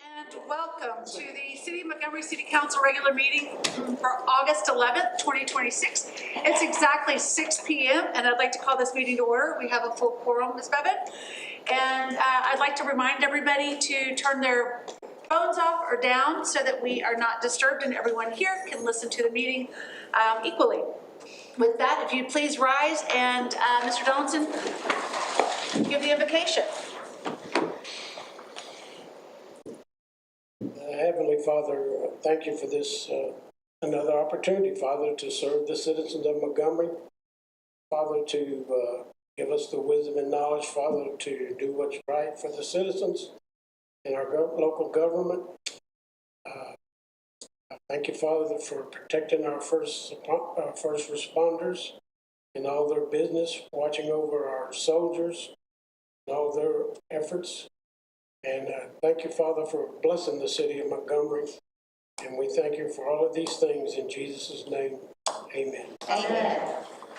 And welcome to the City of Montgomery City Council regular meeting for August 11th, 2026. It's exactly 6 p.m. and I'd like to call this meeting to order. We have a full quorum, Ms. Bevan. And I'd like to remind everybody to turn their phones off or down so that we are not disturbed and everyone here can listen to the meeting equally. With that, if you please rise and Mr. Donaldson, give the invocation. Heavenly Father, thank you for this another opportunity, Father, to serve the citizens of Montgomery. Father, to give us the wisdom and knowledge, Father, to do what's right for the citizens in our local government. I thank you, Father, for protecting our first responders in all their business, watching over our soldiers and all their efforts. And thank you, Father, for blessing the city of Montgomery. And we thank you for all of these things in Jesus' name. Amen. Amen.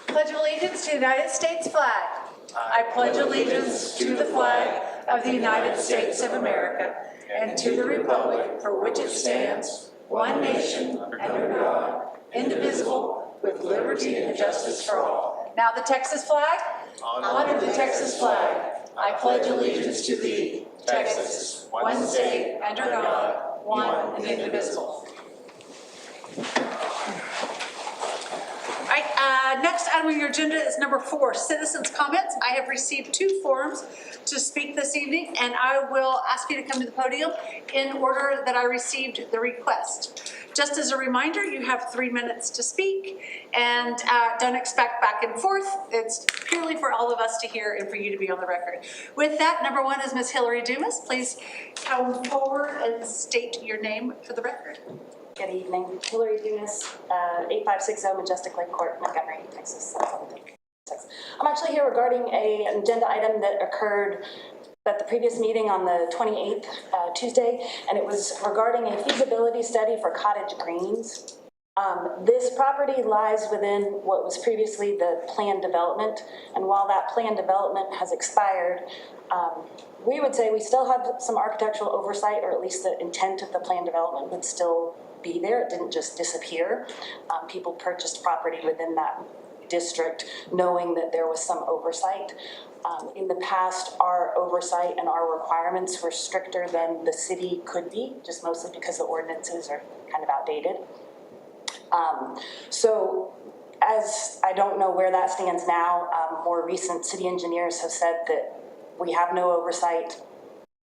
Pledge allegiance to the United States flag. I pledge allegiance to the flag of the United States of America and to the republic for which it stands, one nation, under God, indivisible, with liberty and justice for all. Now the Texas flag. Honor the Texas flag. I pledge allegiance to thee, Texas, one state, under God, one and indivisible. All right, next item on your agenda is number 4, citizens' comments. I have received 2 forms to speak this evening, and I will ask you to come to the podium in order that I received the request. Just as a reminder, you have 3 minutes to speak, and don't expect back and forth. It's purely for all of us to hear and for you to be on the record. With that, number 1 is Ms. Hillary Dumas. Please come forward and state your name for the record. Good evening. Hillary Dumas, 8560 Majestic Lake Court, Montgomery, Texas. I'm actually here regarding an agenda item that occurred at the previous meeting on the 28th, Tuesday, and it was regarding a feasibility study for cottage greens. This property lies within what was previously the planned development, and while that planned development has expired, we would say we still have some architectural oversight, or at least the intent of the planned development would still be there. It didn't just disappear. People purchased property within that district knowing that there was some oversight. In the past, our oversight and our requirements were stricter than the city could be, just mostly because the ordinances are kind of outdated. So as I don't know where that stands now, more recent city engineers have said that we have no oversight,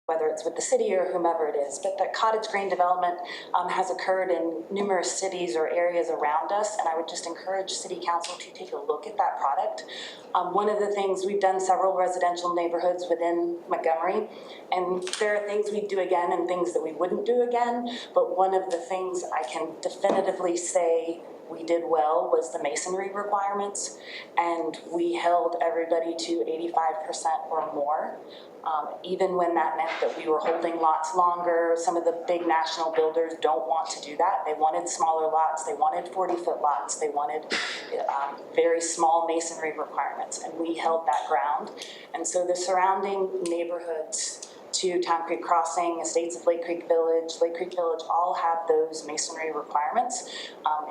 whether it's with the city or whomever it is, but that cottage green development has occurred in numerous cities or areas around us, and I would just encourage City Council to take a look at that product. One of the things, we've done several residential neighborhoods within Montgomery, and there are things we'd do again and things that we wouldn't do again, but one of the things I can definitively say we did well was the masonry requirements, and we held everybody to 85% or more. Even when that meant that we were holding lots longer. Some of the big national builders don't want to do that. They wanted smaller lots. They wanted 40-foot lots. They wanted very small masonry requirements, and we held that ground. And so the surrounding neighborhoods to Town Creek Crossing, Estates of Lake Creek Village, all have those masonry requirements.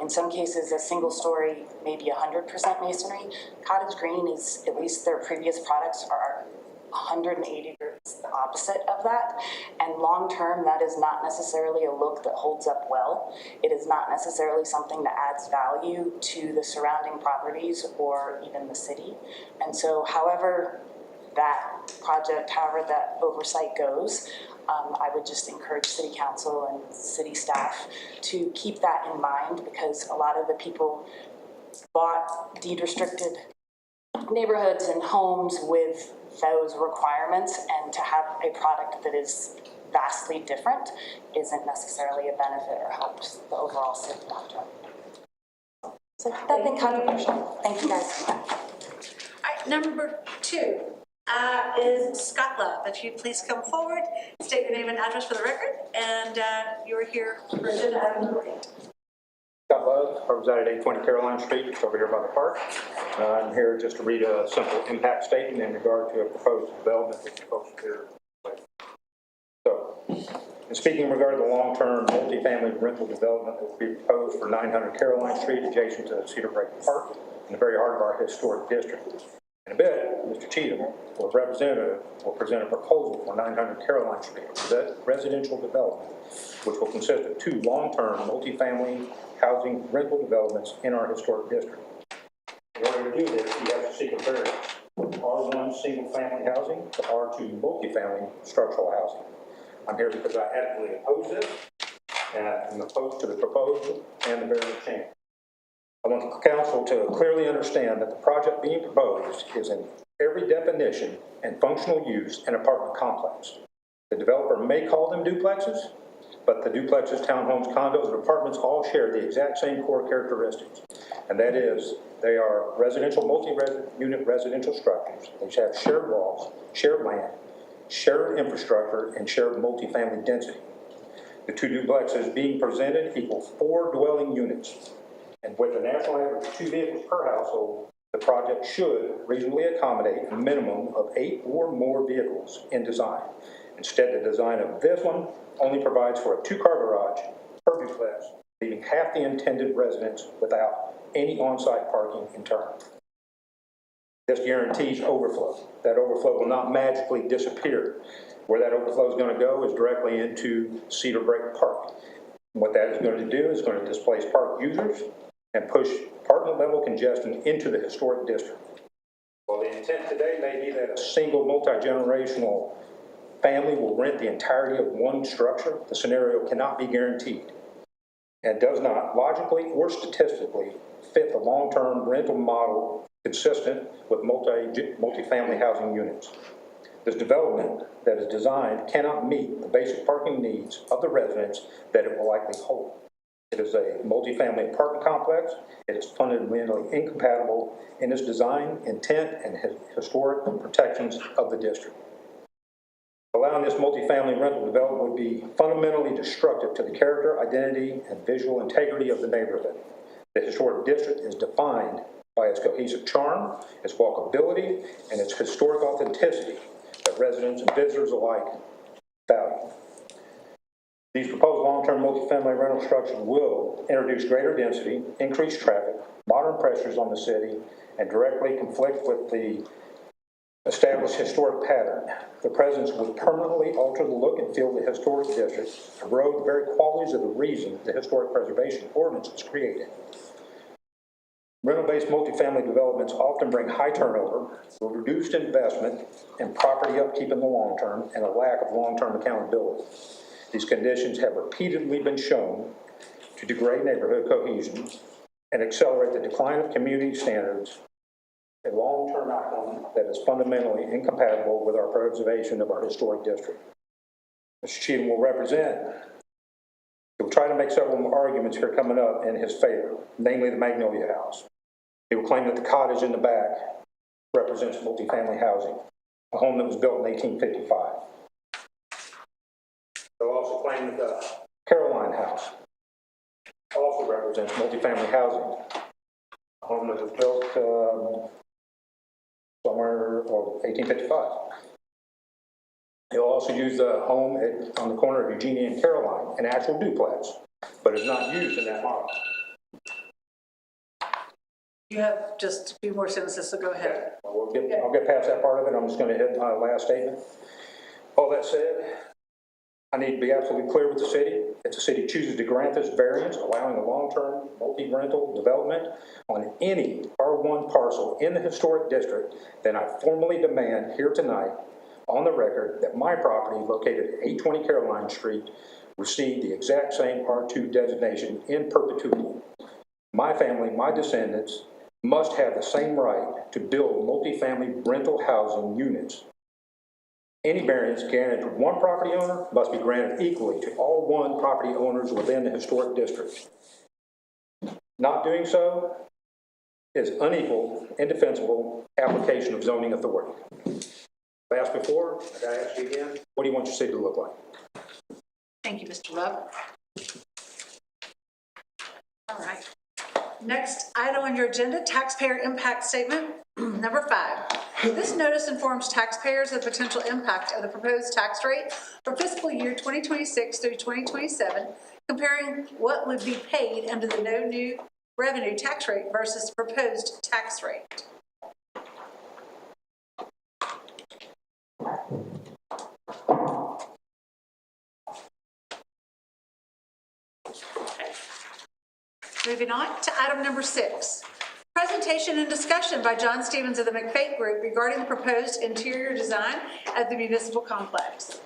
In some cases, a single story, maybe 100% masonry. Cottage Green is, at least their previous products are 180 degrees the opposite of that, and long term that is not necessarily a look that holds up well. It is not necessarily something that adds value to the surrounding properties or even the city. And so however that project, however that oversight goes, I would just encourage City Council and city staff to keep that in mind, because a lot of the people bought deed restricted neighborhoods and homes with those requirements, and to have a product that is vastly different isn't necessarily a benefit or helps the overall city long-term. So nothing controversial. Thank you guys. All right, number 2 is Scott Love. If you'd please come forward, state your name and address for the record, and you are here for agenda item number 8. Scott Love, I reside at 820 Caroline Street, just over here by the park. I'm here just to read a simple impact statement in regard to a proposed development that's supposed to be here. So, And speaking regarding the long-term multifamily rental development that will be proposed for 900 Caroline Street adjacent to Cedar Break Park in the very heart of our historic district. In a bit, Mr. Cheatham, or representative, will present a proposal for 900 Caroline Street, residential development, which will consist of 2 long-term multifamily housing rental developments in our historic district. In order to do this, we have to seek a variance from R1 single-family housing to R2 multifamily structural housing. I'm here because I adamantly oppose this, and I'm opposed to the proposal and the variance change. I want the council to clearly understand that the project being proposed is in every definition and functional use an apartment complex. The developer may call them duplexes, but the duplexes, townhomes, condos, and apartments all share the exact same core characteristics, and that is they are residential, multi-unit residential structures. They have shared walls, shared land, shared infrastructure, and shared multifamily density. The 2 duplexes being presented equal 4 dwelling units. And with a national average of 2 vehicles per household, the project should reasonably accommodate a minimum of 8 or more vehicles in design. Instead, the design of this one only provides for a 2-car garage per duplex, leaving half the intended residence without any on-site parking in turn. This guarantees overflow. That overflow will not magically disappear. Where that overflow is going to go is directly into Cedar Break Park. What that is going to do is going to displace park users and push apartment level congestion into the historic district. While the intent today may be that a single multi-generational family will rent the entirety of one structure, the scenario cannot be guaranteed and does not logically or statistically fit the long-term rental model consistent with multifamily housing units. This development that is designed cannot meet the basic parking needs of the residents that it will likely hold. It is a multifamily apartment complex. It is fundamentally incompatible in its design, intent, and historic protections of the district. Allowing this multifamily rental development would be fundamentally destructive to the character, identity, and visual integrity of the neighborhood. The historic district is defined by its cohesive charm, its walkability, and its historic authenticity that residents and visitors alike value. These proposed long-term multifamily rental structures will introduce greater density, increased traffic, modern pressures on the city, and directly conflict with the established historic pattern. The presence would permanently alter the look and feel of the historic district, erode the very qualities of the reason the Historic Preservation Ordinance was created. Rental-based multifamily developments often bring high turnover, reduced investment, and property upkeep in the long term, and a lack of long-term accountability. These conditions have repeatedly been shown to degrade neighborhood cohesion and accelerate the decline of community standards, a long-term outcome that is fundamentally incompatible with our preservation of our historic district. Mr. Cheatham will represent. He will try to make several arguments here coming up in his favor, namely the Magnolia House. He will claim that the cottage in the back represents multifamily housing, a home that was built in 1855. He'll also claim that the Caroline House also represents multifamily housing, a home that was built somewhere 1855. He'll also use the home on the corner of Eugenia and Caroline, an actual duplex, but is not used in that model. You have just a few more sentences, so go ahead. Okay. I'll get past that part of it. I'm just going to hit my last statement. All that said, I need to be absolutely clear with the city. If the city chooses to grant this variance, allowing a long-term multi-rental development on any R1 parcel in the historic district, then I formally demand here tonight on the record that my property located at 820 Caroline Street receive the exact same R2 designation in perpetuity. My family, my descendants, must have the same right to build multifamily rental housing units. Any variance granted to one property owner must be granted equally to all one property owners within the historic district. Not doing so is unequal, indefensible application of zoning authority. I asked before, I gotta ask you again, what do you want your city to look like? Thank you, Mr. Love. All right. Next item on your agenda, taxpayer impact statement, number 5. This notice informs taxpayers of the potential impact of the proposed tax rate for fiscal year 2026 through 2027, comparing what would be paid under the no new revenue tax rate versus the proposed tax rate. Moving on to item number 6. Presentation and discussion by John Stevens of the McFate Group regarding the proposed interior design of the Municipal Complex.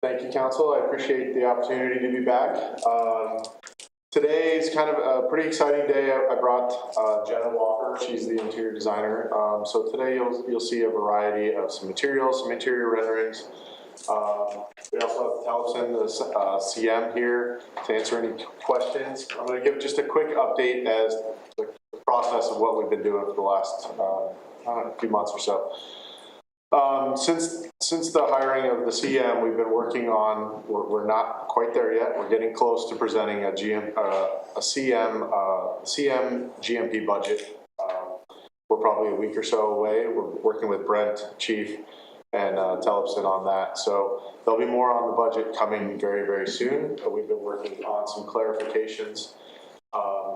Thank you, Council. I appreciate the opportunity to be back. Today is kind of a pretty exciting day. I brought Jenna Walker. She's the interior designer. So today you'll see a variety of some materials, some interior renderings. We also have Lawson, the CM here to answer any questions. I'm going to give just a quick update as the process of what we've been doing for the last few months or so. Since the hiring of the CM, we've been working on, we're not quite there yet. We're getting close to presenting a CM GMP budget. We're probably a week or so away. We're working with Brent, Chief, and Telipson on that. So there'll be more on the budget coming very, very soon. We've been working on some clarifications.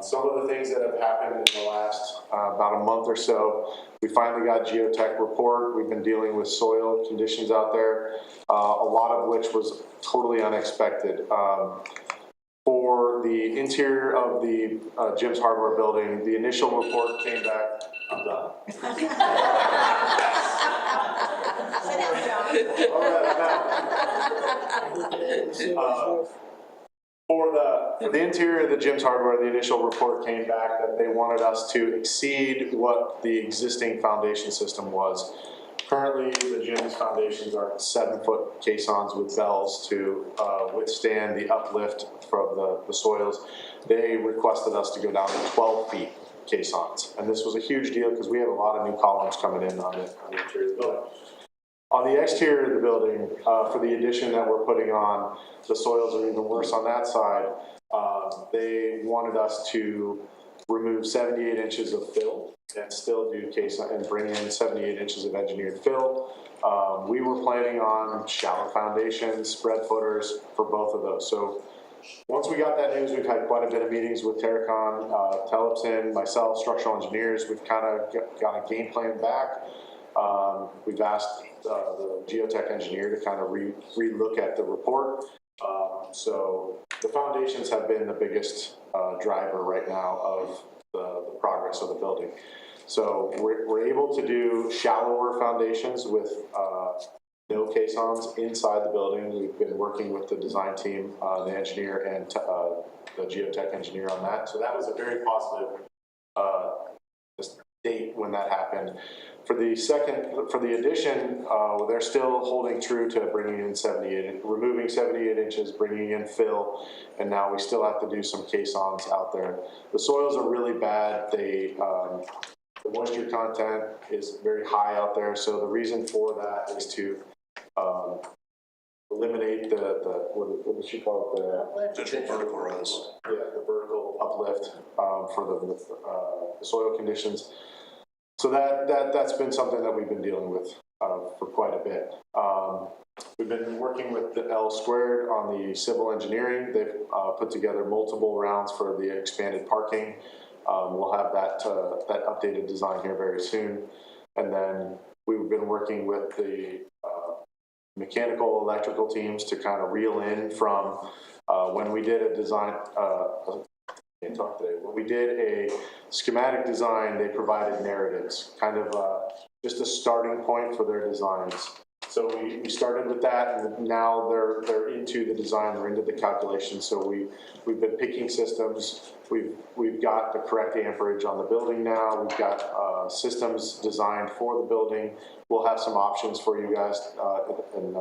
Some of the things that have happened in the last about a month or so, we finally got geotech report. We've been dealing with soil conditions out there, a lot of which was totally unexpected. For the interior of the Jim's Hardware building, the initial report came back. I'm done. For the interior of the Jim's Hardware, the initial report came back that they wanted us to exceed what the existing foundation system was. Currently, the Jim's foundations are 7-foot caissons with bells to withstand the uplift from the soils. They requested us to go down to 12 feet caissons. And this was a huge deal because we have a lot of new columns coming in on the interior of the building. On the exterior of the building, for the addition that we're putting on, the soils are even worse on that side. They wanted us to remove 78 inches of fill and still do caisson and bring in 78 inches of engineered fill. We were planning on shallow foundations, spread footers for both of those. So once we got that news, we've had quite a bit of meetings with Terracon, Telipson, myself, structural engineers. We've kind of got a game plan back. We've asked the geotech engineer to kind of re-look at the report. So the foundations have been the biggest driver right now of the progress of the building. So we're able to do shallower foundations with no caissons inside the building. We've been working with the design team, the engineer, and the geotech engineer on that. So that was a very positive date when that happened. For the addition, they're still holding true to bringing in removing 78 inches, bringing in fill, and now we still have to do some caissons out there. The soils are really bad. The moisture content is very high out there, so the reason for that is to eliminate what did she call it? The vertical rise. Yeah, the vertical uplift for the soil conditions. So that's been something that we've been dealing with for quite a bit. We've been working with the L Squared on the civil engineering. They've put together multiple rounds for the expanded parking. We'll have that updated design here very soon. And then we've been working with the mechanical, electrical teams to kind of reel in from when we did a design. Can't talk today. When we did a schematic design, they provided narratives, kind of just a starting point for their designs. So we started with that, and now they're into the design, they're into the calculation. So we've been picking systems. We've got the correct amperage on the building now. We've got systems designed for the building. We'll have some options for you guys in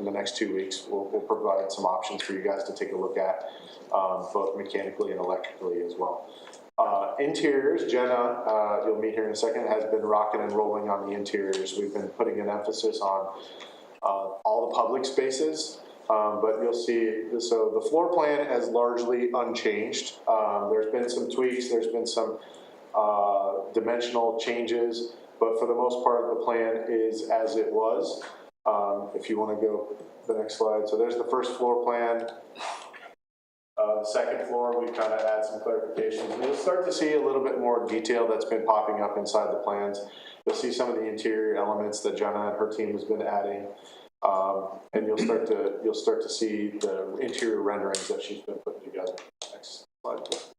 the next 2 weeks. We'll provide some options for you guys to take a look at, both mechanically and electrically as well. Interiors, Jenna, you'll meet here in a second, has been rocking and rolling on the interiors. We've been putting an emphasis on all the public spaces, but you'll see, so the floor plan is largely unchanged. There's been some tweaks, there's been some dimensional changes, but for the most part, the plan is as it was. If you want to go to the next slide. So there's the first floor plan. The second floor, we've kind of added some clarifications. And you'll start to see a little bit more detail that's been popping up inside the plans. You'll see some of the interior elements that Jenna and her team has been adding. And you'll start to see the interior renderings that she's been putting together. Next slide, please.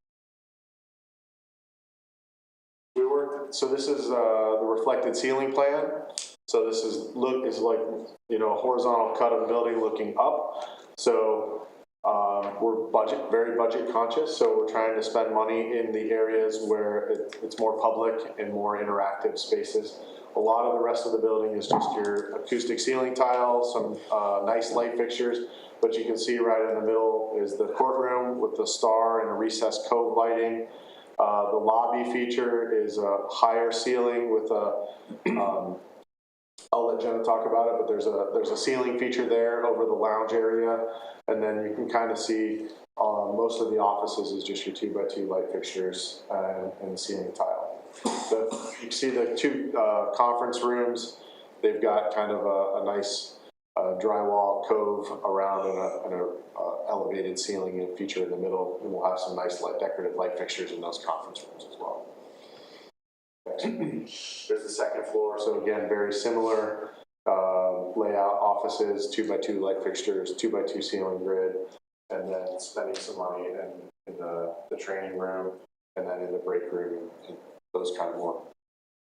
So this is the reflected ceiling plan. So this is like, you know, a horizontal cut of the building looking up. So we're very budget conscious. So we're trying to spend money in the areas where it's more public and more interactive spaces. A lot of the rest of the building is just your acoustic ceiling tile, some nice light fixtures. But you can see right in the middle is the courtroom with the star and a recessed cove lighting. The lobby feature is a higher ceiling with a, I'll let Jenna talk about it, but there's a ceiling feature there over the lounge area. And then you can kind of see most of the offices is just your 2x2 light fixtures and the ceiling tile. You can see the two conference rooms. They've got kind of a nice drywall cove around and a elevated ceiling and feature in the middle. And we'll have some nice decorative light fixtures in those conference rooms as well. There's the second floor. So again, very similar layout, offices, 2x2 light fixtures, 2x2 ceiling grid, and then spending some money in the training room, and then in the break room, and those kind of more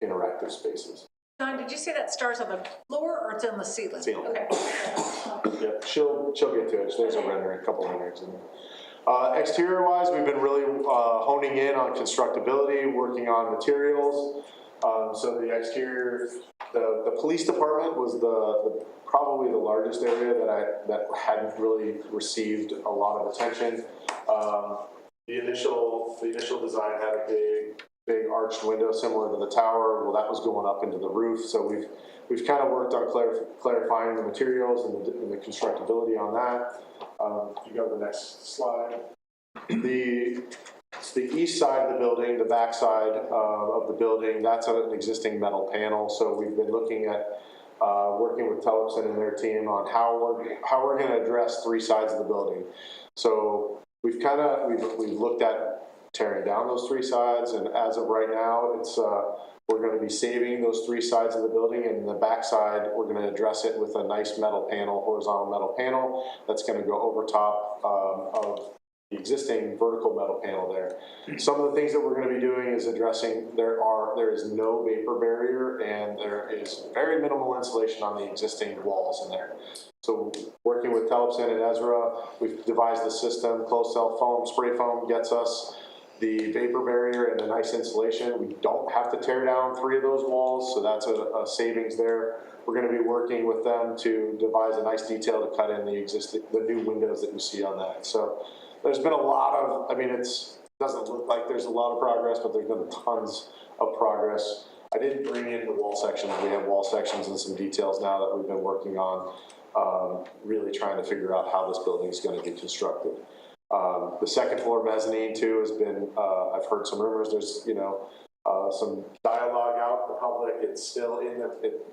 interactive spaces. Don, did you say that star's on the floor or it's on the ceiling? Ceiling. Okay. Yeah, she'll get to it. There's a couple renderings in there. Exterior-wise, we've been really honing in on constructability, working on materials. So the exterior, the police department was probably the largest area that hadn't really received a lot of attention. The initial design had a big arched window similar to the tower. Well, that was going up into the roof. So we've kind of worked on clarifying the materials and the constructability on that. If you go to the next slide. It's the east side of the building, the back side of the building. That's an existing metal panel. So we've been looking at working with Tellefson and their team on how we're going to address three sides of the building. So we've looked at tearing down those three sides, and as of right now, it's we're going to be saving those three sides of the building, and the back side we're going to address it with a nice metal panel, horizontal metal panel that's going to go over top of the existing vertical metal panel there. Some of the things that we're going to be doing is addressing there is no vapor barrier, and there is very minimal insulation on the existing walls in there. So working with Tellefson and Ezra, we've devised a system. Closed cell foam, spray foam gets us the vapor barrier and a nice insulation. We don't have to tear down three of those walls, so that's a savings there. We're going to be working with them to devise a nice detail to cut in the new windows that you see on that. So there's been a lot of, it doesn't look like there's a lot of progress, but there's been tons of progress. I didn't bring in the wall sections. We have wall sections and some details now that we've been working on, really trying to figure out how this building is going to be constructed. The second floor mezzanine too has been, I've heard some rumors, there's, some dialogue out in the public. It's still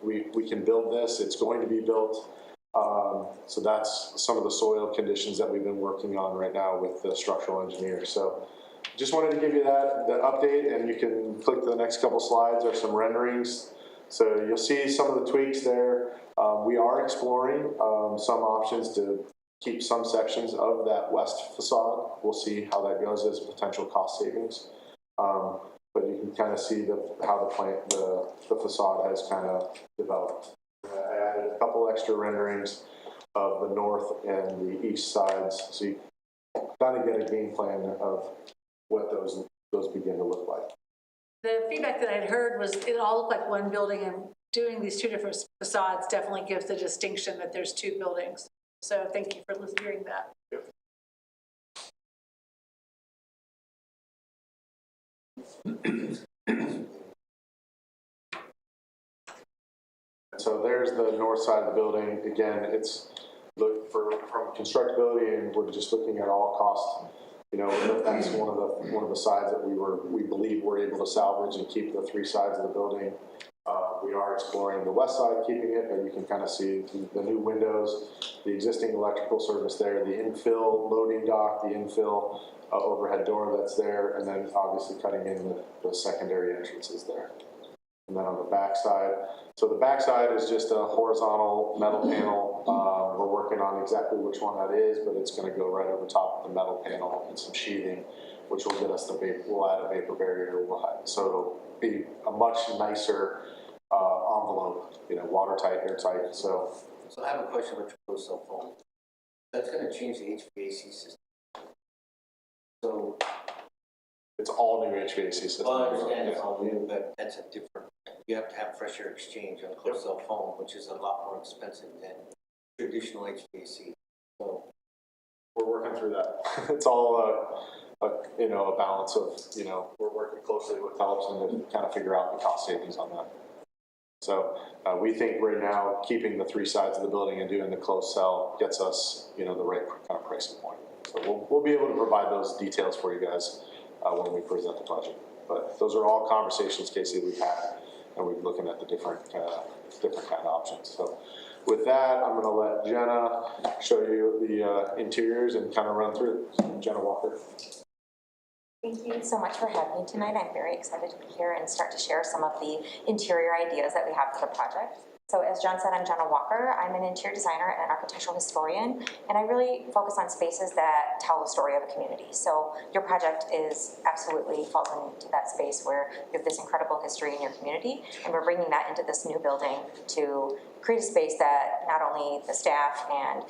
we can build this, it's going to be built. So that's some of the soil conditions that we've been working on right now with the structural engineer. So just wanted to give you the update, and you can click to the next couple slides or some renderings. So you'll see some of the tweaks there. We are exploring some options to keep some sections of that west facade. We'll see how that goes as potential cost savings. But you can kind of see how the facade has kind of developed. I added a couple extra renderings of the north and the east sides, so you kind of get a game plan of what those begin to look like. The feedback that I'd heard was it all looked like one building, and doing these two different facades definitely gives the distinction that there's two buildings. So thank you for hearing that. So there's the north side of the building. Again, it's look from constructability, and we're just looking at all costs. You know, that's one of the sides that we believe we're able to salvage and keep the three sides of the building. We are exploring the west side, keeping it, but you can kind of see the new windows, the existing electrical service there, the infill loading dock, the infill overhead door that's there, and then obviously cutting in the secondary entrances there. And then on the back side, so the back side is just a horizontal metal panel. We're working on exactly which one that is, but it's going to go right over top of the metal panel and some sheathing, which will get us the vapor. We'll add a vapor barrier. So it'll be a much nicer envelope, you know, watertight, airtight. So I have a question about your closed cell phone. That's going to change the HVAC system. So it's all new HVAC system. well, I understand it's all new, but that's a different. You have to have fresh air exchange on a closed cell phone, which is a lot more expensive than traditional HVAC. So we're working through that. It's all you know, a balance of, you know, we're working closely with Lawson to kind of figure out the cost savings on that. So we think right now keeping the three sides of the building and doing the closed cell gets us, you know, the right kind of pricing point. So we'll be able to provide those details for you guys when we present the budget. But those are all conversations, Casey, we've had, and we're looking at the different kind of options. So with that, I'm going to let Jenna show you the interiors and kind of run through it. So Jenna Walker. Thank you so much for having me tonight. I'm very excited to be here and start to share some of the interior ideas that we have for the project. So as John said, I'm Jenna Walker. I'm an interior designer and an architectural historian, and I really focus on spaces that tell the story of a community. So your project is absolutely falls into that space where you have this incredible history in your community, and we're bringing that into this new building to create a space that not only the staff and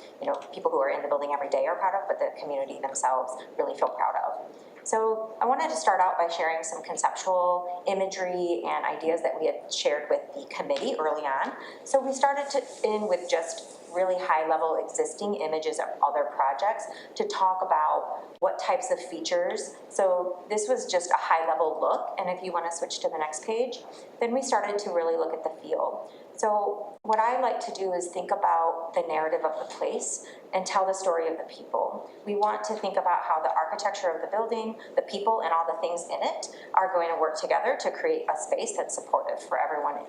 people who are in the building every day are proud of, but the community themselves really feel proud of. So I wanted to start out by sharing some conceptual imagery and ideas that we had shared with the committee early on. So we started in with just really high-level existing images of other projects to talk about what types of features. So this was just a high-level look, and if you want to switch to the next page, then we started to really look at the feel. So what I like to do is think about the narrative of the place and tell the story of the people. We want to think about how the architecture of the building, the people, and all the things in it are going to work together to create a space that's supportive for everyone.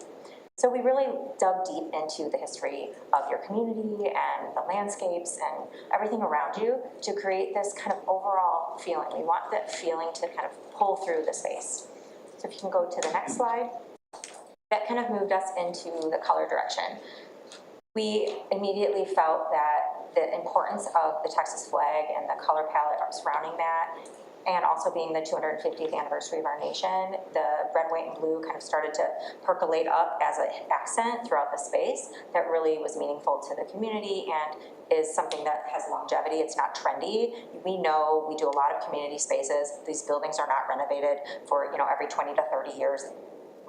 So we really dug deep into the history of your community and the landscapes and everything around you to create this kind of overall feeling. We want that feeling to kind of pull through the space. So if you can go to the next slide. That kind of moved us into the color direction. We immediately felt that the importance of the Texas flag and the color palette surrounding that, and also being the 250th anniversary of our nation, the red, white, and blue kind of started to percolate up as an accent throughout the space that really was meaningful to the community and is something that has longevity. It's not trendy. We know we do a lot of community spaces. These buildings are not renovated for every 20 to 30 years.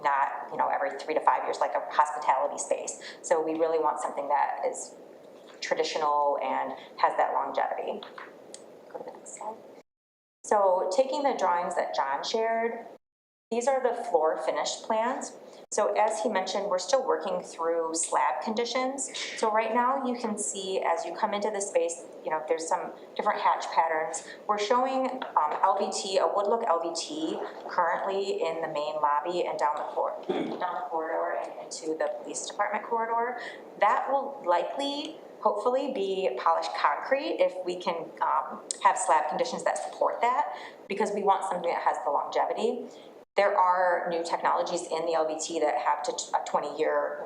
Not every 3 to 5 years like a hospitality space. So we really want something that is traditional and has that longevity. Go to the next slide. So taking the drawings that John shared, these are the floor finished plans. So as he mentioned, we're still working through slab conditions. So right now you can see as you come into the space, there's some different hatch patterns. We're showing LVT, a wood look LVT currently in the main lobby and down the corridor and into the police department corridor. That will likely, hopefully, be polished concrete if we can have slab conditions that support that, because we want something that has the longevity. There are new technologies in the LVT that have a 20-year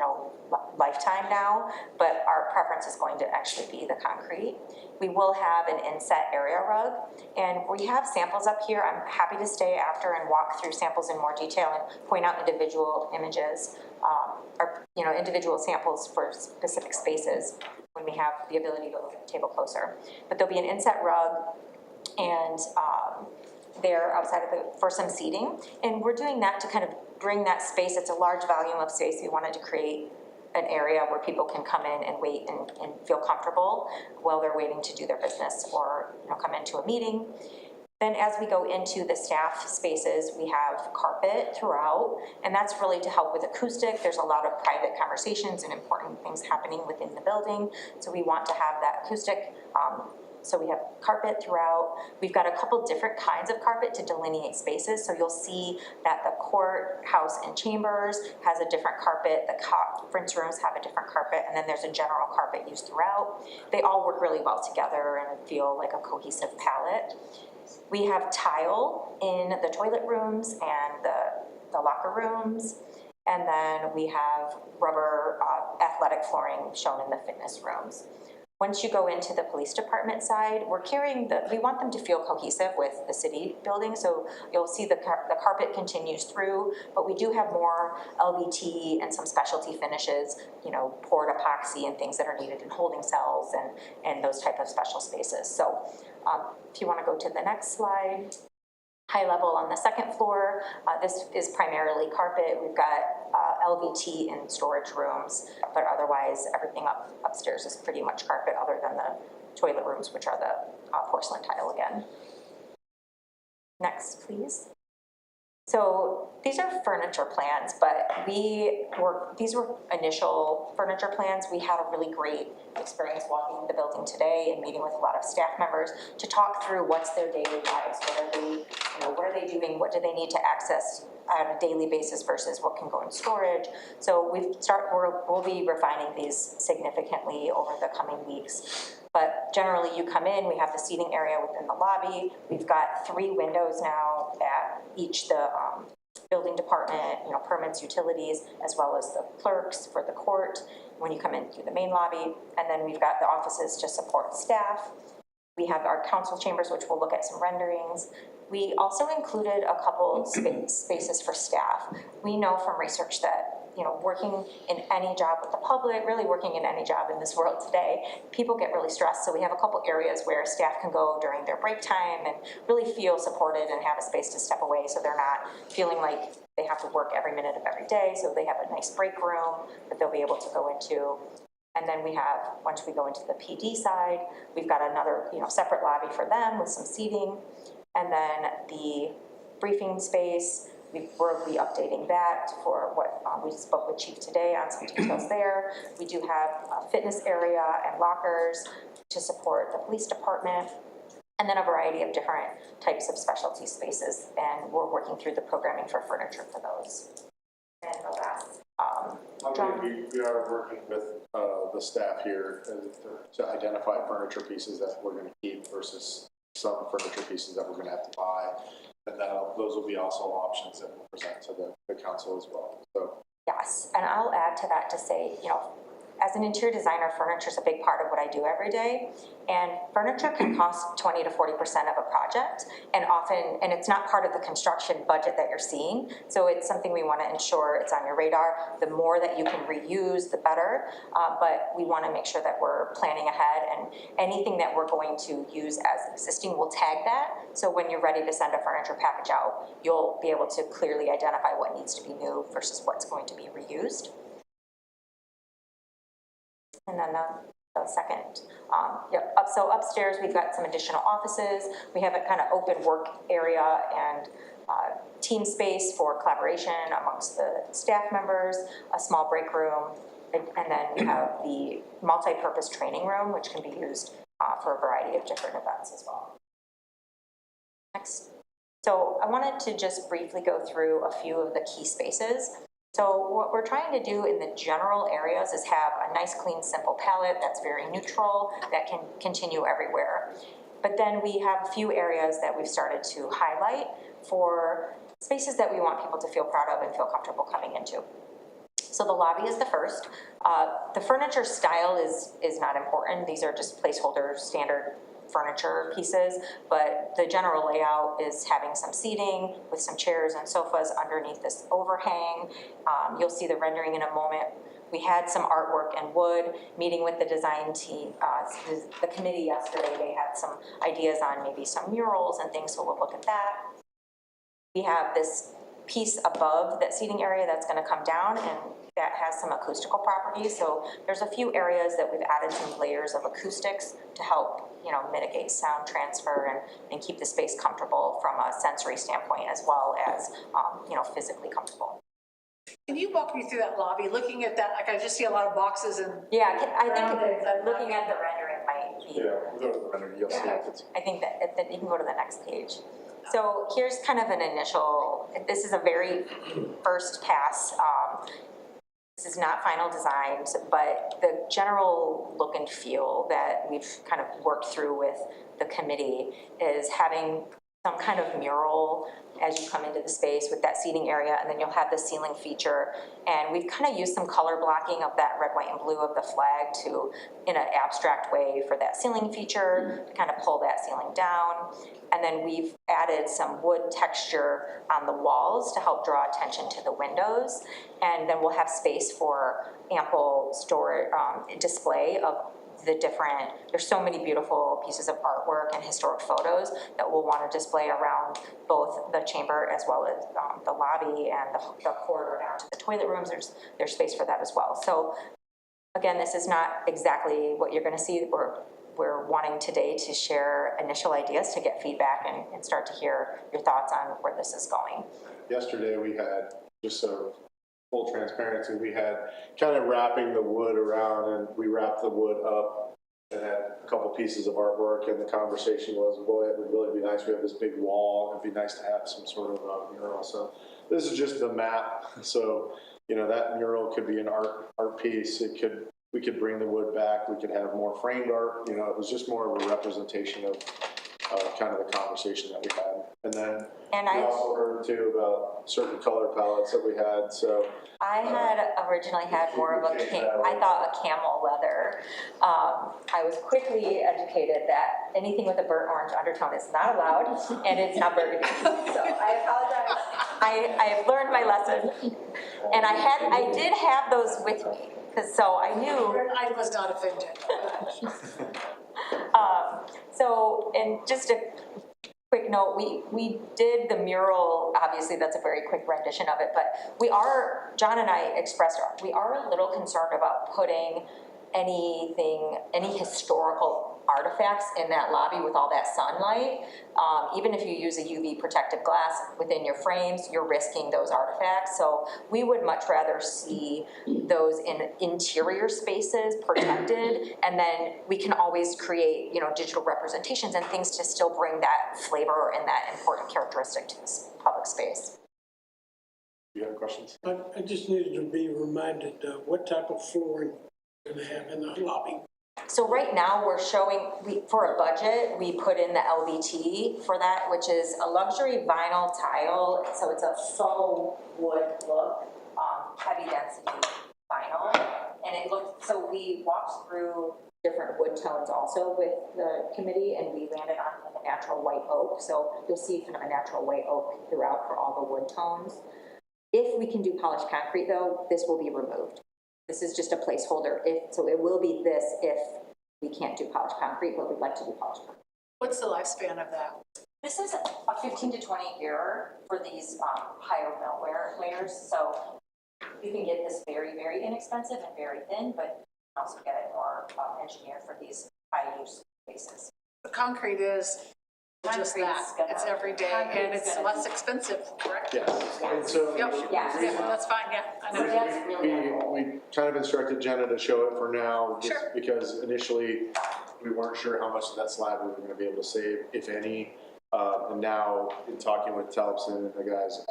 lifetime now, but our preference is going to actually be the concrete. We will have an inset area rug, and we have samples up here. I'm happy to stay after and walk through samples in more detail and point out individual images or individual samples for specific spaces when we have the ability to look at the table closer. But there'll be an inset rug and there outside of for some seating, and we're doing that to kind of bring that space. It's a large volume of space. We wanted to create an area where people can come in and wait and feel comfortable while they're waiting to do their business or come into a meeting. Then as we go into the staff spaces, we have carpet throughout, and that's really to help with acoustic. There's a lot of private conversations and important things happening within the building, so we want to have that acoustic. So we have carpet throughout. We've got a couple different kinds of carpet to delineate spaces, so you'll see that the courthouse and chambers has a different carpet, the conference rooms have a different carpet, and then there's a general carpet used throughout. They all work really well together and feel like a cohesive palette. We have tile in the toilet rooms and the locker rooms. And then we have rubber athletic flooring shown in the fitness rooms. Once you go into the police department side, we want them to feel cohesive with the city building. So you'll see the carpet continues through, but we do have more LVT and some specialty finishes, you know, poured epoxy and things that are needed in holding cells and those type of special spaces. So if you want to go to the next slide. High level on the second floor, this is primarily carpet. We've got LVT in storage rooms, but otherwise everything upstairs is pretty much carpet other than the toilet rooms, which are the porcelain tile again. Next, please. So these are furniture plans, but these were initial furniture plans. We had a really great experience walking the building today and meeting with a lot of staff members to talk through what's their daily lives, what are they doing, what do they need to access on a daily basis versus what can go in storage. So we'll be refining these significantly over the coming weeks. But generally you come in, we have the seating area within the lobby. We've got 3 windows now at each the building department, permits, utilities, as well as the clerks for the court when you come in through the main lobby. And then we've got the offices to support staff. We have our council chambers, which we'll look at some renderings. We also included a couple spaces for staff. We know from research that working in any job with the public, really working in any job in this world today, people get really stressed. So we have a couple areas where staff can go during their break time and really feel supported and have a space to step away so they're not feeling like they have to work every minute of every day. So they have a nice break room that they'll be able to go into. And then we have, once we go into the PD side, we've got another separate lobby for them with some seating. And then the briefing space, we'll be updating that for what we spoke with Chief today on some details there. We do have a fitness area and lockers to support the police department, and then a variety of different types of specialty spaces, and we're working through the programming for furniture for those. And the last, John? We are working with the staff here to identify furniture pieces that we're going to keep versus some furniture pieces that we're going to have to buy. And those will be also options that we'll present to the council as well. So yes, and I'll add to that to say, as an interior designer, furniture is a big part of what I do every day. And furniture can cost 20 to 40% of a project, and it's not part of the construction budget that you're seeing. So it's something we want to ensure it's on your radar. The more that you can reuse, the better. But we want to make sure that we're planning ahead, and anything that we're going to use as existing, we'll tag that. So when you're ready to send a furniture package out, you'll be able to clearly identify what needs to be new versus what's going to be reused. And then the second, so upstairs we've got some additional offices. We have a kind of open work area and team space for collaboration amongst the staff members, a small break room, and then we have the multi-purpose training room, which can be used for a variety of different events as well. Next. So I wanted to just briefly go through a few of the key spaces. So what we're trying to do in the general areas is have a nice, clean, simple palette that's very neutral, that can continue everywhere. But then we have a few areas that we've started to highlight for spaces that we want people to feel proud of and feel comfortable coming into. So the lobby is the first. The furniture style is not important. These are just placeholder standard furniture pieces, but the general layout is having some seating with some chairs and sofas underneath this overhang. You'll see the rendering in a moment. We had some artwork and wood. Meeting with the design team, the committee yesterday, they had some ideas on maybe some murals and things, so we'll look at that. We have this piece above that seating area that's gonna come down, and that has some acoustical properties. So there's a few areas that we've added some layers of acoustics to help, you know, mitigate sound transfer and keep the space comfortable from a sensory standpoint as well as, you know, physically comfortable. Can you walk me through that lobby? Looking at that, like I just see a lot of boxes and. Yeah, I Around it, think but looking at the rendering might be. Yeah, we'll go to the rendering, you'll see it. I think that you can go to the next page. So here's kind of an initial, this is a very first pass. This is not final designs, but the general look and feel that we've kind of worked through with the committee is having some kind of mural as you come into the space with that seating area, and then you'll have the ceiling feature. And we've kind of used some color blocking of that red, white, and blue of the flag to, in an abstract way, for that ceiling feature, to kind of pull that ceiling down. And then we've added some wood texture on the walls to help draw attention to the windows. And then we'll have space for ample storage, display of the different, there's so many beautiful pieces of artwork and historic photos that we'll want to display around both the chamber as well as the lobby and the corridor down to the toilet rooms. There's space for that as well. So again, this is not exactly what you're going to see. We're wanting today to share initial ideas to get feedback and start to hear your thoughts on where this is going. Yesterday we had, just so full transparency, we had kind of wrapping the wood around, and we wrapped the wood up and had a couple pieces of artwork, and the conversation was, boy, it would really be nice. We have this big wall. It'd be nice to have some sort of mural. So this is just the map. So, you know, that mural could be an art piece. We could bring the wood back. We could have more framed art. You know, it was just more of a representation of kind of the conversation that we had. And then we also heard too about certain color palettes that we had. So I had originally had more of a camel leather. I was quickly educated that anything with a burnt orange undertone is not allowed, and it's not burgundy. So I apologize. I have learned my lesson, and I did have those with me, because so I knew. I was not offended. So, and just a quick note, we did the mural, obviously that's a very quick rendition of it, but John and I expressed, we are a little concerned about putting any historical artifacts in that lobby with all that sunlight. Even if you use a UV protective glass within your frames, you're risking those artifacts. So we would much rather see those in interior spaces protected, and then we can always create, you know, digital representations and things to still bring that flavor and that important characteristic to this public space. you have questions? I just needed to be reminded what type of flooring we're going to have in the lobby. So right now we're showing, for a budget, we put in the LVT for that, which is a luxury vinyl tile. So it's a faux wood look, heavy density vinyl. And it looked, so we walked through different wood tones also with the committee, and we landed on like a natural white oak. So you'll see kind of a natural white oak throughout for all the wood tones. If we can do polished concrete though, this will be removed. This is just a placeholder. So it will be this if we can't do polished concrete, but we'd like to do polished concrete. What's the lifespan of that? This is a 15 to 20 year for these higher millware layers. So you can get this very, very inexpensive and very thin, but you can also get it more engineered for these high use spaces. The concrete is just that. It's every day, and it's less expensive, correct? Yes. And so Yep. Yeah, that's fine, yeah, I know. we kind of instructed Jenna to show it for now, just Sure. because initially we weren't sure how much of that slab we were going to be able to save, if any. And now, in talking with Telpson and the guys,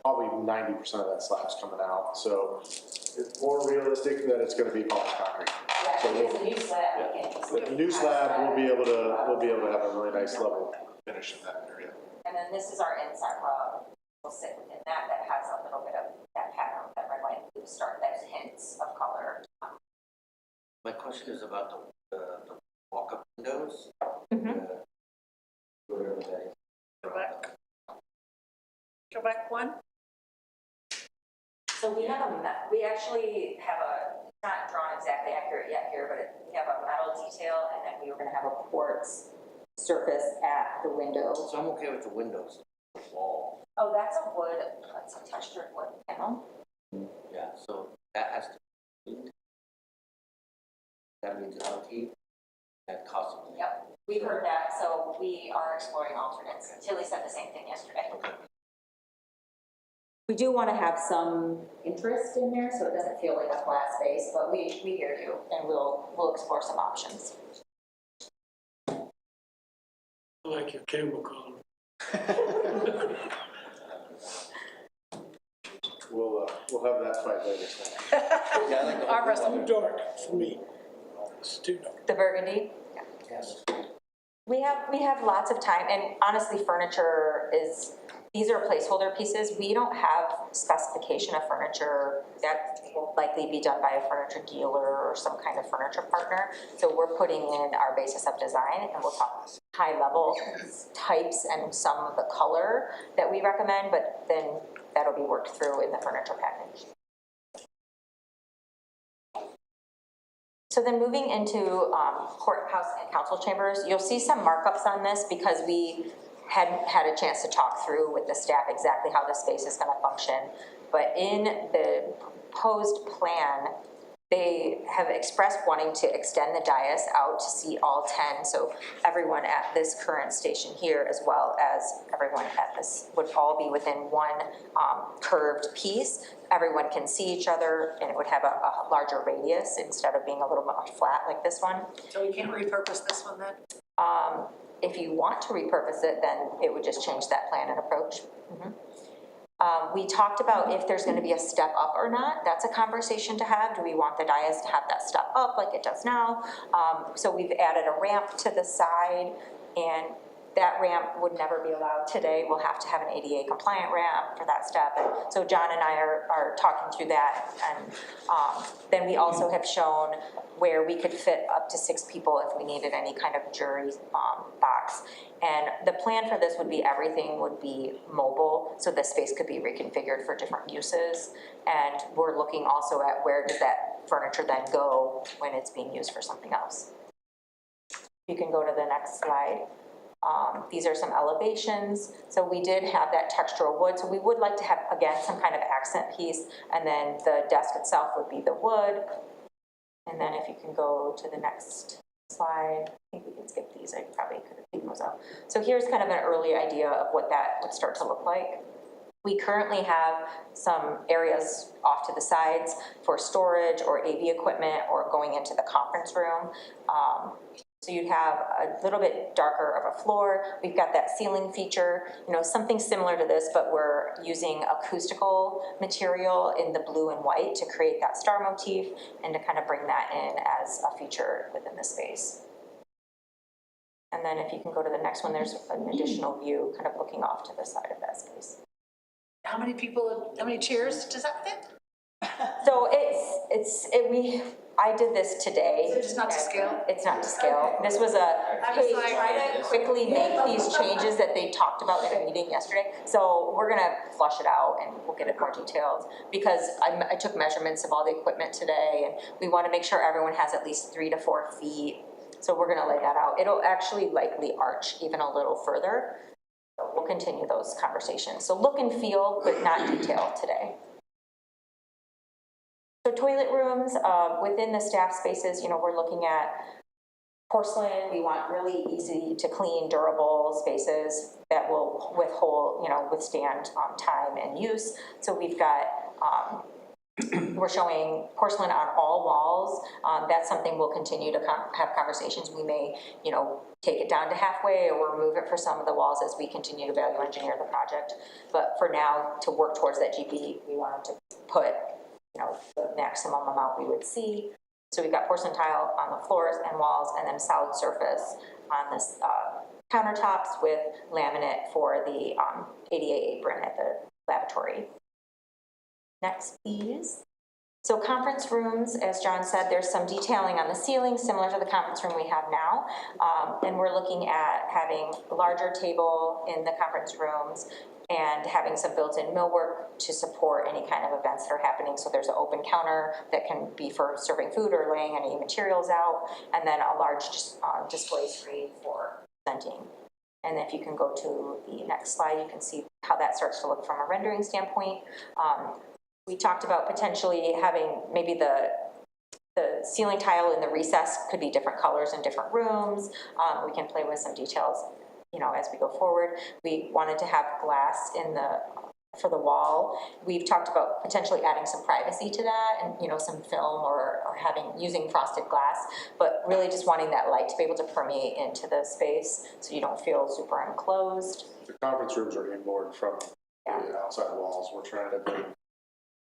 probably 90% of that slab's coming out. So it's more realistic that it's going to be polished concrete. Yeah, So it's a new slab. the new slab will be able to have a really nice level finish in that area. And then this is our inside rug. We'll sit within that. That has a little bit of that pattern, that red, white, and blue start, those hints of color. My question is about the walk-up windows. Whatever that is. Go back. Go back one. So we actually have it's not drawn exactly accurate yet here, but we have a metal detail, and then we were gonna have a quartz surface at the window. So I'm okay with the windows, the wall. Oh, that's a wood, that's a textured wood panel. Yeah, so that has to be. That means LT, that costs. Yep, we've heard that, so we are exploring alternates. Tilly said the same thing yesterday. Okay. We do want to have some interest in there, so it doesn't feel like a flat space, but we hear you, and we'll explore some options. I like your camera color. We'll have that fight later. Yeah, I like the Arm wrestling. Too dark for me. It's too dark. The burgundy? Yes. We have lots of time, and honestly, furniture is, these are placeholder pieces. We don't have specification of furniture. That will likely be done by a furniture dealer or some kind of furniture partner. So we're putting in our basis of design, and we'll talk high level types and some of the color that we recommend, but then that'll be worked through in the furniture package. So then moving into courthouse and council chambers, you'll see some markups on this because we hadn't had a chance to talk through with the staff exactly how the space is going to function. But in the proposed plan, they have expressed wanting to extend the dais out to see all 10. So everyone at this current station here, as well as everyone at this, would all be within one curved piece. Everyone can see each other, and it would have a larger radius instead of being a little more flat like this one. So we can't repurpose this one then? If you want to repurpose it, then it would just change that plan and approach. We talked about if there's going to be a step up or not. That's a conversation to have. Do we want the dais to have that step up like it does now? So we've added a ramp to the side, and that ramp would never be allowed today. We'll have to have an ADA compliant ramp for that step. And so John and I are talking through that. And then we also have shown where we could fit up to 6 people if we needed any kind of jury box. And the plan for this would be everything would be mobile, so the space could be reconfigured for different uses. And we're looking also at where does that furniture then go when it's being used for something else. You can go to the next slide. These are some elevations. So we did have that textural wood. So we would like to have, again, some kind of accent piece. And then the desk itself would be the wood. And then if you can go to the next slide, I think we can skip these. I probably could have taken those out. So here's kind of an early idea of what that would start to look like. We currently have some areas off to the sides for storage or AV equipment or going into the conference room. So you'd have a little bit darker of a floor. We've got that ceiling feature, you know, something similar to this, but we're using acoustical material in the blue and white to create that star motif and to kind of bring that in as a feature within the space. And then if you can go to the next one, there's an additional view kind of looking off to the side of that space. How many people, how many chairs does that fit? So I did this today. Is it just not to scale? It's not to scale. This was hey, try to quickly make these changes that they talked about in a meeting yesterday. So we're gonna flush it out and we'll get it more detailed because I took measurements of all the equipment today and we wanna make sure everyone has at least 3 to 4 feet. So we're gonna lay that out. It'll actually likely arch even a little further. So we'll continue those conversations. So look and feel, but not detail today. So toilet rooms, within the staff spaces, you know, we're looking at porcelain. We want really easy to clean, durable spaces that will withstand time and use. So we've got, we're showing porcelain on all walls. That's something we'll continue to have conversations. We may, you know, take it down to halfway or remove it for some of the walls as we continue to value engineer the project. But for now, to work towards that GP, we wanted to put, you know, the maximum amount we would see. So we've got porcelain tile on the floors and walls, and then solid surface on this countertops with laminate for the ADA apron at the lavatory. Next, please. So conference rooms, as John said, there's some detailing on the ceiling similar to the conference room we have now. And we're looking at having a larger table in the conference rooms and having some built-in millwork to support any kind of events that are happening. So there's an open counter that can be for serving food or laying any materials out, and then a large display screen for presenting. And if you can go to the next slide, you can see how that starts to look from a rendering standpoint. We talked about potentially having maybe the ceiling tile in the recess could be different colors in different rooms. We can play with some details, you know, as we go forward. We wanted to have glass for the wall. We've talked about potentially adding some privacy to that and, you know, some film or using frosted glass, but really just wanting that light to be able to permeate into the space so you don't feel super enclosed. The conference rooms are inboard from the outside walls. We're trying to bring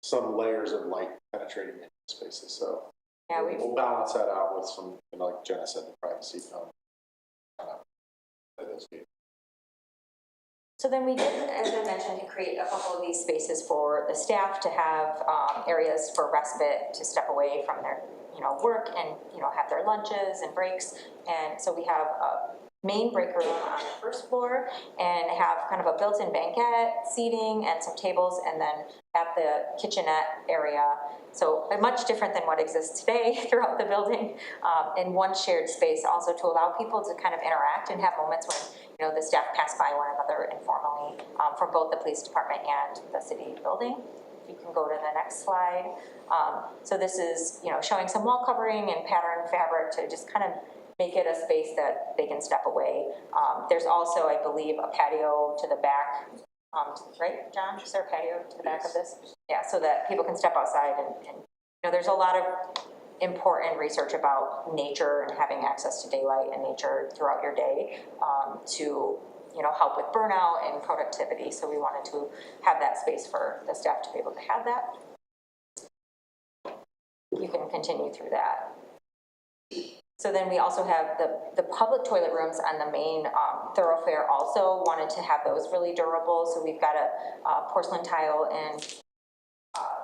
some layers of light penetrating into spaces, so yeah, we'll balance that out with some, you know, like Jenna said, the privacy film. So then we did, as I mentioned, create a couple of these spaces for the staff to have areas for respite, to step away from their, you know, work and, you know, have their lunches and breaks. And so we have a main break room on the first floor and have kind of a built-in banquet seating and some tables, and then at the kitchenette area. So much different than what exists today throughout the building, in one shared space also to allow people to kind of interact and have moments when, you know, the staff pass by one another informally from both the police department and the city building. If you can go to the next slide. So this is, you know, showing some wall covering and pattern fabric to just kind of make it a space that they can step away. There's also, I believe, a patio to the back. Right, John? Is there a patio to the back of this? Yeah, so that people can step outside and you know, there's a lot of important research about nature and having access to daylight and nature throughout your day to, you know, help with burnout and productivity. So we wanted to have that space for the staff to be able to have that. You can continue through that. So then we also have the public toilet rooms on the main thoroughfare. Also wanted to have those really durable. So we've got a porcelain tile and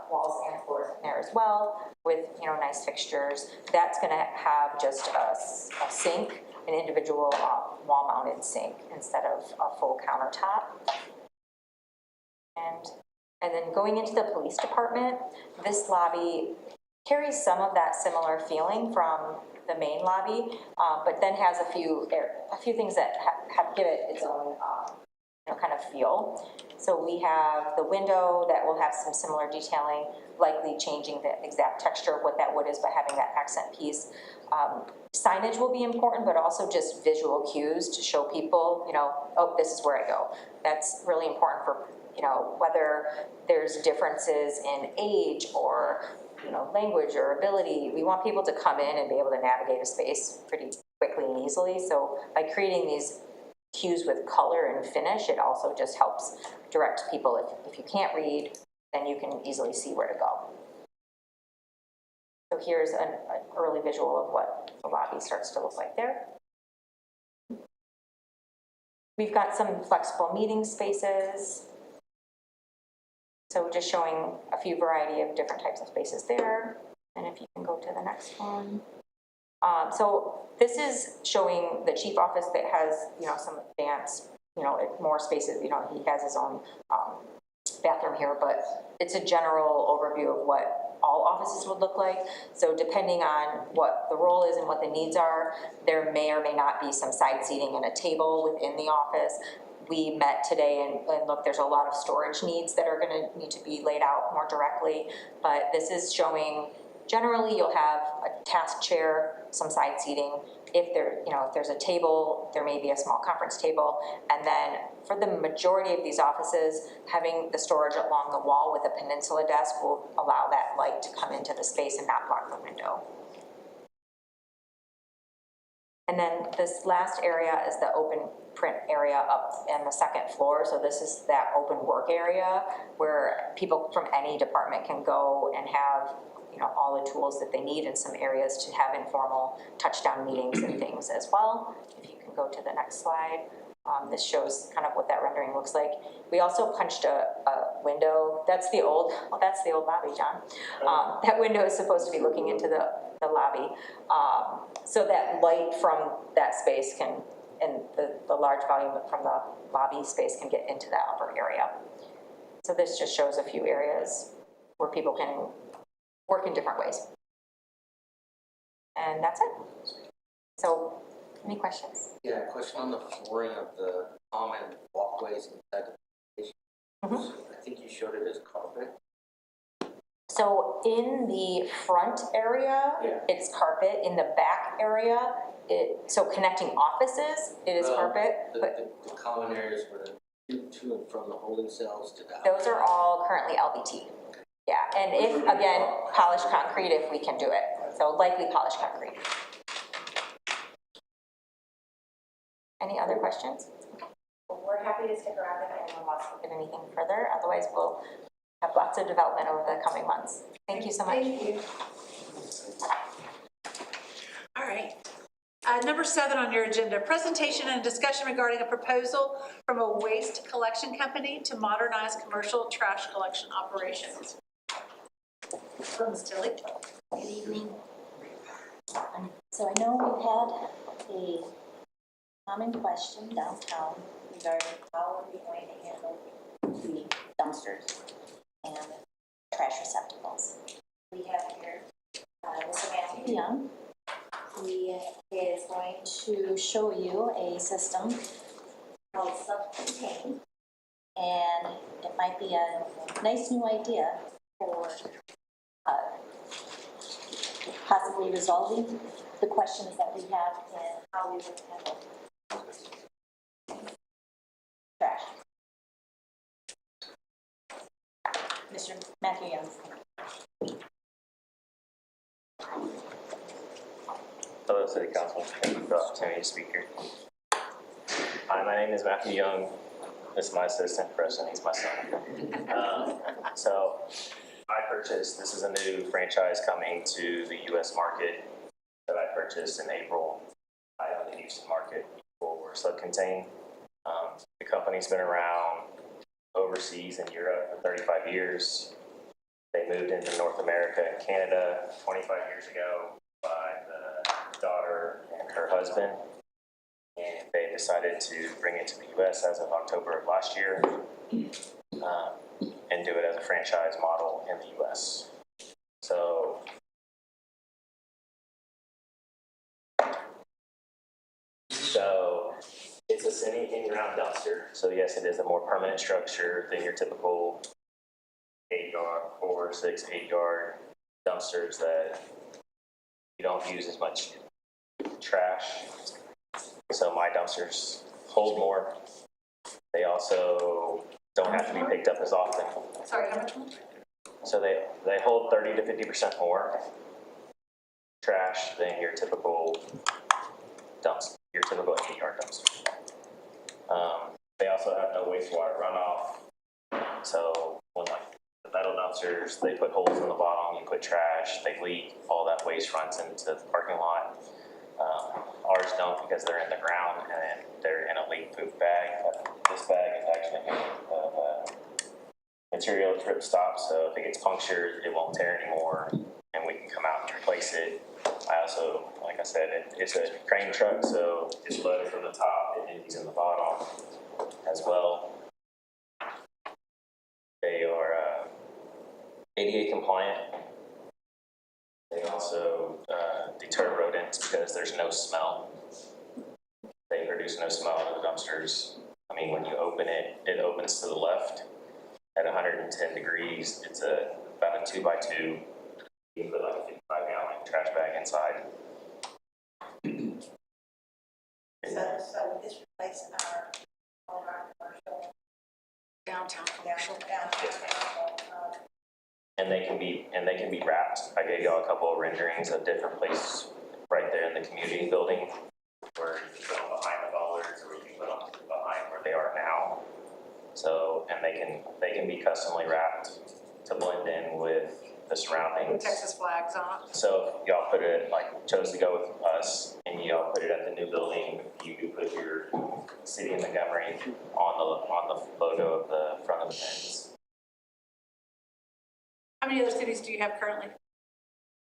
walls and floors in there as well with, you know, nice fixtures. That's going to have just a sink, an individual wall-mounted sink instead of a full countertop. And then going into the police department, this lobby carries some of that similar feeling from the main lobby, but then has a few things that give it its own you know, kind of feel. So we have the window that will have some similar detailing, likely changing the exact texture of what that wood is by having that accent piece. Signage will be important, but also just visual cues to show people, you know, oh, this is where I go. That's really important for, you know, whether there's differences in age or, you know, language or ability. We want people to come in and be able to navigate a space pretty quickly and easily. So by creating these cues with color and finish, it also just helps direct people. If you can't read, then you can easily see where to go. So here's an early visual of what the lobby starts to look like there. We've got some flexible meeting spaces. So just showing a few variety of different types of spaces there. And if you can go to the next one. So this is showing the chief office that has, you know, some advanced, you know, more spaces. You know, he has his own bathroom here, but it's a general overview of what all offices would look like. So depending on what the role is and what the needs are, there may or may not be some side seating and a table within the office. We met today and look, there's a lot of storage needs that are going to need to be laid out more directly, but this is showing generally you'll have a task chair, some side seating. If there's a table, there may be a small conference table, and then for the majority of these offices, having the storage along the wall with a peninsula desk will allow that light to come into the space and not block the window. And then this last area is the open print area up in the second floor. So this is that open work area where people from any department can go and have, you know, all the tools that they need in some areas to have informal touchdown meetings and things as well. If you can go to the next slide. This shows kind of what that rendering looks like. We also punched a window. That's the old lobby, John. That window is supposed to be looking into the lobby. So that light from that space can, and the large volume from the lobby space can get into that upper area. So this just shows a few areas where people can work in different ways. And that's it. So Any questions? Yeah, a question on the flooring of the common walkways inside the station. I think you showed it as carpet. So in the front area, Yeah. it's carpet. In the back area, so connecting offices, it is carpet. But The common areas where to and from the holding cells to the. those are all currently LVT. Yeah, and if, again, polished concrete if we can do it. So likely polished concrete. Any other questions? Well, we're happy to stick around if anyone wants to look at anything further. Otherwise, we'll have lots of development over the coming months. Thank you so much. Thank you. All right. Number 7 on your agenda, presentation and discussion regarding a proposal from a waste collection company to modernize commercial trash collection operations. Hello, Ms. Tilly. Good evening. So I know we've had a common question downtown regarding how are we going to handle the dumpsters and trash receptacles. We have here Mr. Matthew Young. He is going to show you a system called self-contained, and it might be a nice new idea for possibly resolving the questions that we have and how we would handle trash. Mr. Matthew Young. Hello, City Council. Thank you for the opportunity to speak here. Hi, my name is Matthew Young. This is my assistant, Preston. He's my son. So I purchased, this is a new franchise coming to the U.S. market that I purchased in April. I own the Houston market for self-contained. The company's been around overseas in Europe for 35 years. They moved into North America and Canada 25 years ago by the daughter and her husband. And they decided to bring it to the U.S. as of October of last year and do it as a franchise model in the U.S. So it's a semi-in-ground dumpster. So yes, it is a more permanent structure than your typical 8-yard, 4, 6, 8-yard dumpsters that you don't use as much trash. So my dumpsters hold more. They also don't have to be picked up as often. Sorry, how much more? So they hold 30 to 50% more trash than your typical dumpster, your typical 8-yard dumpster. They also have no wastewater runoff. So when like the metal dumpsters, they put holes in the bottom, you put trash, they leak, all that waste runs into the parking lot. Ours don't because they're in the ground and they're in a leak-proof bag. This bag is actually made of material trip stop, so if it gets punctured, it won't tear anymore, and we can come out and replace it. I also, like I said, it's a crane truck, so it's loaded from the top and empties in the bottom as well. They are ADA compliant. They also deter rodents because there's no smell. They produce no smell in the dumpsters. I mean, when you open it, it opens to the left at 110 degrees. It's about a 2x2. You can put like a 55-gallon trash bag inside. So this replacing all of our commercial Downtown commercial. And they can be wrapped. I gave y'all a couple of renderings of different places right there in the community building where you can put them behind the bollards or you can put them behind where they are now. So, and they can be customly wrapped to blend in with the surroundings. Texas flags on it. So if y'all put it, like, chose to go with us and y'all put it at the new building, you could put your City of Montgomery on the logo of the front of the bins. How many other cities do you have currently?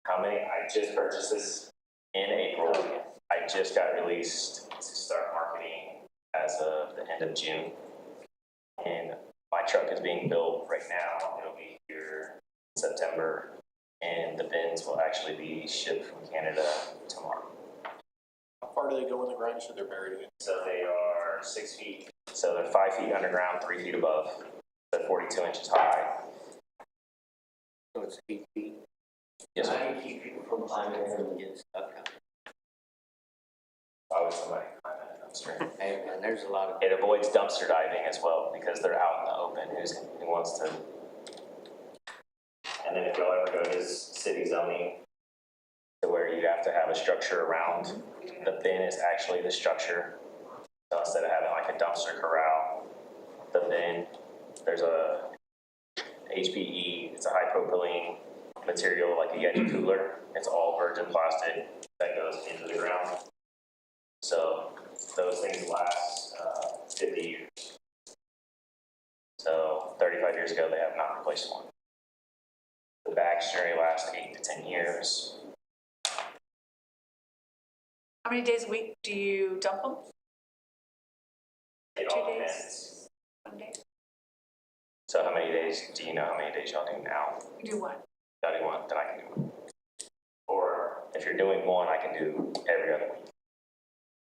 How many? I just purchased this in April. I just got released to start marketing as of the end of June. And my truck is being built right now. It'll be here in September. And the bins will actually be shipped from Canada tomorrow. How far far do they go in the ground? So they're buried in? So they are 6 feet, so they're 5 feet underground, 3 feet above, they're 42 inches high. So it's 8 feet. Yes, sir. How do you keep people from climbing in and getting stuck out? Why would somebody climb in a dumpster? Hey, man, there's a lot of. It avoids dumpster diving as well, because they're out in the open, who wants to? And then if y'all ever go to city zoning, to where you have to have a structure around, the bin is actually the structure. So instead of having like a dumpster corral, the bin, there's a HPE, it's a high propylene material, like a Yeti cooler. It's all virgin plastic that goes into the ground. So those things last 50 years. So 35 years ago, they have not replaced one. The bags generally last 8 to 10 years. How many days a week do you dump them? It 2 all days? depends. 1 day? So how many days, do you know how many days y'all do now? You do what? Y'all do one, then I can do one. Or if you're doing one, I can do every other week.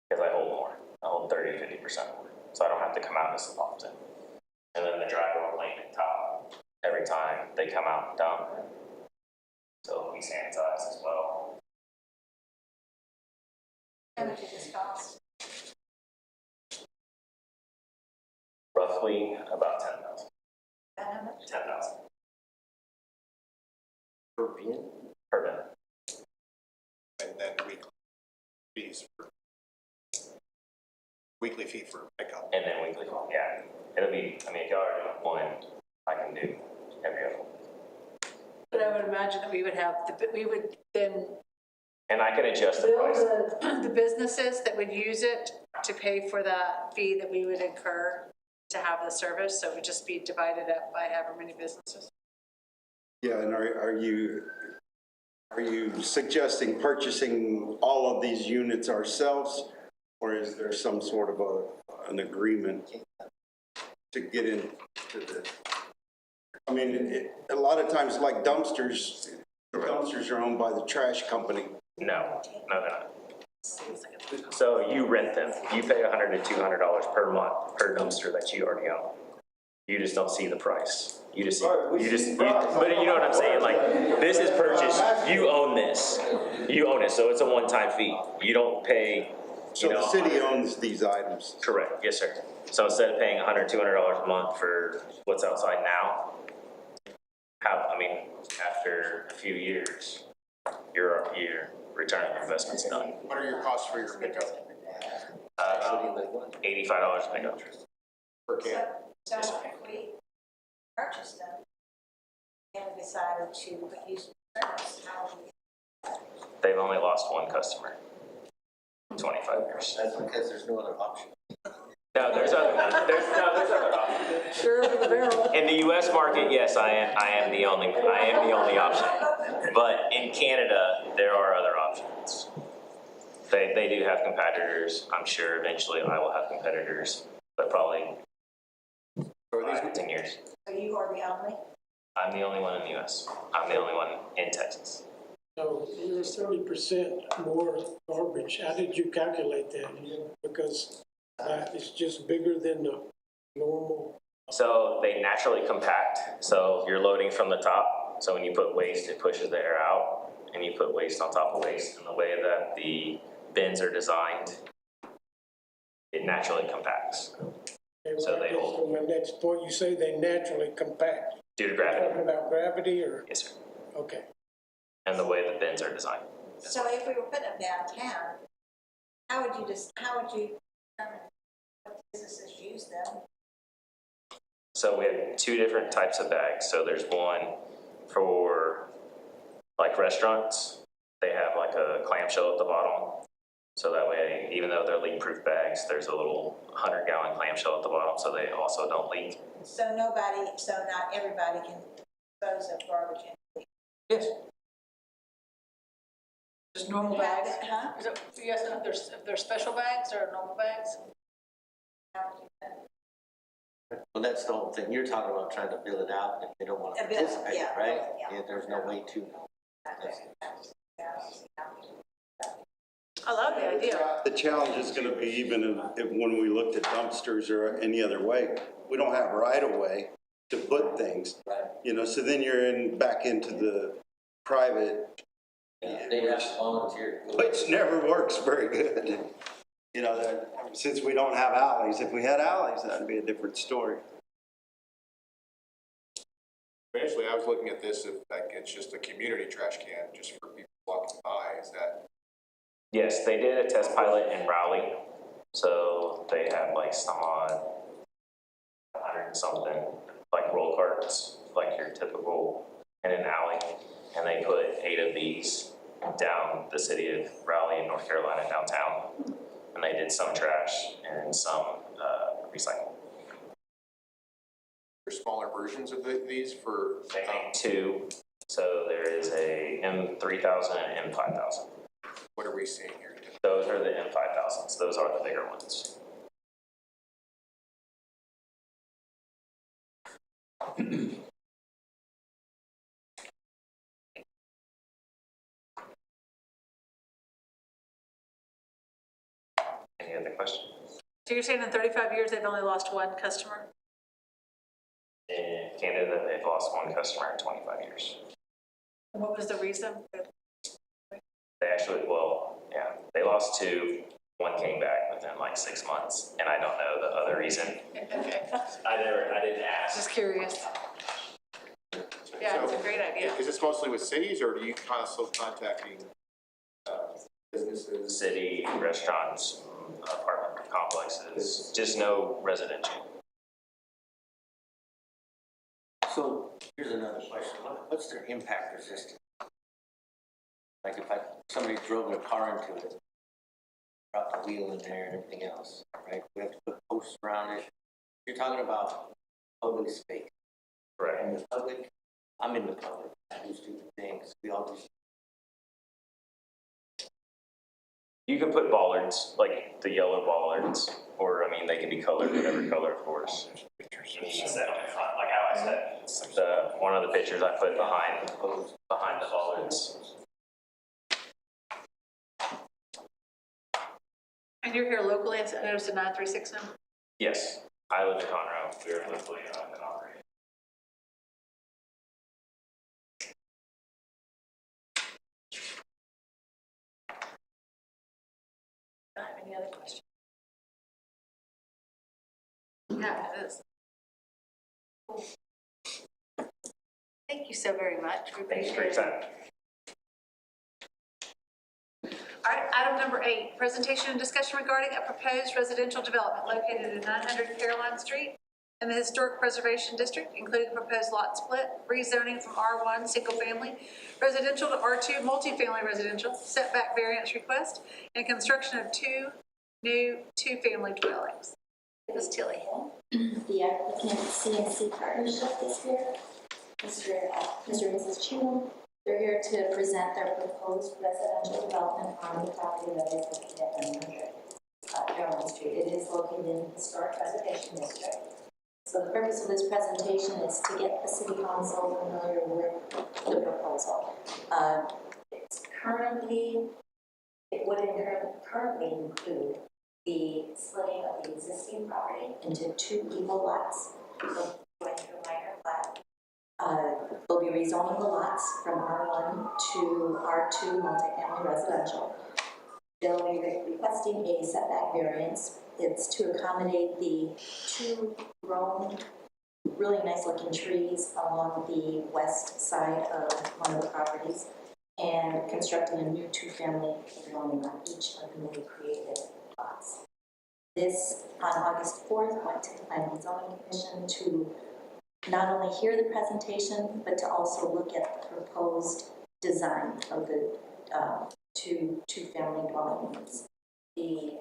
Because I hold more. I hold 30 to 50% more. So I don't have to come out as often. And then the driver will lane at top every time they come out and dump. So we sanitize as well. How much does this cost? Roughly about 10,000. How much? 10,000 Per bin? per bin. And then weekly fee for pickup. And then weekly, yeah. It'll be, I mean, if y'all are doing one, I can do every other one. But I would imagine that we would have, we would then And I can adjust the bill price. the businesses that would use it to pay for that fee that we would incur to have the service, so it would just be divided up by however many businesses. Yeah, and are you suggesting purchasing all of these units ourselves, or is there some sort of an agreement to get into the? I mean, a lot of times, like dumpsters are owned by the trash company. No, they're not. So you rent them. You pay $100 to $200 per month per dumpster that you already own. You just don't see the price. You just see, but you know what I'm saying? Like, this is purchased, you own this. You own it, so it's a one-time fee. You don't pay, So the city owns these items. Correct, yes, sir. So instead of paying $100, $200 a month for what's outside now, after a few years, your return on investment's done. What are your costs for your pickup $85 pickup. per can? So if we purchase them and we decided to use the service, how do we? They've only lost one customer in 25 years. That's because there's no other option. No, there's other options. Sure, for the barrel. In the U.S. market, yes, I am the only option. But in Canada, there are other options. They do have competitors. I'm sure eventually I will have competitors, but probably 5 to 10 years. So you are the only? I'm the only one in the U.S. I'm the only one in Texas. So there's 30% more garbage. How did you calculate that? Because it's just bigger than the normal. So they naturally compact. So you're loading from the top. So when you put waste, it pushes the air out, and you put waste on top of waste. And the way that the bins are designed, it naturally compacts. Okay, So well, they I guess hold. on my next point, you say they naturally compact. Due to Talking gravity. about gravity or? Yes, sir. Okay. And the way the bins are designed. So if we were putting them downtown, how would you determine what businesses use them? So we have 2 different types of bags. So there's one for like restaurants. They have like a clamshell at the bottom. So that way, even though they're leak-proof bags, there's a little 100-gallon clamshell at the bottom, so they also don't leak. So not everybody can dispose of garbage in. Yes. Just normal bags? Huh? Is it, you guys know if there's special bags or normal bags? Well, that's the whole thing. You're talking about trying to bill it out if they don't want to Bill it, participate, yeah, right? yeah. Yeah, there's no way to. I love the idea. The challenge is gonna be even when we looked at dumpsters or any other way, we don't have right of way to put things. Right. You know, so then you're back into the private, Yeah, they have to volunteer. which never works very good. You know, since we don't have alleys, if we had alleys, that'd be a different story. Initially, I was looking at this, if like it's just a community trash can, just for people walking by, is that? Yes, they did a test pilot in Raleigh, so they have like some odd 100 and something, like roll carts, like your typical in an alley, and they put 8 of these down the city of Raleigh in North Carolina downtown, and they did some trash and some recycle. There's smaller versions of these for? They make 2, so there is a M3000 and M5000. What are we seeing here? Those are the M5000s. Those are the bigger ones. Any other questions? So you're saying in 35 years, they've only lost one customer? In Canada, they've lost 1 customer in 25 years. And what was the reason? They actually, well, yeah, they lost 2. 1 came back within like 6 months, and I don't know the other reason. Okay, I didn't ask. just curious. Yeah, it's a great idea. Is this mostly with cities, or do you constantly contacting businesses? City, restaurants, apartment complexes, just no residential. So here's another question. What's their impact resistance? Like if somebody drove their car into it, dropped the wheel in there and everything else, right? We have to put posts around it. You're talking about public space. Right. And the public, I'm in the public, I do stupid things. We all do. You can put bollards, like the yellow bollards, or I mean, they can be colored, whatever color, of course. You need to set them in front, like how I said. One of the pictures I put behind the bollards. And you're here locally, I noticed a 936 number? Yes, I live in Conroe. We're locally owned and operated. Do I have any other questions? Yeah, it is. Cool. Thank you so very much. We Thanks appreciate for your it. time. All right, item number 8, presentation and discussion regarding a proposed residential development located at 900 Caroline Street in the Historic Preservation District, including proposed lot split, rezoning from R1 single family residential to R2 multifamily residential, setback variance request, and construction of 2 new 2-family dwellings. Ms. Tilly. The applicant CNC Partnership is here. Mr. and Mrs. Cheatham. They're here to present their proposed residential development on the property that is located at 900 Caroline Street. It is located in the Historic Preservation District. So the purpose of this presentation is to get the City Council familiar with the proposal. It would currently include the splitting of the existing property into 2 equal lots, so going through a minor plat. They'll be rezoning the lots from R1 to R2 multifamily residential. They'll be requesting a setback variance. It's to accommodate the 2 grown, really nice looking trees along the west side of one of the properties and constructing a new 2-family dwelling on each of the newly created lots. This, on August 4th, went to the Planning and Zoning Commission to not only hear the presentation, but to also look at the proposed design of the 2-family dwelling units. The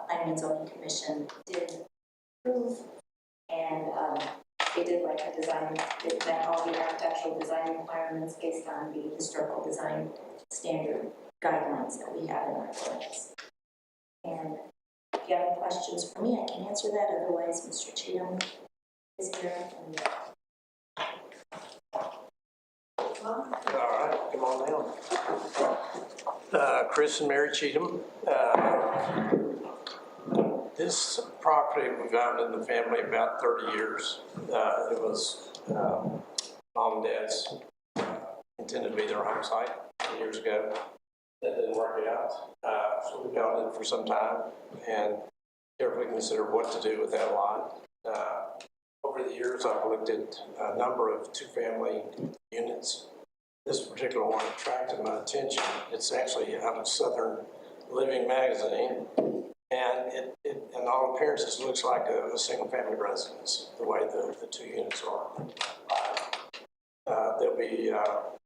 Planning and Zoning Commission did approve, and they did like a design. It met all the architectural design requirements based on the historical design standard guidelines that we have in our plans. And if you have any questions for me, I can answer that. Otherwise, Mr. Cheatham is here. And, All right, come on down. Chris and Mary Cheatham. This property we've owned in the family about 30 years. It was mom and dad's intended to be their home site years ago. That didn't work out. So we've owned it for some time and carefully considered what to do with that lot. Over the years, I've looked at a number of two-family units. This particular one attracted my attention. It's actually out of Southern Living magazine, and it in all appearances looks like a single-family residence, the way the two units are. They'll be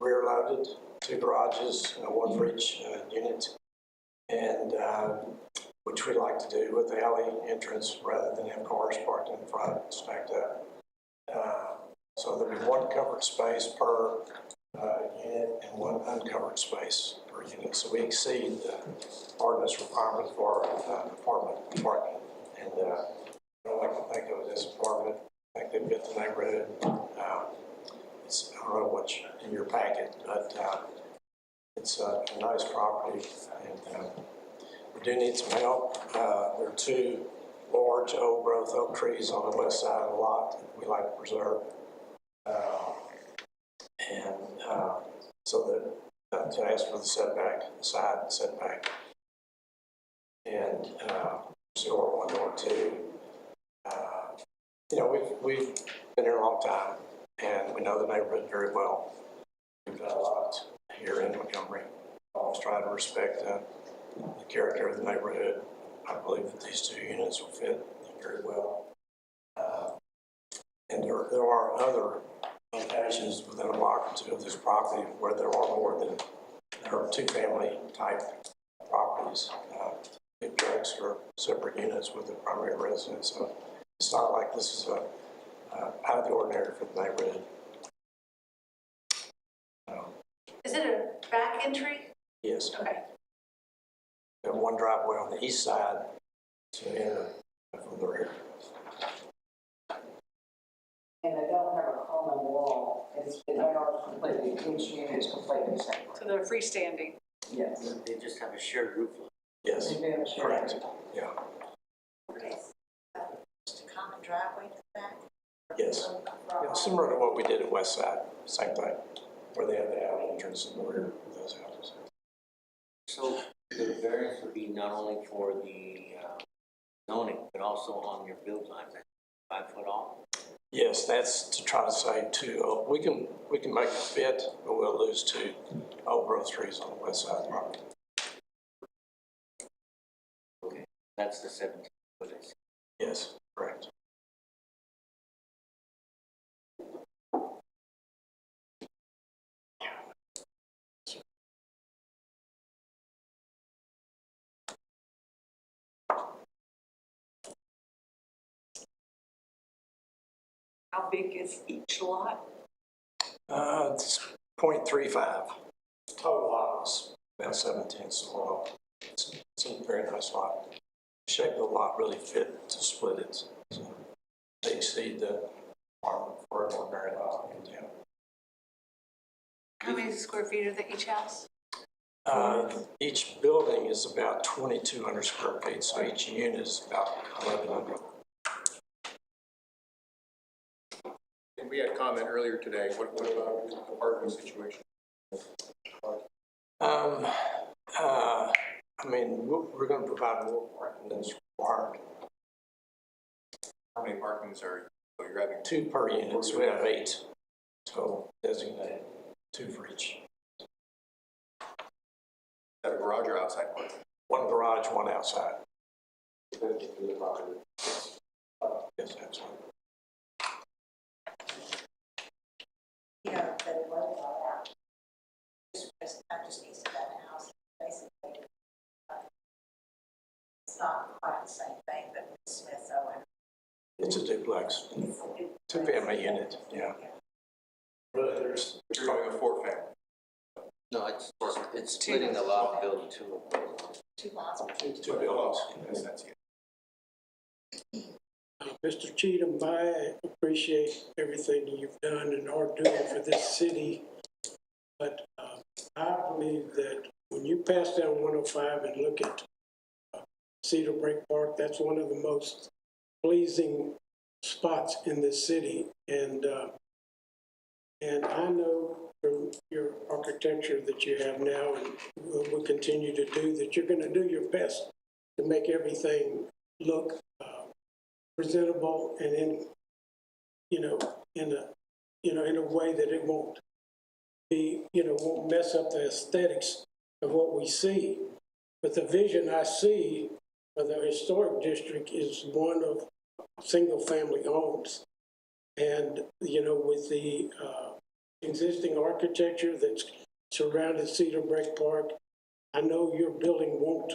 rear-loaded, 2 garages, one for each unit, and which we like to do with the alley entrance rather than have cars parked in front stacked up. So there'll be 1 covered space per unit and 1 uncovered space per unit. So we exceed the ordinance requirement for apartment parking. And I don't like to think of it as apartment. I think they've got the neighborhood. It's, I don't know what's in your packet, but it's a nice property, and we do need some help. There are 2 large old-growth oak trees on the west side of the lot that we like to preserve. So that to ask for the setback, side setback, and door 1, door 2. You know, we've been here a long time, and we know the neighborhood very well. We've done a lot here in Montgomery. Always try to respect the character of the neighborhood. I believe that these 2 units will fit very well. And there are other locations within a block or 2 of this property where there are more than there are 2-family type properties. Big tracts or separate units with the primary residence. So it's not like this is out of the ordinary for the neighborhood. Is it a back entry? Yes. Okay. We have 1 driveway on the east side to enter from the rear. And they don't have a common wall, they are completely, each unit is completely separate. So they're freestanding. Yes. They just have a shared roof line. Yes, They do share. correct. Yeah. Okay. Just a common driveway to the back? Yes. Yeah, similar to what we did at West Side, same thing, where they have the alley entrance in the rear of those houses. So the variance would be not only for the zoning, but also on your build lines, 5 foot off? Yes, that's to try to save 2. We can make it fit, but we'll lose 2 old-growth trees on the west side of the property. Okay, that's the 17 foot. Yes, correct. How big is each lot? It's 0.35. Total lot was about 17 so it's a very nice lot. The shape of the lot really fit to split it. So they exceed the requirement for an ordinary lot in town. How many square feet are they each house? Each building is about 2,200 square feet, so each unit is about 1,100. And we had a comment earlier today, what about the parking situation? I mean, we're going to provide more parking than is required. How many parkings are you having? 2 per unit, so we have 8 total designated, 2 for each. Is that a garage or outside parking? 1 garage, 1 outside. Yes, absolutely. Yeah, that was brought out. Just not just east of that house, basically. It's not quite the same thing, but Smith Owen. It's a duplex, 2-family unit, yeah. Really, there's You're going a 4-family. No, it's splitting the lot and building 2. 2 lots. 2 buildings. Yes, that's it. Mr. Cheatham, I appreciate everything you've done and are doing for this city, but I believe that when you pass down 105 and look at Cedar Break Park, that's one of the most pleasing spots in this city. And I know from your architecture that you have now and will continue to do, that you're going to do your best to make everything look presentable and in a way that it won't be, won't mess up the aesthetics of what we see. But the vision I see for the historic district is one of single-family homes. And, with the existing architecture that's surrounded Cedar Break Park, I know your building won't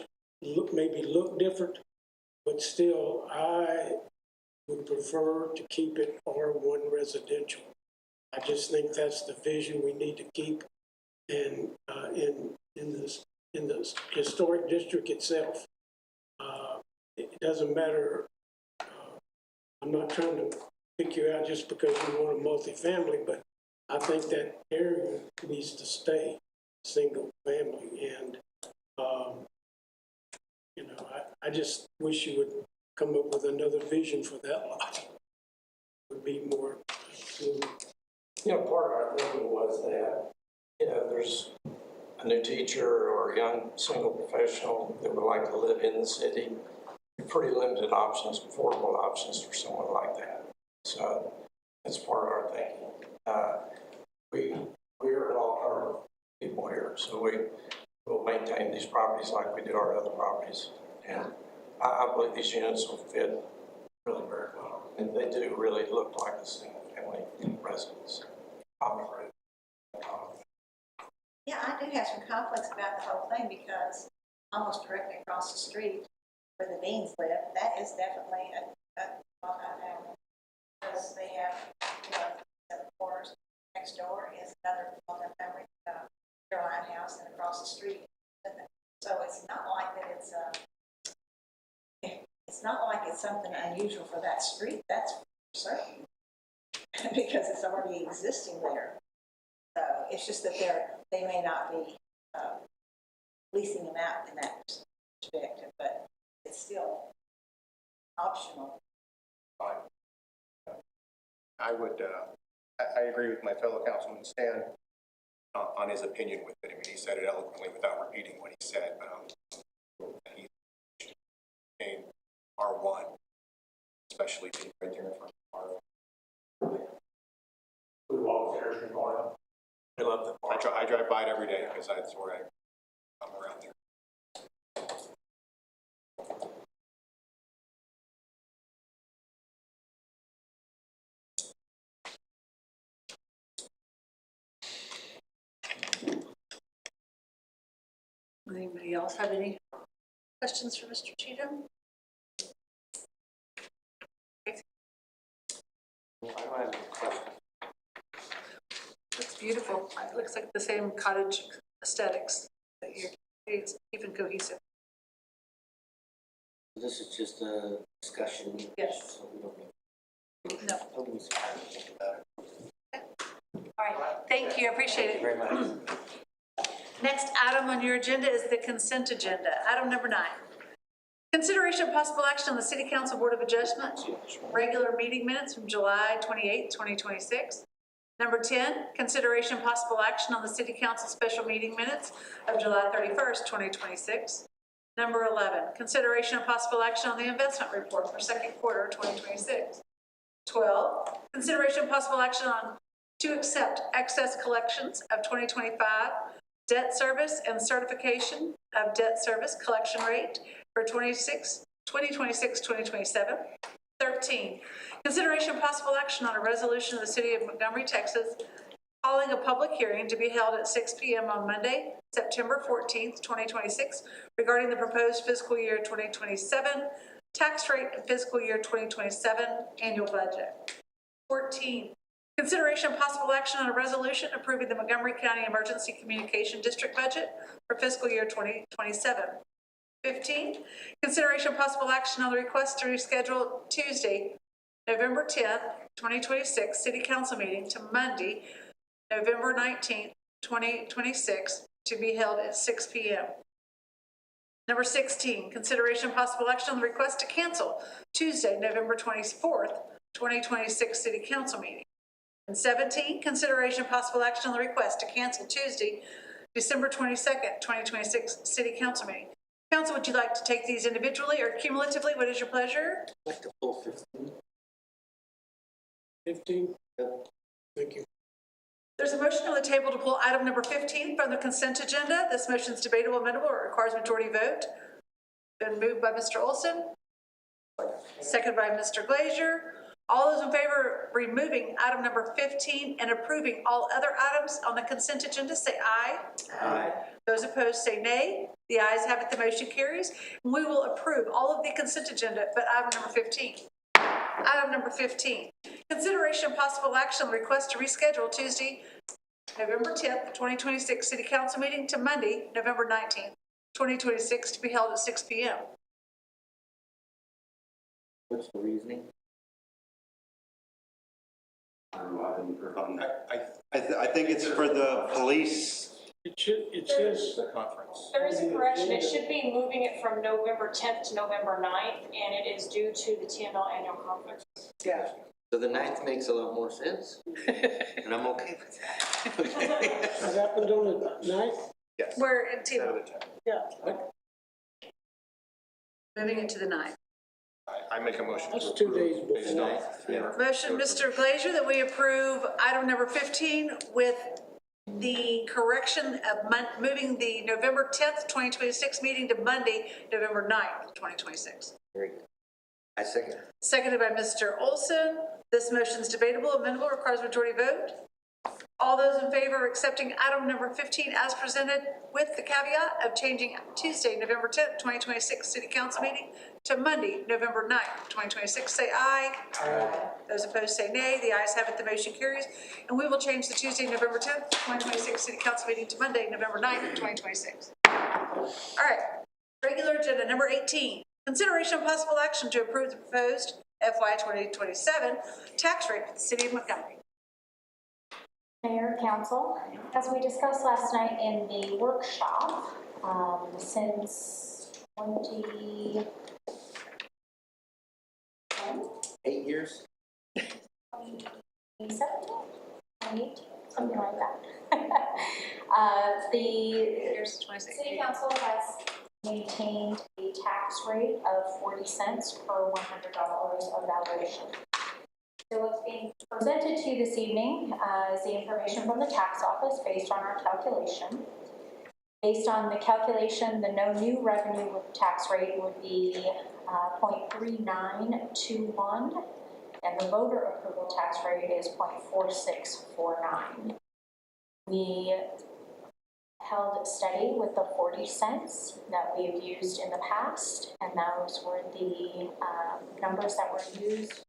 maybe look different, but still, I would prefer to keep it R1 residential. I just think that's the vision we need to keep in this historic district itself. It doesn't matter. I'm not trying to pick you out just because you want a multifamily, but I think that area needs to stay single family. And I just wish you would come up with another vision for that lot. It would be more smooth. Part of our thinking was that, there's a new teacher or a young single professional that would like to live in the city. Pretty limited options, affordable options for someone like that. So that's part of our thinking. We are an alternative people here, so we will maintain these properties like we do our other properties. And I believe these units will fit really very well. And they do really look like a single family residence. Yeah, I do have some conflicts about the whole thing because almost directly across the street where the Deans live, that is definitely a multifamily. Because they have, 7 floors. Next door is another multifamily Caroline house and across the street. So it's not like that it's not like it's something unusual for that street, that's for certain. Because it's already existing there. So it's just that they may not be leasing them out in that perspective, but it's still optional. I would, I agree with my fellow councilman Stan on his opinion with it. I mean, he said it eloquently without repeating what he said, but he became R1, especially being right there in front of R1. We love the park. I drive by it every day because that's where I'm around there. Anybody else have any questions for Mr. Cheatham? I don't have any questions. Looks beautiful. It looks like the same cottage aesthetics that you're keeping cohesive. This is just a discussion. Yes. So we don't need. No. Nobody's trying to think about it. All right. Thank you. I appreciate it. Very much. Next item on your agenda is the consent agenda. Item number 9. Consideration of possible action on the City Council Board of Adjustment regular meeting minutes from July 28, 2026. Number 10, consideration of possible action on the City Council special meeting minutes of July 31st, 2026. Number 11, consideration of possible action on the investment report for second quarter 2026. 12, consideration of possible action on to accept excess collections of 2025 debt service and certification of debt service collection rate for 2026-2027. 13, consideration of possible action on a resolution of the City of Montgomery, Texas, calling a public hearing to be held at 6 p.m. on Monday, September 14th, 2026, regarding the proposed fiscal year 2027 tax rate and fiscal year 2027 annual budget. 14, consideration of possible action on a resolution approving the Montgomery County Emergency Communication District budget for fiscal year 2027. 15, consideration of possible action on the request to reschedule Tuesday, November 10th, 2026 City Council meeting to Monday, November 19th, 2026 to be held at 6 p.m. Number 16, consideration and possible action on the request to cancel Tuesday, November 24th, 2026 City Council meeting. And 17, consideration and possible action on the request to cancel Tuesday, December 22nd, 2026 City Council meeting. Council, would you like to take these individually or cumulatively? What is your pleasure? I'd like to pull 15. 15? Thank you. There's a motion on the table to pull item number 15 from the consent agenda. This motion is debatable, amendable, or requires majority vote. Been moved by Mr. Olson, seconded by Mr. Glazier. All those in favor of removing item number 15 and approving all other items on the consent agenda, say aye. Aye. Those opposed say nay. The ayes have it, the motion carries. We will approve all of the consent agenda, but item number 15. Item number 15, consideration and possible action on the request to reschedule Tuesday, November 10th, 2026 City Council meeting to Monday, November 19th, 2026 to be held at 6 p.m. What's the reasoning? I think it's for the police. It says, The conference. There is a correction. It should be moving it from November 10th to November 9th, and it is due to the TML annual conference. Yeah. So the 9th makes a lot more sense, and I'm okay with that. what happened on the 9th? Yes. We're in Instead of T1. the 10th. Yeah. Moving it to the 9th. I make a motion. That's to 2 approve days based before. on- Yeah. Motion, Mr. Glazier, that we approve item number 15 with the correction of moving the November 10th, 2026 meeting to Monday, November 9th, 2026. Very good. I second. Seconded by Mr. Olson. This motion is debatable, amendable, requires majority vote. All those in favor of accepting item number 15 as presented with the caveat of changing Tuesday, November 10th, 2026 City Council meeting to Monday, November 9th, 2026, say aye. Aye. Those opposed say nay. The ayes have it, the motion carries. And we will change the Tuesday, November 10th, 2026 City Council meeting to Monday, November 9th, 2026. All right, regular agenda number 18. Consideration of possible action to approve the proposed FY 2027 tax rate for the City of Montgomery. Mayor, Council, as we discussed last night in the workshop, since 8 years? 2017, 2018, something like that. The City Council has maintained a tax rate of 40 cents per $100 of valuation. So what's being presented to you this evening is the information from the tax office based on our calculation. Based on the calculation, the no new revenue tax rate would be 0.3921, and the voter approval tax rate is 0.4649. We held steady with the 40 cents that we've used in the past, and those were the numbers that were used.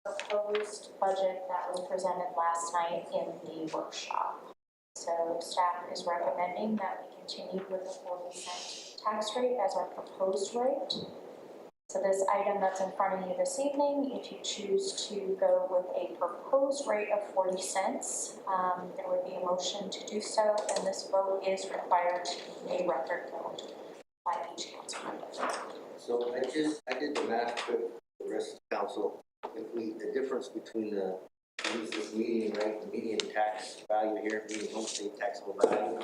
Proposed budget that was presented last night in the workshop. So staff is recommending that we continue with the 40-cent tax rate as our proposed rate. So this item that's in front of you this evening, if you choose to go with a proposed rate of 40 cents, there would be a motion to do so, and this vote is required to be a record vote by each council member. So I did the math for the rest of the council. If the difference between the median rate, the median tax value here, median homestead taxable value,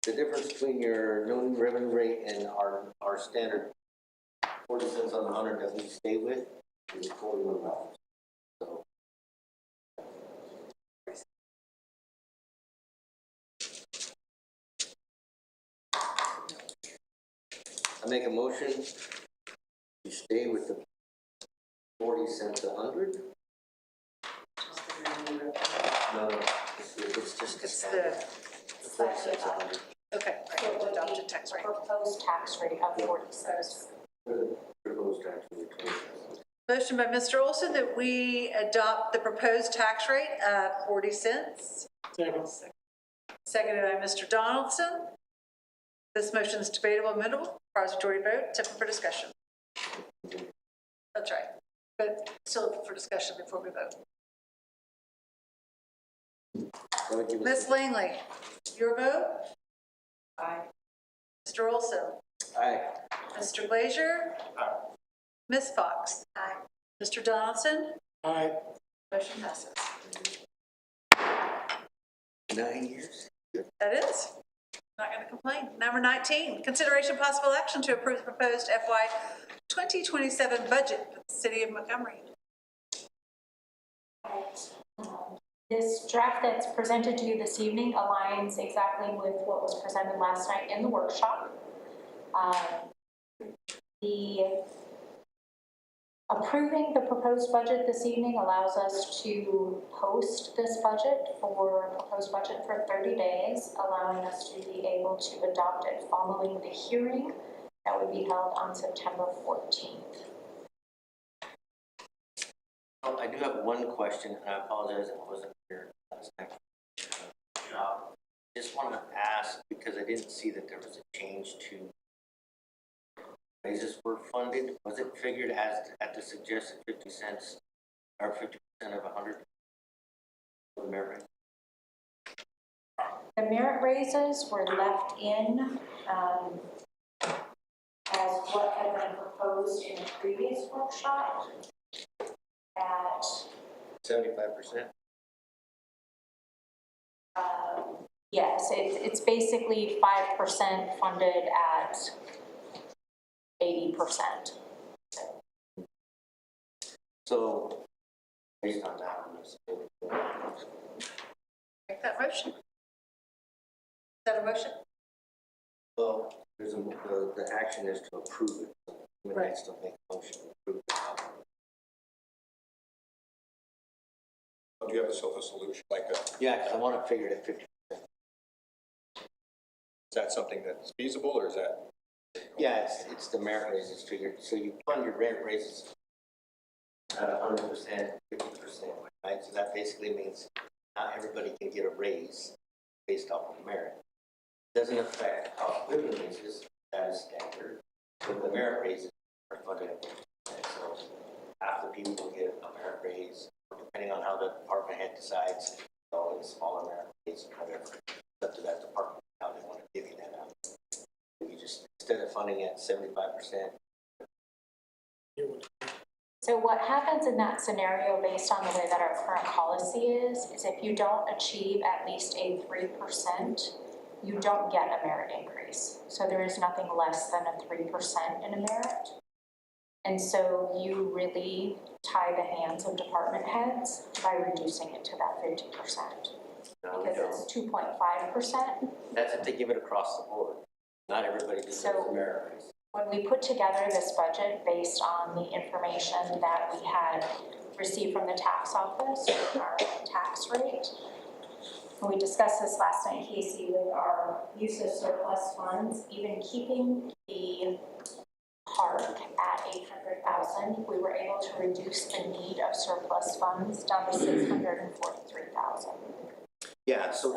the difference between your no new revenue rate and our standard 40 cents on the 100 that we stay with is $41. So. I make a motion to stay with the 40 cents a 100. No, it's just It's standard. the, 40 cents a 100. okay, right, the adopted tax rate. Proposed tax rate of 40 cents. Proposed tax rate 20 cents. Motion by Mr. Olson that we adopt the proposed tax rate of 40 cents. Second. Seconded by Mr. Donaldson. This motion is debatable, amendable, requires majority vote, it's open for discussion. That's right, but still open for discussion before we vote. That would give us Ms. Langley, your vote? Aye. Mr. Olson? Aye. Mr. Glazier? Aye. Ms. Fox? Aye. Mr. Donaldson? Aye. Motion passes. 9 years? That is. Not going to complain. Number 19, consideration possible action to approve the proposed FY 2027 budget for the City of Montgomery. This draft that's presented to you this evening aligns exactly with what was presented last night in the workshop. Approving the proposed budget this evening allows us to post this proposed budget for 30 days, allowing us to be able to adopt it following the hearing that would be held on September 14th. Oh, I do have one question, and I apologize if I wasn't here last night. Just want to ask, because I didn't see that there was a change to raises were funded. Was it figured as at the suggested 50 cents or 50% of 100? The merit rate? The merit raises were left in as what had been proposed in the previous workshop at 75%? yes, it's basically 5% funded at 80%. So, based on that, I'm Make that motion. Is that a motion? well, there's the action is to approve it. So we might still make a motion to approve it. Do you have a solution like that? Yeah, because I want to figure it at 50%. Is that something that's feasible, or is that? Yeah, it's the merit raises figured. So you fund your merit raises at 100%, 50%, right? So that basically means not everybody can get a raise based off of merit. Doesn't affect cost of living raises, that is standard. But the merit raises are funded at 50%. So half the people will get a merit raise, depending on how the department head decides, so it's smaller merit raise, whatever. It's up to that department how they want to divvy that out. You just, instead of funding at 75%. So what happens in that scenario, based on the way that our current policy is if you don't achieve at least a 3%, you don't get a merit increase. So there is nothing less than a 3% in a merit. And so you really tie the hands of department heads by reducing it to that 50%. No, Because it's 2.5%. that's if they give it across the board. Not everybody deserves a merit raise. When we put together this budget based on the information that we had received from the tax office, our tax rate, and we discussed this last night, Casey, with our use of surplus funds, even keeping the park at 800,000, we were able to reduce the need of surplus funds down to 643,000. Yeah, so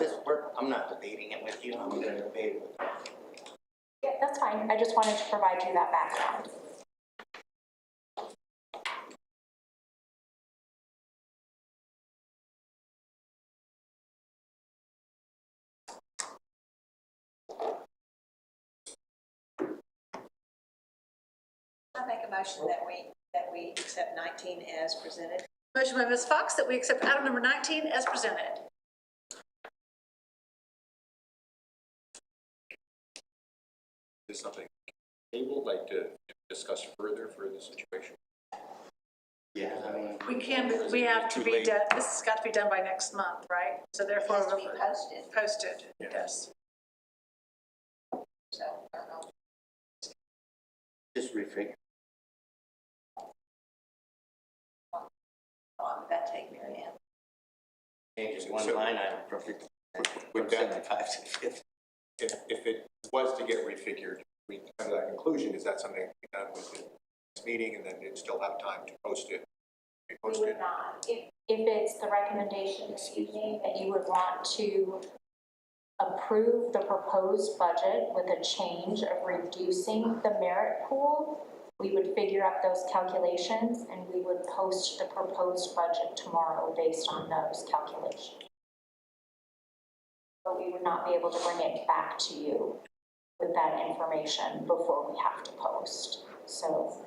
I'm not debating it with you, I'm going to debate it with you. Yeah, that's fine. I just wanted to provide you that background. I make a motion that we accept 19 as presented. Motion by Ms. Fox that we accept item number 19 as presented. Is something able like to discuss further for the situation? Yeah, I mean. We can, but we have to be done, this has got to be done by next month, right? So therefore. It has to be posted. Posted, yes. So, I don't know. Just refigure. Oh, that take Mary Ann. Change one So- line item from 50, Would from that- 75 to 50. If it was to get refigured, we come to that conclusion, is that something that can be done within this meeting, and then you'd still have time to post it? We Repost would it? not. If it's the recommendation this evening that you would want to approve the proposed budget with a change of reducing the merit pool, we would figure out those calculations and we would post the proposed budget tomorrow based on those calculations. would not be able to bring it back to you with that information before we have to post. So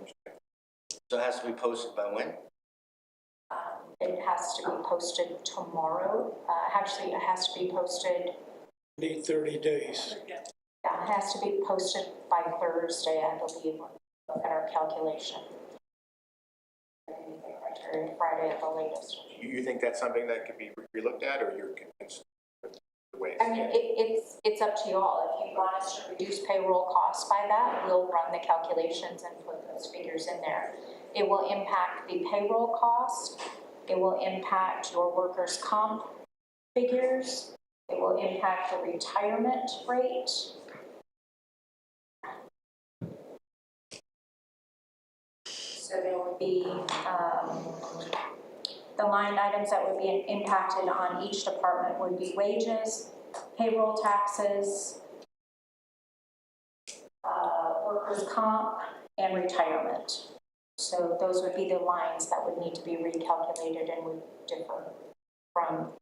So it has to be posted by when? it has to be posted tomorrow. Actually, it has to be posted, Need 30 days. yeah, it has to be posted by Thursday, I believe. Look at our calculation. Friday at the latest. You think that's something that could be relooked at, or you're convinced with the way I mean, it's up to you all. If you want us to reduce payroll costs by that, we'll run the calculations and put those figures in there. It will impact the payroll cost. It will impact your workers' comp figures. It will impact the retirement rate. So there would be the line items that would be impacted on each department would be wages, payroll taxes, workers' comp, and retirement. So those would be the lines that would need to be recalculated and would differ from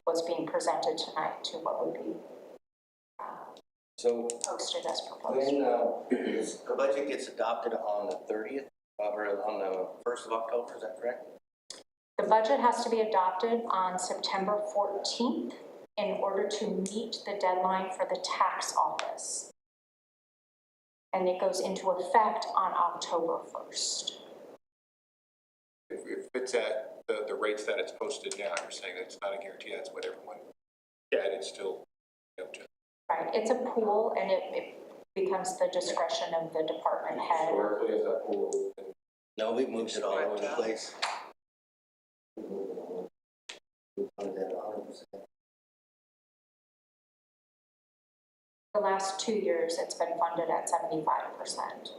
what's being presented tonight to what would be So posted as proposed. when the budget gets adopted on the 30th, or on the 1st of October, is that correct? The budget has to be adopted on September 14th in order to meet the deadline for the tax office. And it goes into effect on October 1st. If it's at the rates that it's posted now, you're saying it's not a guarantee, that's what everyone, yeah, it's still up to. Right, it's a pool and it becomes the discretion of the department head. Historically, is that pool? No, we moved it all over the place. We funded that 100%. The last 2 years, it's been funded at 75%.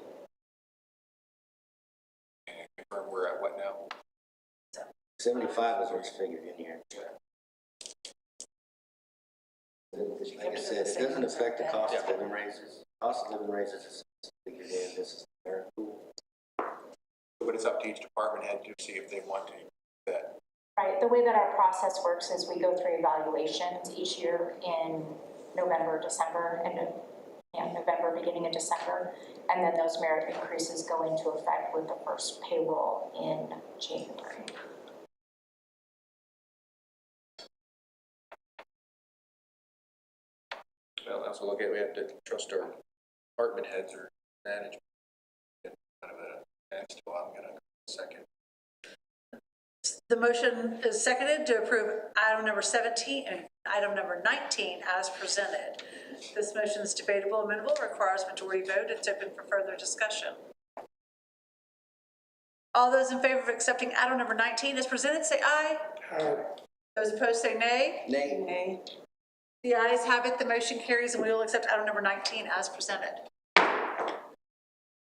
And confirm we're at what now? 75 is what's figured in here. Like I said, it doesn't affect the cost of living raises. Cost of living raises is figured in. This is their pool. But it's up to each department head to see if they want to do that. Right, the way that our process works is we go through evaluations each year in November, December, and November, beginning of December, and then those merit increases go into effect with the first payroll in January. Well, also look at, we have to trust our department heads or management. Kind of a next, well, I'm gonna second. The motion is seconded to approve item number 17 and item number 19 as presented. This motion is debatable, amendable, requires majority vote. It's open for further discussion. All those in favor of accepting item number 19 as presented, say aye. Aye. Those opposed, say nay. Nay. Nay. The ayes have it. The motion carries, and we will accept item number 19 as presented.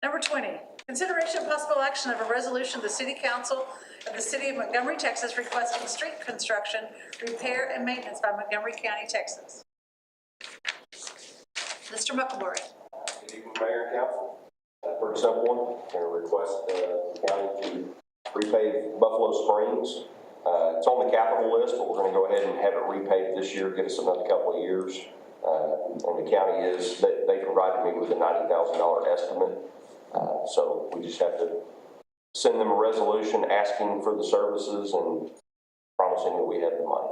Number 20, consideration of possible action of a resolution of the City Council of the City of Montgomery, Texas, requesting street construction, repair, and maintenance by Montgomery County, Texas. Mr. McElroy. Good evening, Mayor and Council. Pretty simple one. Going to request the county to repave Buffalo Springs. It's on the capital list, but we're going to go ahead and have it repaved this year, give us another couple of years. And the county they provided me with a $90,000 estimate. So we just have to send them a resolution asking for the services and promising that we have the money.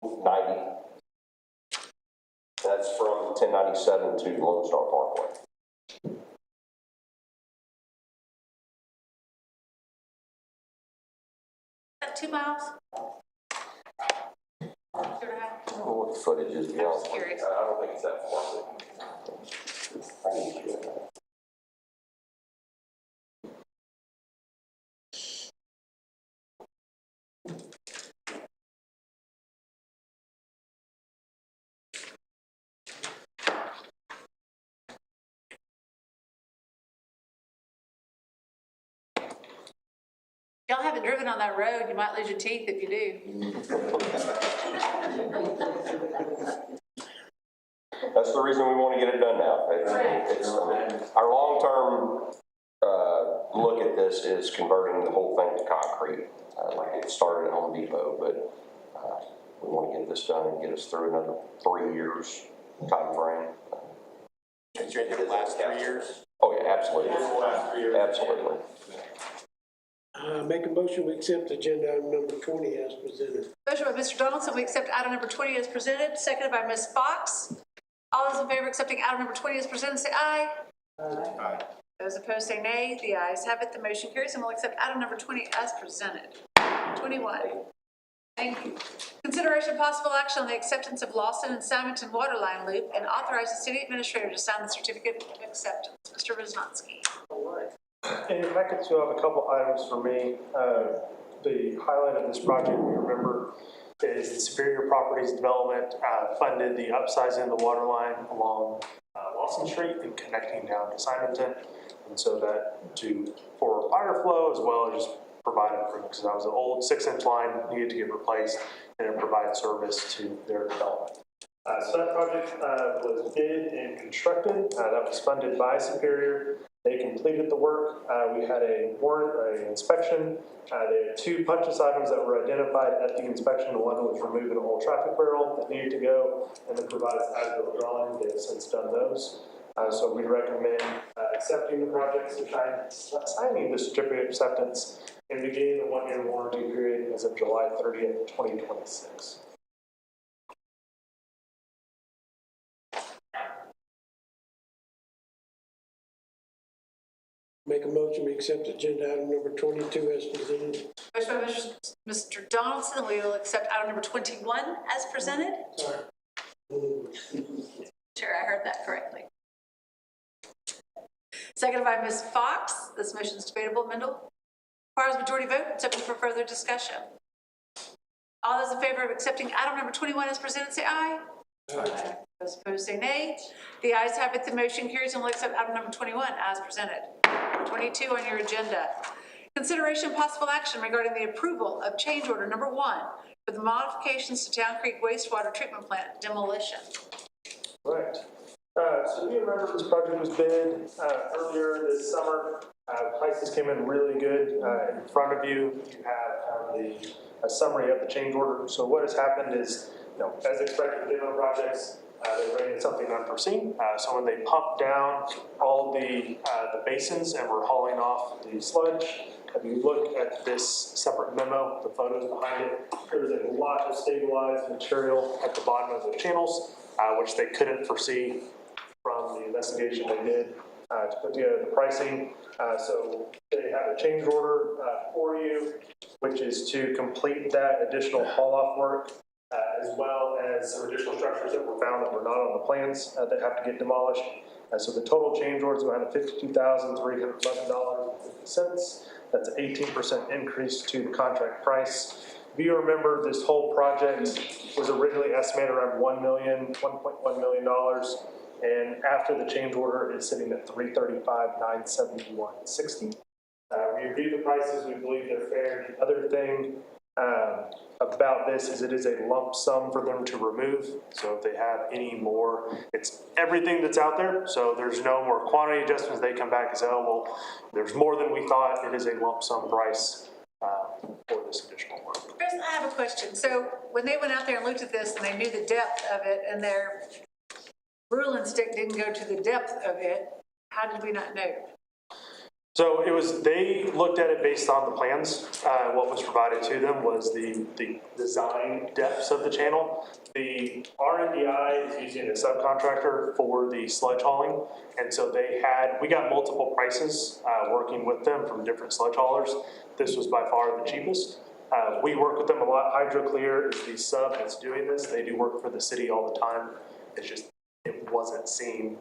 90. That's from 1097 to Lone Star Parkway. Is that 2 miles? What the footage is, to be honest. I curious. don't think it's that far. I need to do that. Y'all haven't driven on that road, you might lose your teeth if you do. That's the reason we want to get it done now. It's our long-term look at this is converting the whole thing to concrete, like it started at Home Depot, but We want to get this done and get us through another 3 years timeframe. You think it last 3 years? Oh, yeah, absolutely. Last 3 years. Absolutely. Make a motion, we accept agenda item number 20 as presented. Motion by Mr. Donaldson, we accept item number 20 as presented, seconded by Ms. Fox. All those in favor of accepting item number 20 as presented, say aye. Aye. Those opposed say nay. The ayes have it. The motion carries, and we'll accept item number 20 as presented. 21. Thank you. Consideration possible action on the acceptance of Lawson and Simonton Waterline Loop and authorize the city administrator to sign the certificate of acceptance. Mr. Wisnowski. In your packets, you'll have a couple items for me. The highlight of this project, you remember, is the Superior Properties Development funded the upsizing of the water line along Lawson Street and connecting down to Simonton. And so that for fire flow as well as just provide improvements. Because that was an old 6-inch line, needed to get replaced, and it provides service to their development. So that project was bid and constructed. That was funded by Superior. They completed the work. We had an inspection. There were 2 punch list items that were identified at the inspection. One was removing an old traffic barrel that needed to go, and then provide us as-built drawing. They have since done those. So we recommend accepting the project, signing the certificate of acceptance, and beginning the 1-year warranty period as of July 30th, 2026. Make a motion, we accept agenda item number 22 as presented. Motion by Mr. Donaldson, we will accept item number 21 as presented. Sorry. Sure, I heard that correctly. Seconded by Ms. Fox. This motion is debatable. Mendel? Requires majority vote. It's open for further discussion. All those in favor of accepting item number 21 as presented, say aye. Aye. Those opposed, say nay. The ayes have it. The motion carries, and we'll accept item number 21 as presented. 22 on your agenda. Consideration and possible action regarding the approval of change order number 1 for the modifications to Town Creek Wastewater Treatment Plant demolition. Right. So you remember this project was bid earlier this summer. Prices came in really good. In front of you, you have a summary of the change order. So what has happened is, as expected with demo projects, they ran into something unforeseen. So when they pumped down all the basins and were hauling off the sludge, if you look at this separate memo, the photos behind it, there's a lot of stabilized material at the bottom of the channels, which they couldn't foresee from the investigation they did to put together the pricing. So they have a change order for you, which is to complete that additional haul-off work, as well as some additional structures that were found that were not on the plans that have to get demolished. So the total change order is around $52,311.50. That's an 18% increase to the contract price. If you remember, this whole project was originally estimated around $1.1 million. And after the change order, it's sitting at $335,971.60. We agreed the prices, we believe they're fair. The other thing about this is it is a lump sum for them to remove. So if they have any more, it's everything that's out there. So there's no more quantity adjustments. They come back and say, oh, well, there's more than we thought. It is a lump sum price for this additional work. Chris, I have a question. So when they went out there and looked at this and they knew the depth of it and their ruling stick didn't go to the depth of it, how did we not know? So they looked at it based on the plans. What was provided to them was the design depths of the channel. The RNDI is using a subcontractor for the sludge hauling. And so we got multiple prices working with them from different sludge haulers. This was by far the cheapest. We work with them a lot. HydroClear is the sub that's doing this. They do work for the city all the time. It's just, it wasn't seen.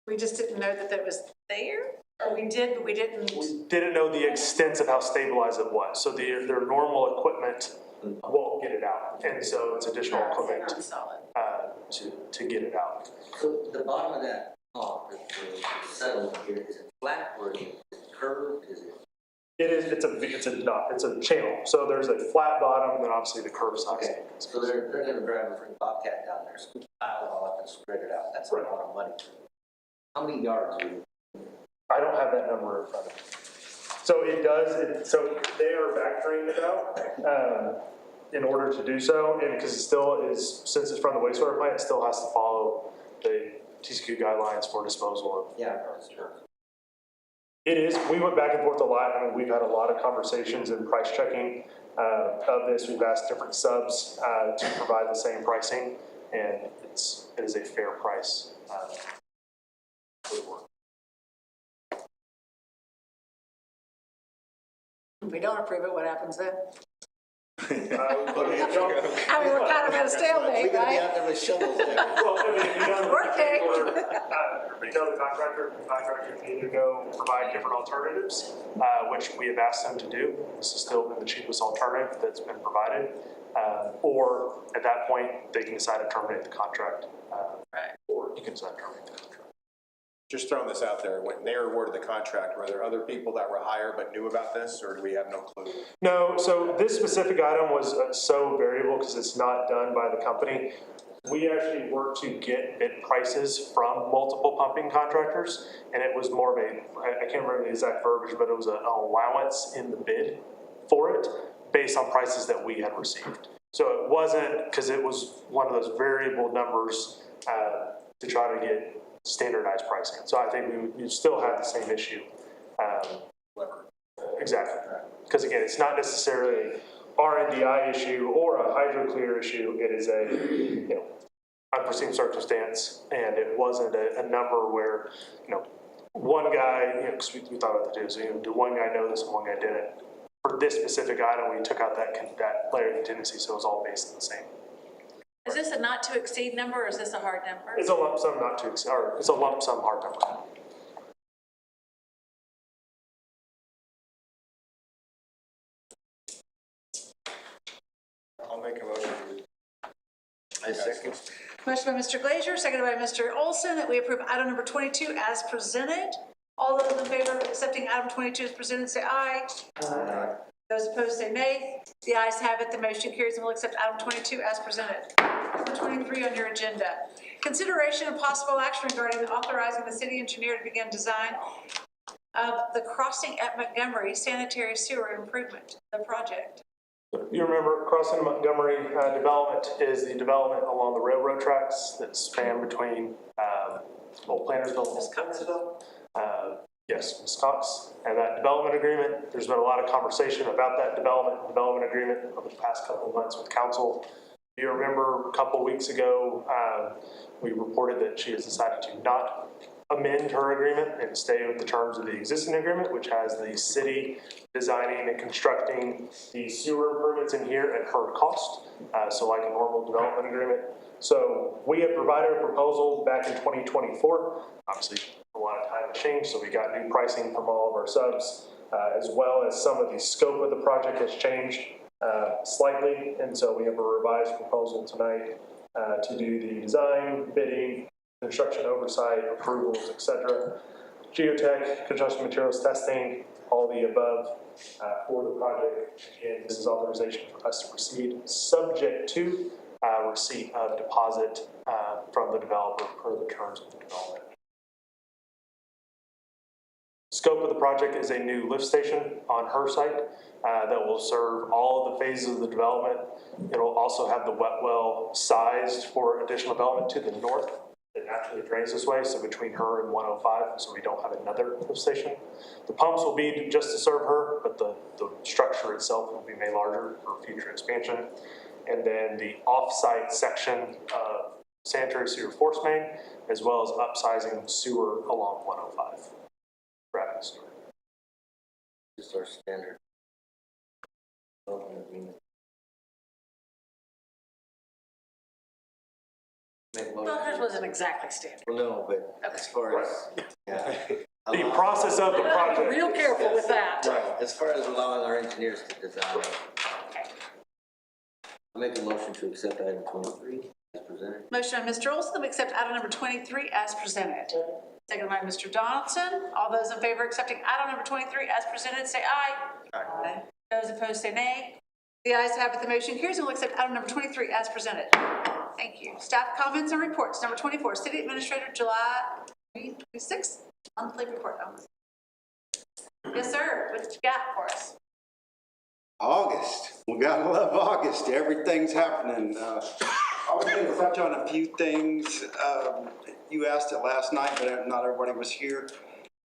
We just didn't know that was there? Or we did, but we didn't. We didn't know the extent of how stabilized it was. So their normal equipment won't get it out. And so it's additional equipment to get it out. So the bottom of that, the settlement here, is it flat or is it curved? It's a channel. So there's a flat bottom and then obviously the curved side. Okay. So they're gonna drive a freaking bobcat down there, scoop the pile off and spread it out. That's a lot of money. How many yards are you? I don't have that number in front of me. So it does, so they are factoring it out. in order to do so, and because it still is, since it's from the wastewater plant, it still has to follow the TCQ guidelines for disposal of. Yeah, that's true. It is, we went back and forth a lot. I mean, we've had a lot of conversations and price checking of this. We've asked different subs to provide the same pricing, and it is a fair price for the work. If we don't approve it, what happens then? I mean, I mean, we're kind of at a stalemate, We're gonna be right? out there with shovels there. well, I mean, if you know, Workday. you know the contractor can either go provide different alternatives, which we have asked them to do. This has still been the cheapest alternative that's been provided. Or at that point, they can decide to terminate the contract. Right. Or you can decide to terminate the contract. Just throwing this out there, when they were awarded the contract, were there other people that were higher but knew about this, or do we have no clue? No, so this specific item was so variable because it's not done by the company. We actually worked to get bid prices from multiple pumping contractors, and it was more of a, I can't remember the exact verbiage, but it was an allowance in the bid for it based on prices that we had received. So it wasn't, because it was one of those variable numbers to try to get standardized pricing. So I think we still have the same issue. Exactly. Because again, it's not necessarily RNDI issue or a hydroclear issue. It is a unforeseen circumstance, and it wasn't a number where one guy, because we thought about that too. So did one guy know this and one guy didn't? For this specific item, we took out that layer of contingency, so it was all based on the same. Is this a not to exceed number, or is this a hard number? It's a lump sum not to exceed, or it's a lump sum hard number. I'll make a motion. I second. Motion by Mr. Glazier, seconded by Mr. Olson, that we approve item number 22 as presented. All those in favor of accepting item 22 as presented, say aye. Aye. Those opposed say nay. The ayes have it. The motion carries, and we'll accept item 22 as presented. Item 23 on your agenda. Consideration and possible action regarding authorizing the city engineer to begin design of the crossing at Montgomery Sanitary Sewer Improvement, the project. You remember crossing Montgomery development is the development along the railroad tracks that span between Old Plantersville and Ms. Coxville. Yes, Ms. Cox. And that development agreement, there's been a lot of conversation about that development agreement over the past couple of months with council. If you remember a couple of weeks ago, we reported that she has decided to not amend her agreement and stay with the terms of the existing agreement, which has the city designing and constructing the sewer improvements in here at her cost. So like a normal development agreement. So we had provided a proposal back in 2024. Obviously, a lot of time has changed, so we got new pricing from all of our subs, as well as some of the scope of the project has changed slightly. And so we have a revised proposal tonight to do the design, bidding, construction oversight, approvals, etc. Geotech, construction materials testing, all the above for the project. And this is authorization for us to proceed, subject to receipt of deposit from the developer per the terms of the development. Scope of the project is a new lift station on her site that will serve all of the phases of the development. It'll also have the wet well sized for additional development to the north. It naturally drains this way, so between her and 105, so we don't have another lift station. The pumps will be just to serve her, but the structure itself will be made larger for future expansion. And then the off-site section of sanitary sewer force main, as well as upsizing sewer along 105. Rapid sewer. Just our standard. Development agreement. Make a Well, motion. hers wasn't exactly standard. Well, no, but as far as, yeah. The process of the project. Real careful with that. Right, as far as allowing our engineers to design. I'll make a motion to accept item 23 as presented. Motion by Mr. Olson that we accept item number 23 as presented. Seconded by Mr. Donaldson. All those in favor of accepting item number 23 as presented, say aye. Aye. Those opposed, say nay. The ayes have it. The motion carries, and we'll accept item number 23 as presented. Thank you. Staff comments and reports. Number 24, City Administrator, July 26th, monthly report. Yes, sir. What you got for us? August. We gotta love August. Everything's happening. I was gonna touch on a few things. You asked it last night, but not everybody was here.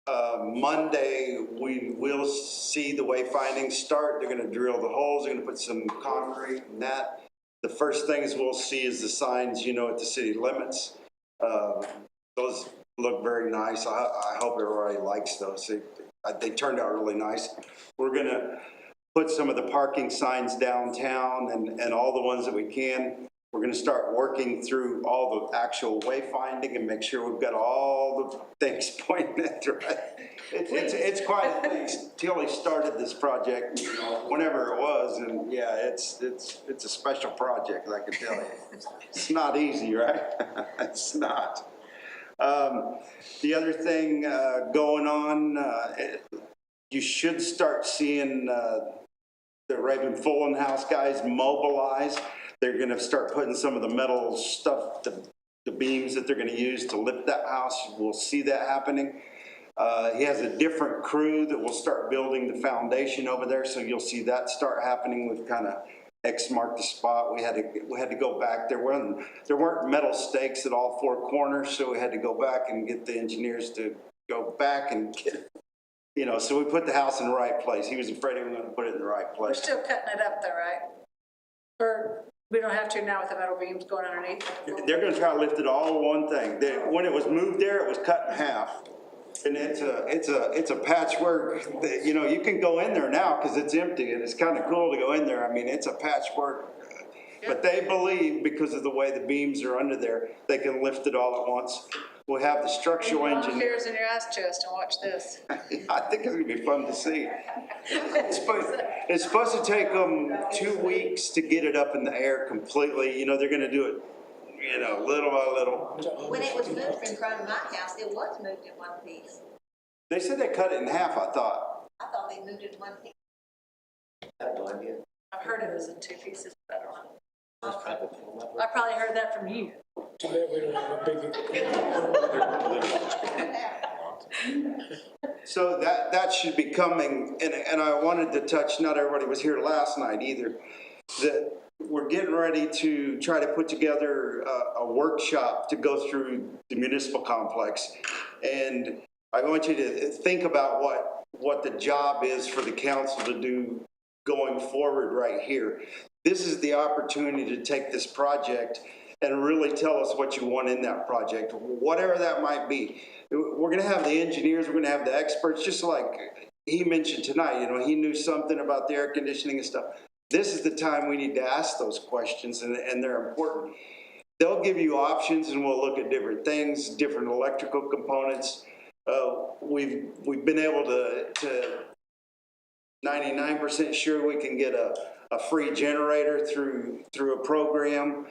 Monday, we will see the wayfinding start. They're gonna drill the holes, they're gonna put some concrete and that. The first things we'll see is the signs, you know, at the city limits. Those look very nice. I hope everybody likes those. They turned out really nice. We're gonna put some of the parking signs downtown and all the ones that we can. We're gonna start working through all the actual wayfinding and make sure we've got all the things pointing at the right. It's quite a thing. Tilly started this project, you know, whenever it was, and yeah, it's a special project, I can tell you. It's not easy, right? It's not. The other thing going on, you should start seeing the Raven Fullen House guys mobilize. They're going to start putting some of the metal stuff, the beams that they're going to use to lift that house. We'll see that happening. He has a different crew that will start building the foundation over there, so you'll see that start happening. We've kind of X-marked the spot. We had to go back. There weren't metal stakes at all four corners, so we had to go back and get the engineers to go back and get it. You know, so we put the house in the right place. He was afraid we were going to put it in the right place. We're still cutting it up though, right? Or we don't have to now with the metal beams going underneath? They're going to try to lift it all one thing. When it was moved there, it was cut in half. And it's a patchwork. You know, you can go in there now because it's empty and it's kind of cool to go in there. I mean, it's a patchwork. But they believe because of the way the beams are under there, they can lift it all at once. We'll have the structural engineer. Upstairs in your ass chest and watch this. I think it's going to be fun to see. It's supposed to take them 2 weeks to get it up in the air completely. You know, they're going to do it, you know, little by little. When it was moved in front of my house, it was moved in one piece. They said they cut it in half, I thought. I thought they moved it in one piece. I have no idea. I've heard it was in two pieces, but I don't know. That's probably pull up. I probably heard that from you. Too bad we don't have a big. So that should be coming, and I wanted to touch, not everybody was here last night either, that we're getting ready to try to put together a workshop to go through the municipal complex. And I want you to think about what the job is for the council to do going forward right here. This is the opportunity to take this project and really tell us what you want in that project, whatever that might be. We're going to have the engineers, we're going to have the experts, just like he mentioned tonight. You know, he knew something about the air conditioning and stuff. This is the time we need to ask those questions, and they're important. They'll give you options, and we'll look at different things, different electrical components. We've been able to 99% sure we can get a free generator through a program.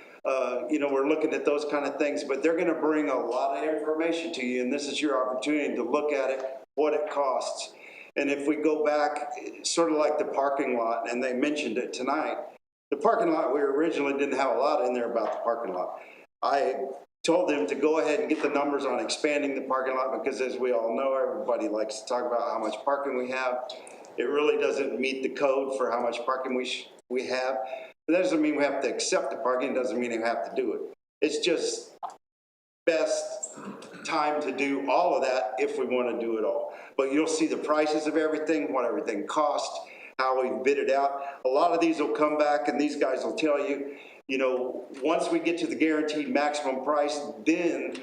You know, we're looking at those kind of things, but they're going to bring a lot of information to you, and this is your opportunity to look at it, what it costs. And if we go back, sort of like the parking lot, and they mentioned it tonight, the parking lot, we originally didn't have a lot in there about the parking lot. I told them to go ahead and get the numbers on expanding the parking lot because, as we all know, everybody likes to talk about how much parking we have. It really doesn't meet the code for how much parking we have. But that doesn't mean we have to accept the parking. It doesn't mean we have to do it. It's just best time to do all of that if we want to do it all. But you'll see the prices of everything, what everything costs, how we bid it out. A lot of these will come back and these guys will tell you, you know, once we get to the guaranteed maximum price, then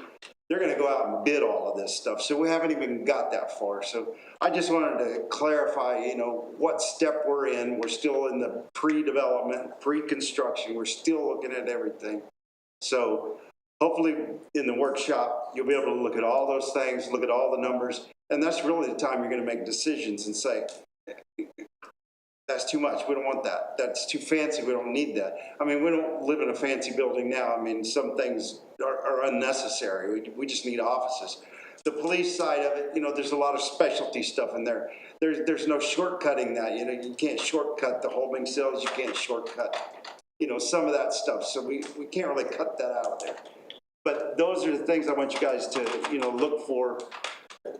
they're going to go out and bid all of this stuff. So we haven't even got that far. So I just wanted to clarify, you know, what step we're in. We're still in the pre-development, pre-construction. We're still looking at everything. So hopefully in the workshop, you'll be able to look at all those things, look at all the numbers. And that's really the time you're going to make decisions and say, that's too much. We don't want that. That's too fancy. We don't need that. I mean, we don't live in a fancy building now. I mean, some things are unnecessary. We just need offices. The police side of it, you know, there's a lot of specialty stuff in there. There's no shortcutting that. You know, you can't shortcut the holding cells. You can't shortcut, you know, some of that stuff. So we can't really cut that out of there. But those are the things I want you guys to, you know, look for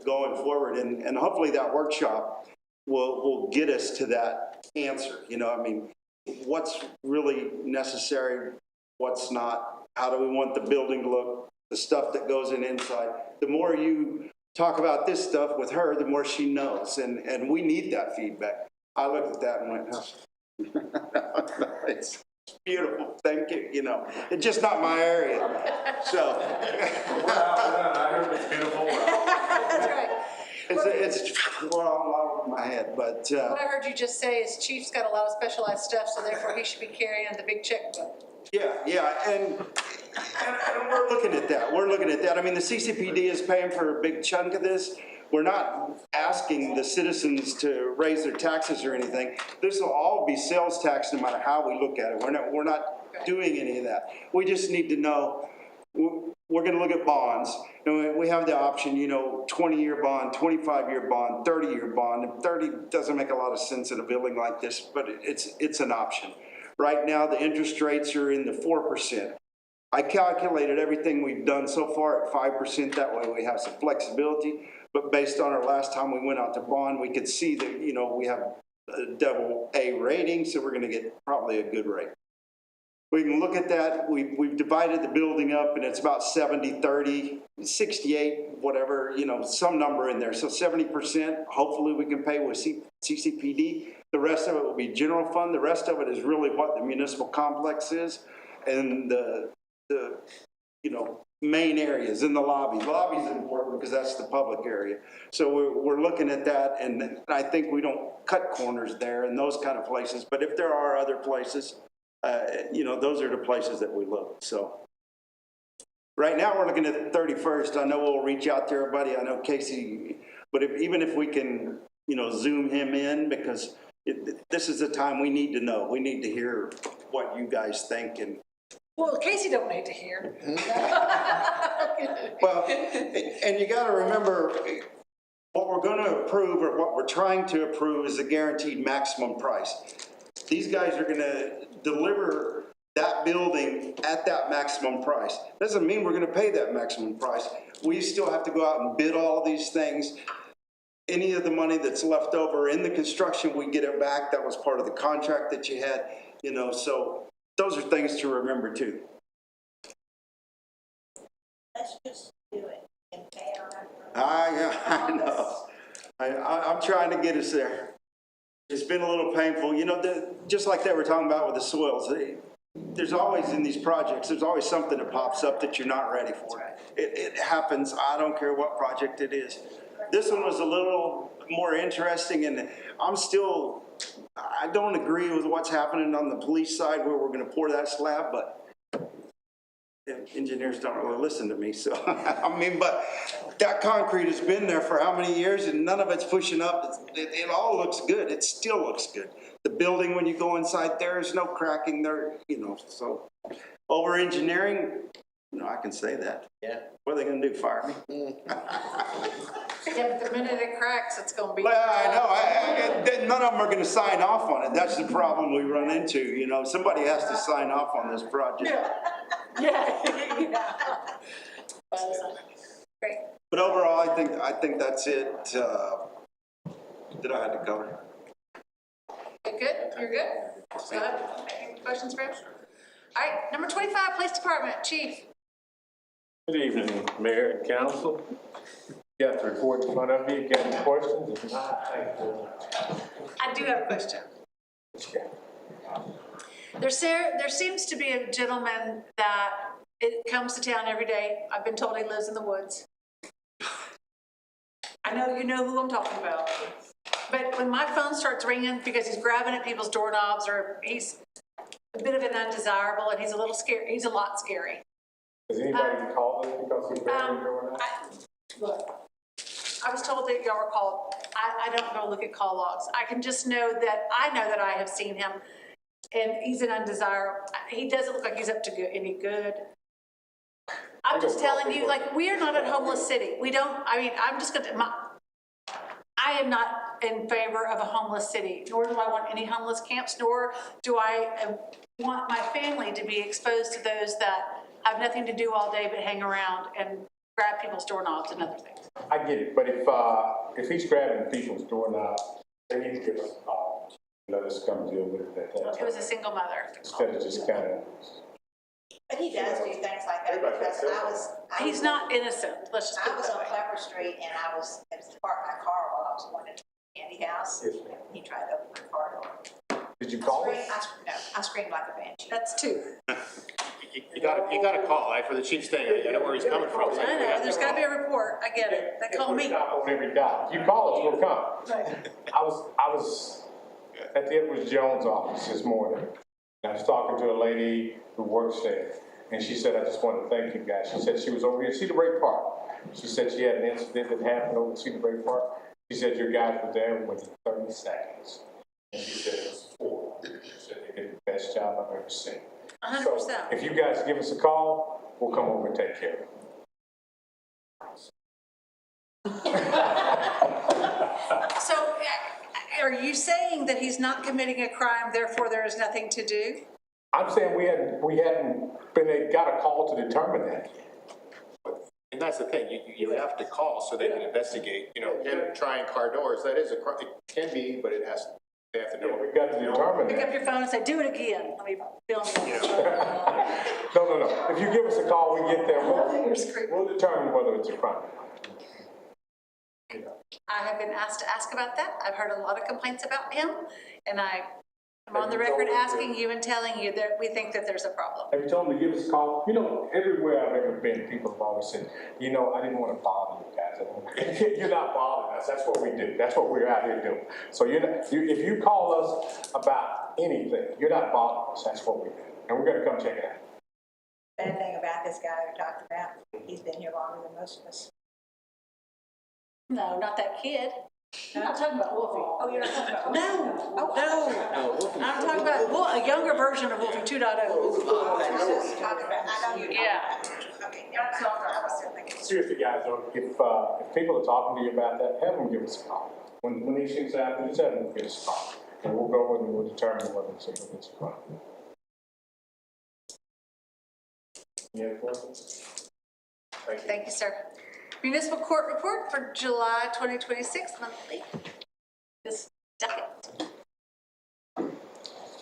going forward. And hopefully that workshop will get us to that answer. You know, I mean, what's really necessary, what's not, how do we want the building to look, the stuff that goes in inside. The more you talk about this stuff with her, the more she knows, and we need that feedback. I looked at that and went, oh. It's beautiful, thank you, you know, it's just not my area, so. I heard it's beautiful. That's right. It's well, all over my head, but, What I heard you just say is Chief's got a lot of specialized stuff, so therefore he should be carrying the big checkbook. yeah, and we're looking at that, I mean, the CCPD is paying for a big chunk of this. We're not asking the citizens to raise their taxes or anything. This will all be sales tax no matter how we look at it. We're not doing any of that. We just need to know, we're gonna look at bonds. And we have the option, you know, 20-year bond, 25-year bond, 30-year bond. And 30 doesn't make a lot of sense in a building like this, but it's an option. Right now, the interest rates are in the 4%. I calculated everything we've done so far at 5%. That way we have some flexibility. But based on our last time we went out to bond, we could see that, you know, we have a AA rating, so we're gonna get probably a good rate. We can look at that. We've divided the building up and it's about 70, 30, 68, whatever, you know, some number in there. So 70%, hopefully we can pay with CCPD. The rest of it will be general fund. The rest of it is really what the municipal complex is and the you know, main areas in the lobby. Lobby is important because that's the public area. So we're looking at that, and I think we don't cut corners there in those kind of places. But if there are other places, you know, those are the places that we look. So right now we're looking at the 31st. I know we'll reach out to everybody. I know Casey, but even if we can, you know, zoom him in, because this is the time we need to know. We need to hear what you guys think. And Well, Casey don't need to hear. well, and you got to remember, what we're going to approve or what we're trying to approve is a guaranteed maximum price. These guys are going to deliver that building at that maximum price. Doesn't mean we're going to pay that maximum price. We still have to go out and bid all these things. Any of the money that's left over in the construction, we get it back. That was part of the contract that you had, you know, so those are things to remember too. Let's just do it and pay on our. I know. I'm trying to get us there. It's been a little painful. You know, just like they were talking about with the soils, there's always in these projects, there's always something that pops up that you're not ready for. It happens. I don't care what project it is. This one was a little more interesting, and I don't agree with what's happening on the police side where we're going to pour that slab, but engineers don't really listen to me, so I mean, but that concrete has been there for how many years and none of it's pushing up. It all looks good. It still looks good. The building, when you go inside, there's no cracking there, you know, so over engineering, you know, I can say that. Yeah. What are they going to do, fire me? Yeah, but the minute it cracks, it's gonna be. Well, I know, none of them are going to sign off on it. That's the problem we run into, you know, somebody has to sign off on this project. Yeah. Great. But overall, I think that's it that I had to cover. You good? You're good? So, any questions for him? All right, number 25, Police Department, Chief. Good evening, Mayor and Council. You got the report in front of you. You got any questions? If not, thank you. I do have a question. There seems to be a gentleman that comes to town every day. I've been told he lives in the woods. I know you know who I'm talking about. But when my phone starts ringing because he's grabbing at people's doorknobs or he's a bit of an undesirable and he's a little scary, he's a lot scary. Has anybody called us because he's been here or not? Look, I was told that y'all were called. I don't go look at call logs. I can just know that I have seen him and he's an undesirable. He doesn't look like he's up to any good. I'm just telling you, like, we are not a homeless city. We don't, I mean, I'm just gonna, I am not in favor of a homeless city, nor do I want any homeless camps, nor do I want my family to be exposed to those that have nothing to do all day but hang around and grab people's doorknobs and other things. I get it, but if he's grabbing people's doorknobs, they need to give us a call. You know, us come deal with it at that It was time. a single mother. Instead of just kind of, But he does do things like that because He's not innocent, let's just put I it was that on way. Clever Street and I was parked my car while I was going to the candy house. He tried to open my car door. did you call us? I screamed like a banshee. That's two. You gotta call, for the chief's thing, I know where he's coming from. I know, there's gotta be a report, I get it, they call me. On every dime. If you call us, we'll come. I was at the Edwards Jones office this morning. I was talking to a lady who works there, and she said, I just want to thank you guys. She said she was over here at Cedar Break Park. She said she had an incident that happened over at Cedar Break Park. She said your guys were there within 30 seconds. And she said it was 4. She said they did the best job I've ever seen. 100%. So if you guys give us a call, we'll come over and take care of it. So, are you saying that he's not committing a crime, therefore there is nothing to do? I'm saying we hadn't got a call to determine that. And that's the thing, you have to call so they can investigate, him trying car doors, that is it can be, but they have to know. We got to determine Pick up that. your phone and say, do it again, let me film you. No. If you give us a call, we get there, we'll determine whether it's a crime. I have been asked to ask about that. I've heard a lot of complaints about him, and I'm on the record asking you and telling you that we think that there's a problem. Have you told them to give us a call? Everywhere I've ever been, people have always said, I didn't want to bother you guys. You're not bothering us. That's what we do. That's what we're out here doing. So if you call us about anything, you're not bothering us. That's what we do. And we're going to come check it out. Bad thing about this guy we talked about, he's been here longer than most of us. No, not that kid. I'm not talking about Wolfie. Oh, you're not talking about? No. I'm talking about a younger version of Wolfie 2.0. I know what you're talking about. I know you're talking Yeah. about. Okay, that's all I was still thinking. Seriously, guys, if people are talking to you about that, have them give us a call. When these things happen, just have them give us a call. And we'll go in and we'll determine whether it's a crime. Any other questions? Thank you. Thank you, sir. Municipal Court Report for July 2026 monthly. This docket.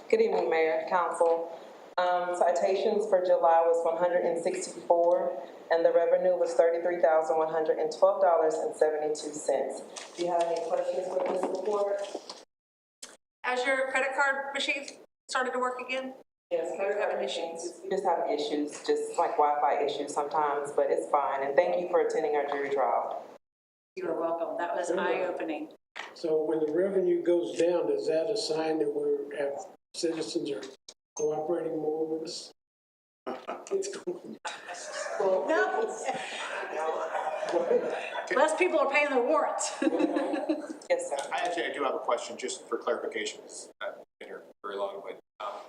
Good evening, Mayor, Council. Citations for July was 164, and the revenue was $33,112.72. Do you have any questions with this report? Has your credit card machine started to work again? Yes, We're having issues. We just have issues, just like Wi-Fi issues sometimes, but it's fine. And thank you for attending our jury trial. You are welcome. That was eye-opening. So when the revenue goes down, is that a sign that citizens are cooperating more with us? It's going. No. Less people are paying their warrants. Yes, sir. I do have a question, just for clarification, I've been here very long, but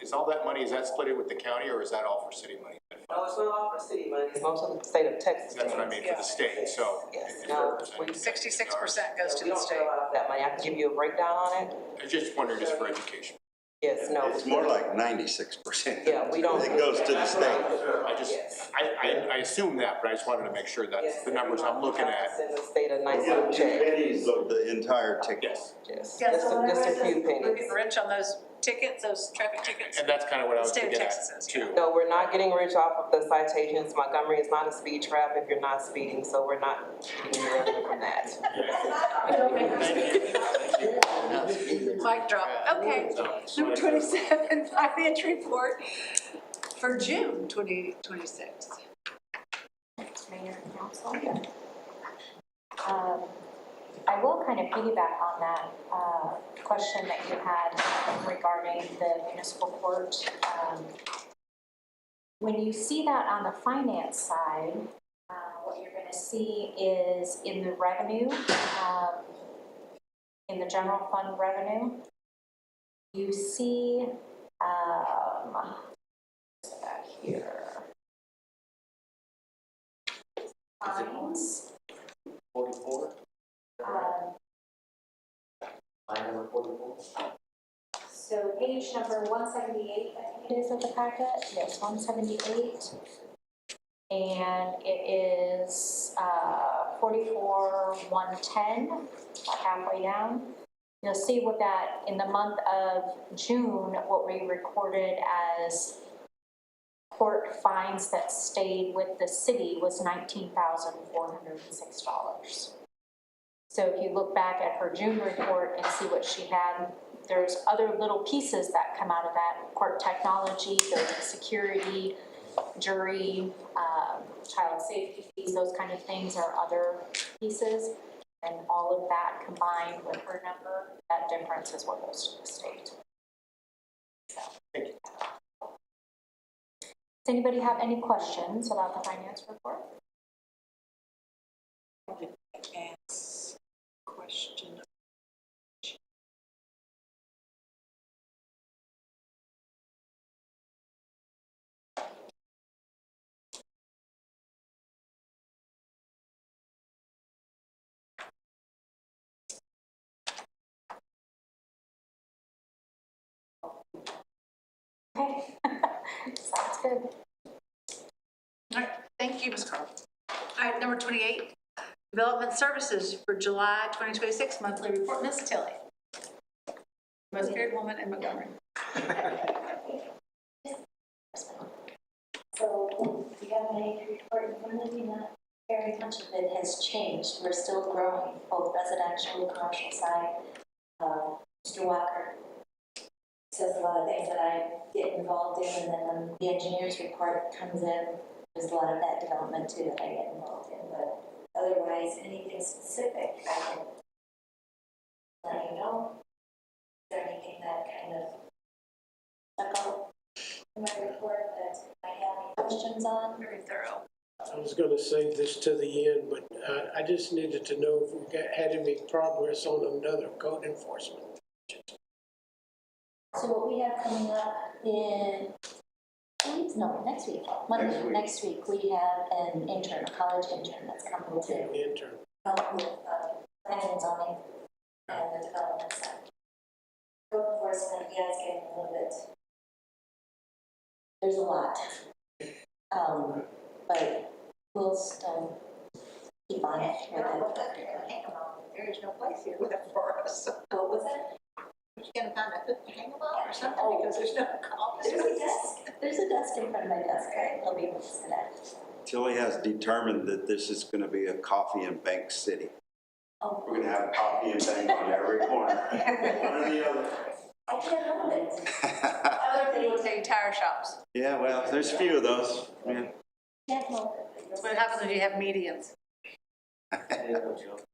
is all that money, is that split with the county, or is that all for city money? No, it's not all for city money. It's also the state of Texas. That's what I mean for the state, so. Yes. if No, 66% goes to we the don't state. know about that money. I can give you a breakdown on it. I just wondered, just for education. Yes, no. It's more like 96%. Yeah, we don't. It goes to the state. I assume that, but I just wanted to make sure that's the numbers I'm looking at. Send the state a nice Yeah, little check. pennies of the entire ticket. Yes, Yes, Yeah, just so a few we're pennies. getting rich on those tickets, those traffic tickets. and that's kind of what I was State of getting Texas at is, too. No, we're not getting rich off of the citations. Montgomery is not a speed trap if you're not speeding, so we're not getting any revenue from that. Mic drop. Okay. Number 27, finance report for June 2026. Mayor and Council. I will kind of piggyback on that question that you had regarding the municipal court. When you see that on the finance side, what you're going to see is in the revenue, in the general fund revenue, you see, back here. Fines. 44? Line number 44? So page number 178, I think it is of the packet. Yes, 178. And it is 44,110, about halfway down. You'll see what that, in the month of June, what we recorded as court fines that stayed with the city was $19,406. So if you look back at her June report and see what she had, there's other little pieces that come out of that. Court technology, building security, jury, child safety fees, those kind of things are other pieces. And all of that combined with her number, that difference is what goes to the state. So. Does anybody have any questions about the finance report? Ask question. Okay, sounds good. All right, thank you, Ms. Carl. All right, number 28, Development Services for July 2026 monthly report. Ms. Tilly. Most feared woman in Montgomery. So you got my report in front of you. Not very much of it has changed. We're still growing, both residential, commercial side. Mr. Walker says a lot of things that I get involved in, and then when the engineer's report comes in, there's a lot of that development too that I get involved in. But otherwise, anything specific, I can let you know. Is there anything that kind of stuck out in my report that I have any questions on? Very thorough. I was gonna save this to the end, but I just needed to know if we had any progress on another code enforcement. So what we have coming up in 2 weeks? No, next week, Monday, next week, we have an intern, a college intern that's coming to Intern. help with planning and zoning and the development side. Code enforcement, yeah, it's getting a little bit, there's a lot. But we'll still keep on it with it. There is no place here left for us. What was it? You're gonna find a hook to hang them on or something, because there's no office. There's a desk in front of my desk, I'll be able to sit at. Tilly has determined that this is going to be a coffee and bank city. Oh. We're going to have a coffee and bank on every corner. One or the other. I can't help it. Other people say tire shops. Yeah, well, there's a few of those. Yeah. Can't help it. That's what happens when you have medians.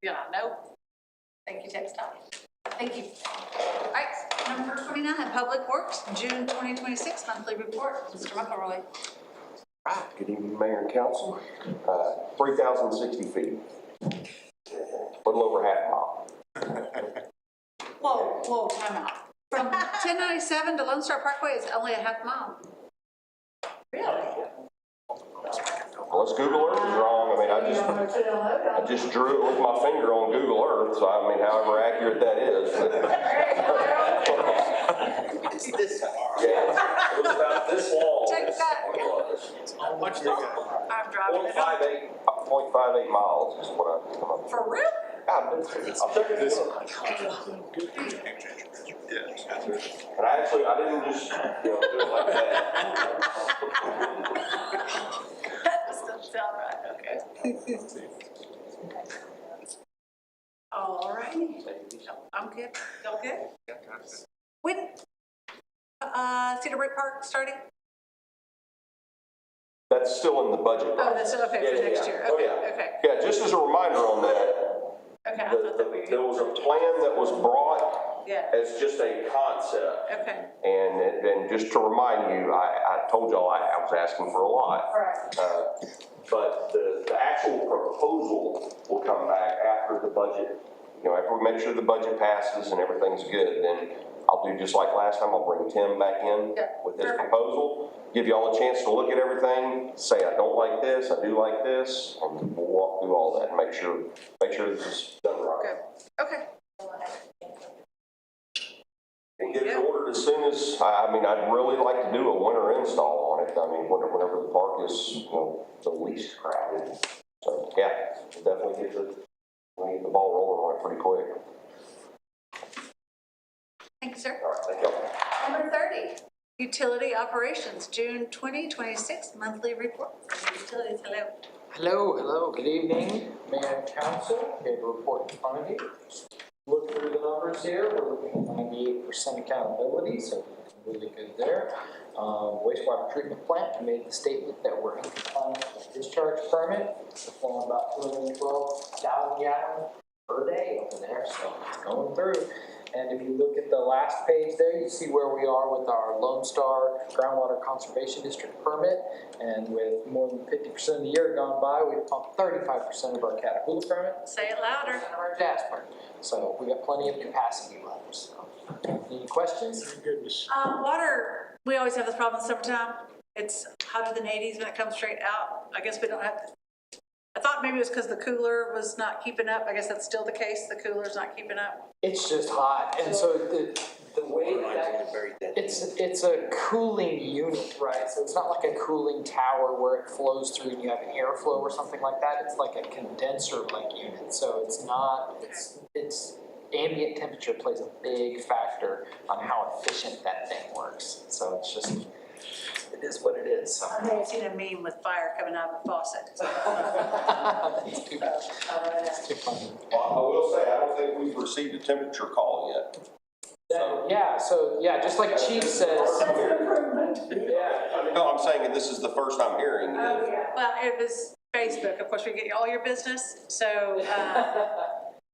Yeah, no. Thank you, textile. Thank you. All right, number 29, Public Works, June 2026 monthly report. Mr. McElroy. Good evening, Mayor and Council. 3,060 feet. A little over half a mile. Whoa, time out. From 1097 to Lone Star Parkway is only a half mile. Really? Unless Google Earth is wrong, I mean, I just drew it with my finger on Google Earth, so I mean, however accurate that is. It's this far. Yeah, it was about this long. Take that. How much they got? I'm driving it up. 0.58 miles is what I come up with. For real? God, I'll check this one. And I didn't just, do it like that. That doesn't sound right, okay. All righty. I'm good. Y'all good? When, Cedar Brook Park starting? That's still in the budget. Oh, that's okay for next year. Oh, Okay, yeah. okay. Yeah, just as a reminder on that, Okay, I thought that we. there was a plan that was brought Yeah, as just a concept. okay. And just to remind you, I told y'all I was asking for a lot. Right. But the actual proposal will come back after the budget. You know, after we make sure the budget passes and everything's good, then I'll do just like last time. I'll bring Tim back in with his proposal, give y'all a chance to look at everything, say I don't like this, I do like this, and we'll walk through all that and make sure this is done right. Good. Okay. And get it ordered as soon as, I mean, I'd really like to do a winter install on it. I mean, whenever the park is, you know, the least crowded. So, yeah, we'll definitely get the ball rolling on it pretty quick. Thank you, sir. All right, thank y'all. Number 30, utility operations, June 2026 monthly report from the utilities. Hello, good evening, Mayor and Council. We have a report in front of you. Look through the numbers here, we're looking at 98% accountability, so really good there. Wastewater treatment plant made the statement that we're in compliance with discharge permit. It's flowing about 212,000 gallons per day over there, so it's going through. And if you look at the last page there, you see where we are with our Lone Star Groundwater Conservation District permit. And with more than 50% of the year gone by, we've pumped 35% of our Caterpillar permit. Say it louder. And our Jasper. So we got plenty of capacity left. So, any questions? Goodness. Water, we always have this problem in summertime. It's hotter than 80s when it comes straight out. I guess we don't have, I thought maybe it was because the cooler was not keeping up. I guess that's still the case. The cooler's not keeping up. It's just hot, and so the way that it's a cooling unit, right? So it's not like a cooling tower where it flows through and you have airflow or something like that. It's like a condenser-like unit. So it's not. It's ambient temperature plays a big factor on how efficient that thing works. So it's just. It is what it is. So. I may have seen a meme with fire coming out of the faucet. That's too bad. That's too funny. Well, I will say, I don't think we've received a temperature call yet. Just like Chief says. No, I'm saying that this is the first I'm hearing. Oh, yeah. Well, it was Facebook. Of course, we get all your business. So,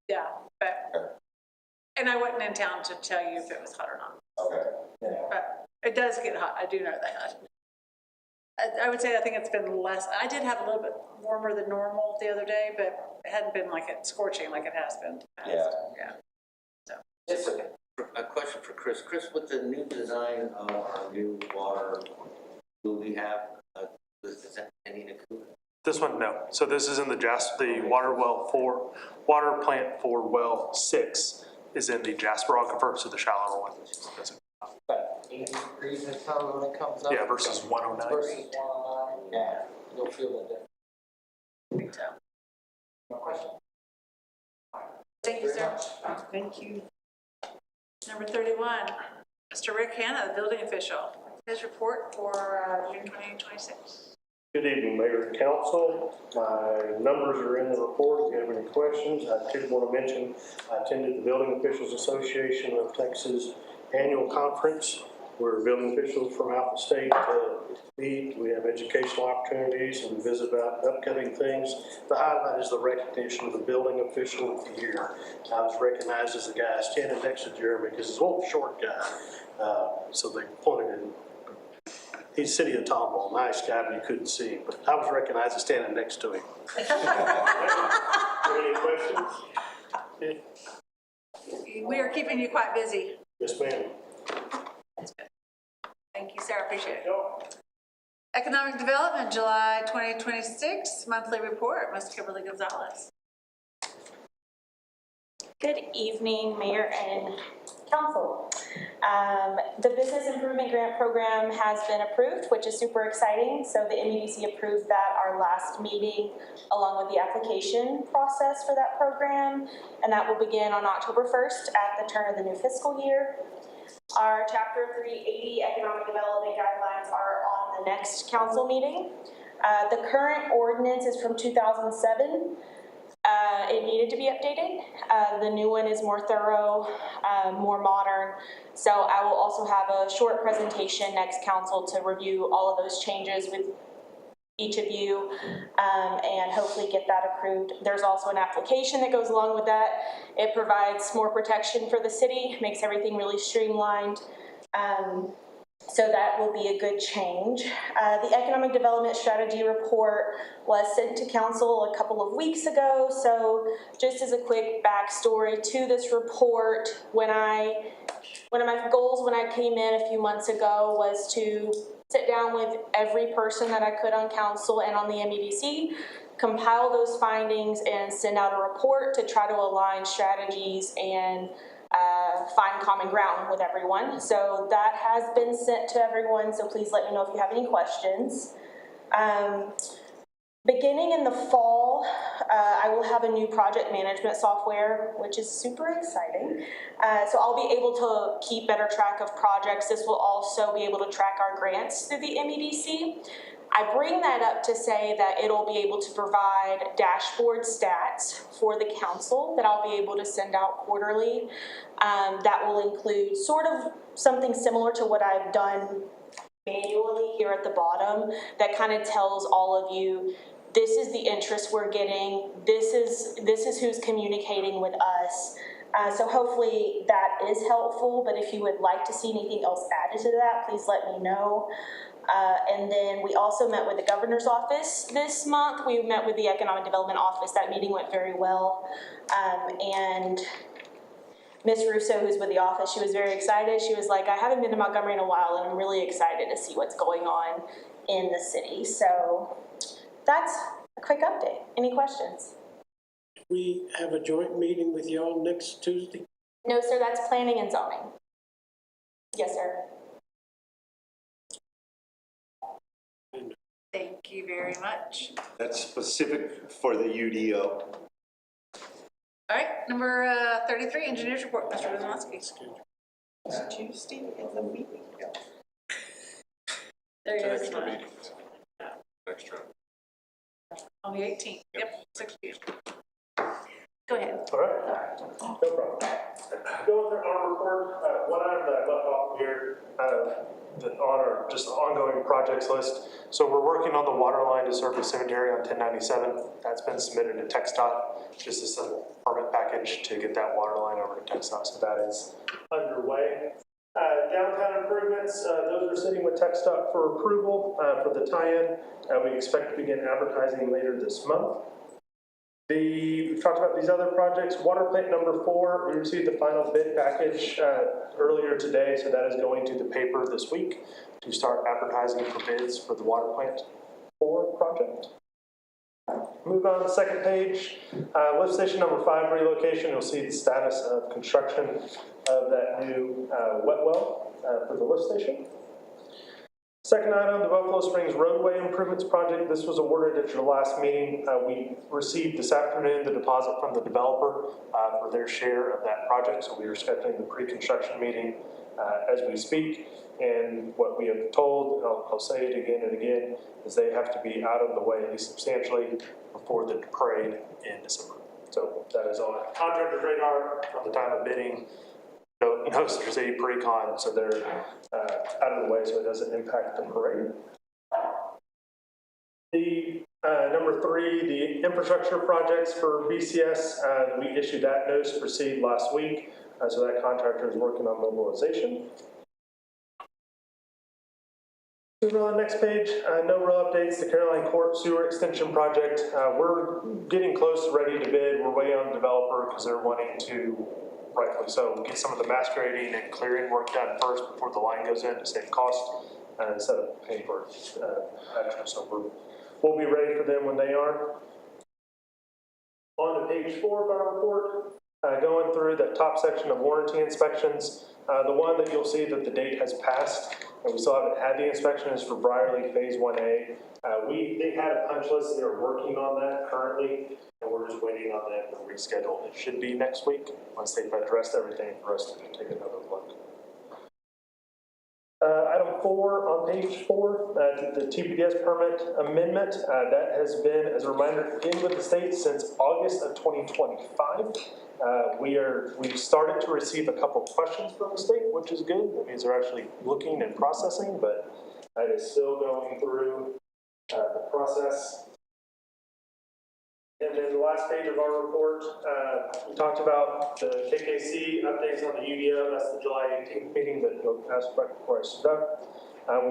yeah. But, and I wasn't in town to tell you if it was hot or not. Okay. But it does get hot. I do know that. I would say I think it's been less. I did have a little bit warmer than normal the other day, but it hadn't been like it scorching like it has been. Yeah. Yeah. So. Just a question for Chris. Chris, with the new design of our new water, do we have, is that any cooler? This one, no. So this is in the water plant for well 6 is in the Jasper Aquifer, so the shallower one. About 80 degrees in town when it comes up. Yeah, versus 109. Versus 109. Yeah, you'll feel the difference. No question? Thank you, sir. Thank you. Number 31, Mr. Rick Hanna, the building official. His report for June 2026. Good evening, Mayor and Council. My numbers are in the report. If you have any questions, I did want to mention I attended the Building Officials Association of Texas annual conference where building officials from out the state meet. We have educational opportunities and visit about upcoming things. The highlight is the recognition of the Building Official of the Year. I was recognized as the guy standing next to Jeremy because he's a little short guy. So they pointed in. He's City of Tomball, nice guy, but you couldn't see him. But I was recognized as standing next to him. Any questions? We are keeping you quite busy. Yes, ma'am. That's good. Thank you, Sarah. Appreciate it. Economic Development, July 2026 monthly report. Ms. Kimberly Gonzalez. Good evening, Mayor and Council. The Business Improvement Grant Program has been approved, which is super exciting. So the MEDC approved that our last meeting along with the application process for that program. And that will begin on October 1st at the turn of the new fiscal year. Our Chapter 380 Economic Development Guidelines are on the next council meeting. The current ordinance is from 2007. It needed to be updated. The new one is more thorough, more modern. So I will also have a short presentation next council to review all of those changes with each of you and hopefully get that approved. There's also an application that goes along with that. It provides more protection for the city, makes everything really streamlined. So that will be a good change. The Economic Development Strategy Report was sent to council a couple of weeks ago. So just as a quick backstory to this report, one of my goals when I came in a few months ago was to sit down with every person that I could on council and on the MEDC, compile those findings and send out a report to try to align strategies and find common ground with everyone. So that has been sent to everyone, so please let me know if you have any questions. Beginning in the fall, I will have a new project management software, which is super exciting. So I'll be able to keep better track of projects. This will also be able to track our grants through the MEDC. I bring that up to say that it'll be able to provide dashboard stats for the council that I'll be able to send out quarterly. That will include sort of something similar to what I've done manually here at the bottom that kind of tells all of you, this is the interest we're getting, this is who's communicating with us. So hopefully that is helpful, but if you would like to see anything else added to that, please let me know. And then we also met with the governor's office this month. We met with the economic development office. That meeting went very well. And Ms. Russo, who's with the office, she was very excited. She was like, I haven't been to Montgomery in a while, and I'm really excited to see what's going on in the city. So that's a quick update. Any questions? We have a joint meeting with y'all next Tuesday? No, sir, that's planning and zoning. Yes, sir. Thank you very much. That's specific for the UDO. All right, number 33, engineer's report, Mr. Wisniewski. Tuesday is a meeting. There it is. Extra meetings. Extra. On the 18th, yep, 6 p.m. Go ahead. All right, no problem. Going through our report, one item that I left off here on our just ongoing projects list. So we're working on the water line to serve the cemetery on 1097. That's been submitted to TXDOT, just a simple permit package to get that water line over to TXDOT. So that is underway. Downtown improvements, those are sitting with TXDOT for approval for the tie-in. We expect to begin advertising later this month. We've talked about these other projects. Water plant number 4, we received the final bid package earlier today, so that is going to the paper this week to start advertising for bids for the water plant 4 project. Move on to the second page. Lift station number 5 relocation. You'll see the status of construction of that new wet well for the lift station. Second item, the Buffalo Springs roadway improvements project. This was awarded at your last meeting. We received this afternoon the deposit from the developer for their share of that project. So we are scheduling the pre-construction meeting as we speak. And what we have told, and I'll say it again and again, is they have to be out of the way, at least substantially, before the parade in December. So that is on contractor's radar from the time of bidding. No city pre-con, so they're out of the way so it doesn't impact the parade. The number 3, the infrastructure projects for BCS, we issued that notice to proceed last week, so that contractor is working on mobilization. Moving on to the next page, no real updates. The Caroline Court Sewer Extension Project, we're getting close, ready to bid. We're waiting on the developer because they're wanting to, rightfully so, get some of the mass grading and clearing work done first before the line goes in to save cost instead of paying for extra. So we'll be ready for them when they are. On to page 4 of our report, going through the top section of warranty inspections. The one that you'll see that the date has passed and we still haven't had the inspection is for Briarly Phase 1A. They had a punch list. They're working on that currently, and we're just waiting on them to reschedule. It should be next week once they've addressed everything for us to take another look. Item 4 on page 4, the TPDS permit amendment. That has been, as a reminder, in with the state since August of 2025. We've started to receive a couple questions from the state, which is good. That means they're actually looking and processing, but that is still going through the process. And then the last page of our report, we talked about the KKC updates on the UDO. That's the July 18th meeting that you'll ask before I start.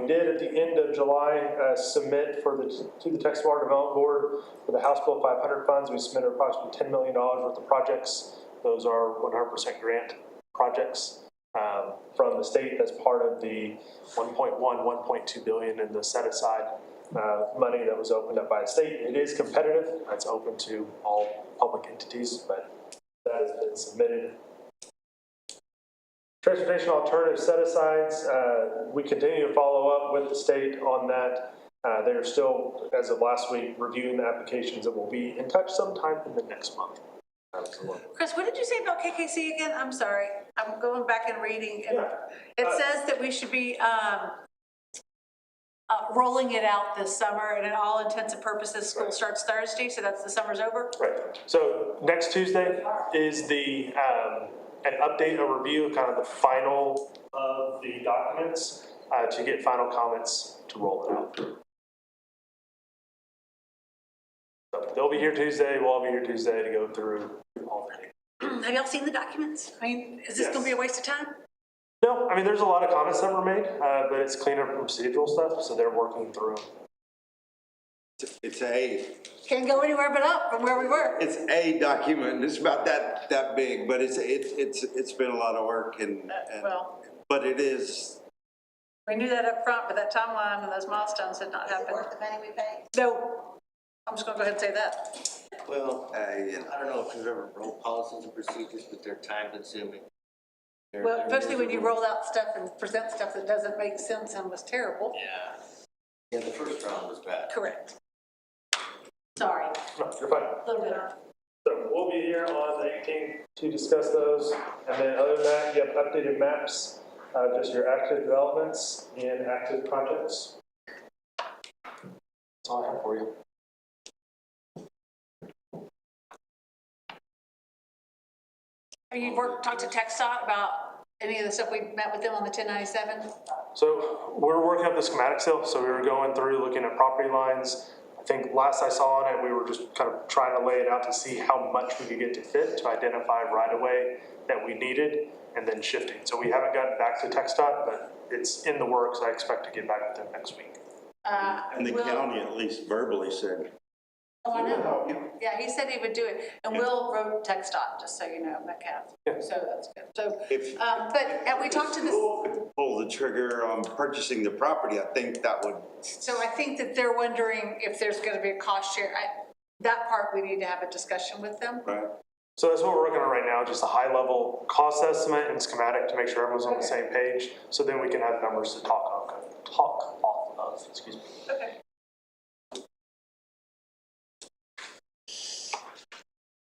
We did at the end of July submit to the Texas Water Development Board for the House Bill 500 funds. We submitted approximately $10 million worth of projects. Those are 100% grant projects from the state. That's part of the 1.2 billion in the set aside money that was opened up by the state. It is competitive. It's open to all public entities, but that has been submitted. Transportation alternative set-asides, we continue to follow up with the state on that. They're still, as of last week, reviewing the applications and will be in touch sometime in the next month. Chris, what did you say about KKC again? I'm sorry. I'm going back and reading. And it says that we should be rolling it out this summer, and in all intents and purposes, school starts Thursday, so that's the summer's over? Right. So next Tuesday is the an update, a review of kind of the final of the documents to get final comments to roll it out. So they'll be here Tuesday, we'll all be here Tuesday to go through all of it. Have y'all seen the documents? I mean, is this gonna be a waste of time? No, I mean, there's a lot of comments that were made, but it's cleanup and procedural stuff, so they're working through. It's a, Can't go anywhere but up from where we were. it's a document, it's about that big, but it's been a lot of work and Well, but it is. we knew that up front, but that timeline and those milestones had not Is it happened. worth the money we paid? No, I'm just gonna go ahead and say that. Well, You know. I don't know if you've ever wrote policies and procedures, but they're time consuming. Well, especially when you roll out stuff and present stuff that doesn't make sense and was terrible. Yeah. Yeah, the first round was bad. Correct. Sorry. No, you're fine. A little bit. So we'll be here on the 18th to discuss those. And then other than that, you have updated maps, just your active developments and active projects. That's all I have for you. Have you talked to TxDOT about any of the stuff we met with them on the 1097? So we're working up the schematic still. So we were going through looking at property lines. I think last I saw on it, we were just kind of trying to lay it out to see how much we could get to fit to identify right away that we needed and then shifting. So we haven't gotten back to TxDOT, but it's in the works. I expect to get back with them next week. And the county at least verbally said. Oh, I know. Yeah, he said he would do it. And Will wrote TxDOT, just so you know, Metcalf. So that's good. So, but we talked to this. Pull the trigger on purchasing the property, I think that would. So I think that they're wondering if there's going to be a cost share. That part we need to have a discussion with them. Right. So that's what we're working on right now, just a high level cost estimate and schematic to make sure everyone's on the same page. So then we can have numbers to talk off of, excuse me. Okay.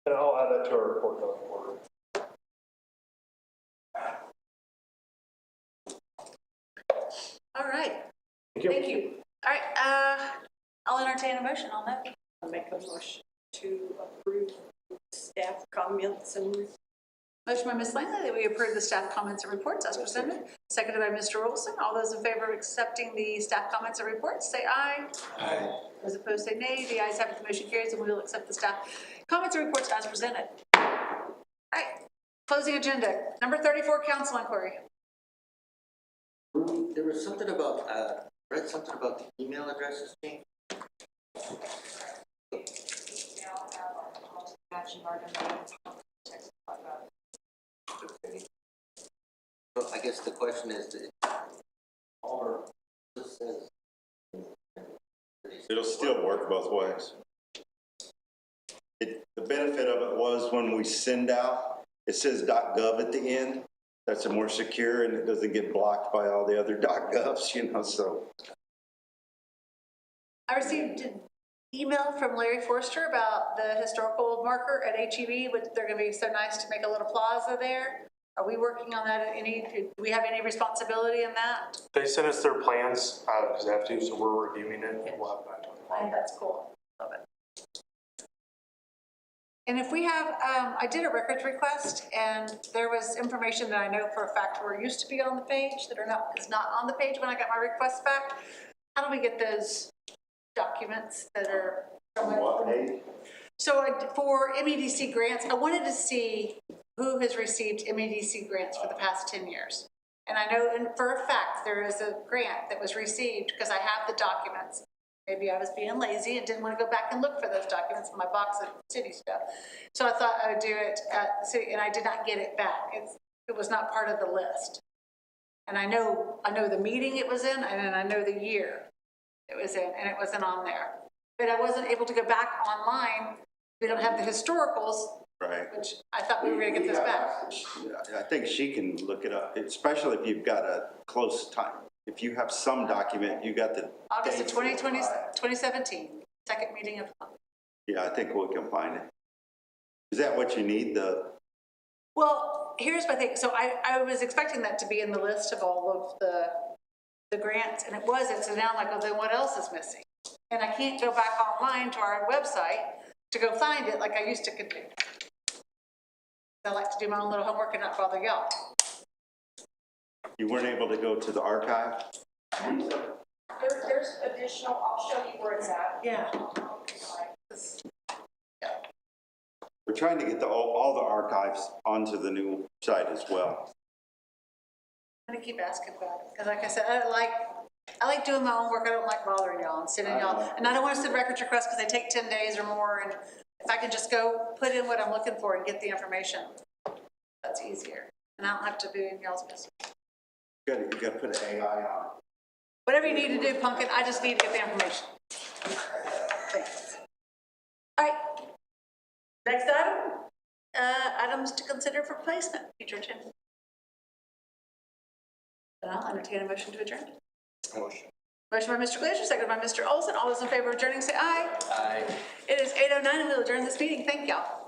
And I'll add that to our report going forward. All right. Thank you. Thank you. All right, I'll entertain a motion on that. I'll make a motion to approve staff comments and Motion by Ms. Langley that we approve the staff comments and reports as presented. Seconded by Mr. Olson. All those in favor of accepting the staff comments and reports, say aye. Aye. Those opposed, say nay. The ayes have it, the motion carries, and we will accept the staff comments and reports as presented. All right, closing agenda. Number 34, council inquiry. There was something about, read something about the email addresses change. So I guess the question is, this says. It'll still work both ways. The benefit of it was when we send out, it says .gov at the end. That's a more secure and it doesn't get blocked by all the other .govs, you know, so. I received an email from Larry Forster about the historical marker at HEB, which they're going to be so nice to make a little plaza there. Are we working on that? Do we have any responsibility in that? They sent us their plans because they have to, so we're reviewing it and we'll have back to them. I think that's cool. Love it. And if we have, I did a records request, and there was information that I know for a fact were used to be on the page that is not on the page when I got my request back. How do we get those documents that are? So for MEDC grants, I wanted to see who has received MEDC grants for the past 10 years. And I know for a fact there is a grant that was received because I have the documents. Maybe I was being lazy and didn't want to go back and look for those documents in my box of city stuff. So I thought I would do it at the city, and I did not get it back. It was not part of the list. And I know the meeting it was in, and then I know the year it was in, and it wasn't on there. But I wasn't able to go back online. We don't have the historicals, right? Which I thought we were going to get this back. I think she can look it up, especially if you've got a close time if you have some document, you got the. August of dates 2020, for it. 2017, second meeting of the month. Yeah, I think we can find it. Is that what you need, Well, here's my thing. So I was expecting that to be in the list of all of the grants, and it wasn't. So now I'm like, oh, then what else is missing? And I can't go back online to our website to go find it like I used to could do. I like to do my own little homework and not bother y'all. you weren't able to go to the archive? There's additional, I'll show you where it's at. Yeah. We're trying to get all the archives onto the new site as well. I'm gonna keep asking about it, because like I said, I like doing my own work. I don't like bothering y'all and sending y'all, and I don't want to send records requests because they take 10 days or more, and if I can just go put in what I'm looking for and get the information, that's easier, and I don't have to be in y'all's business. You gotta put an AI on. Whatever you need to do, Pumpkin, I just need to get the information. Thanks. All right, next item, items to consider for placement, future agenda. And I'll entertain a motion to adjourn. Motion. Motion by Mr. Glazer, second by Mr. Olson. All those in favor of adjourning say aye. Aye. It is 8:09 and we'll adjourn this meeting. Thank y'all.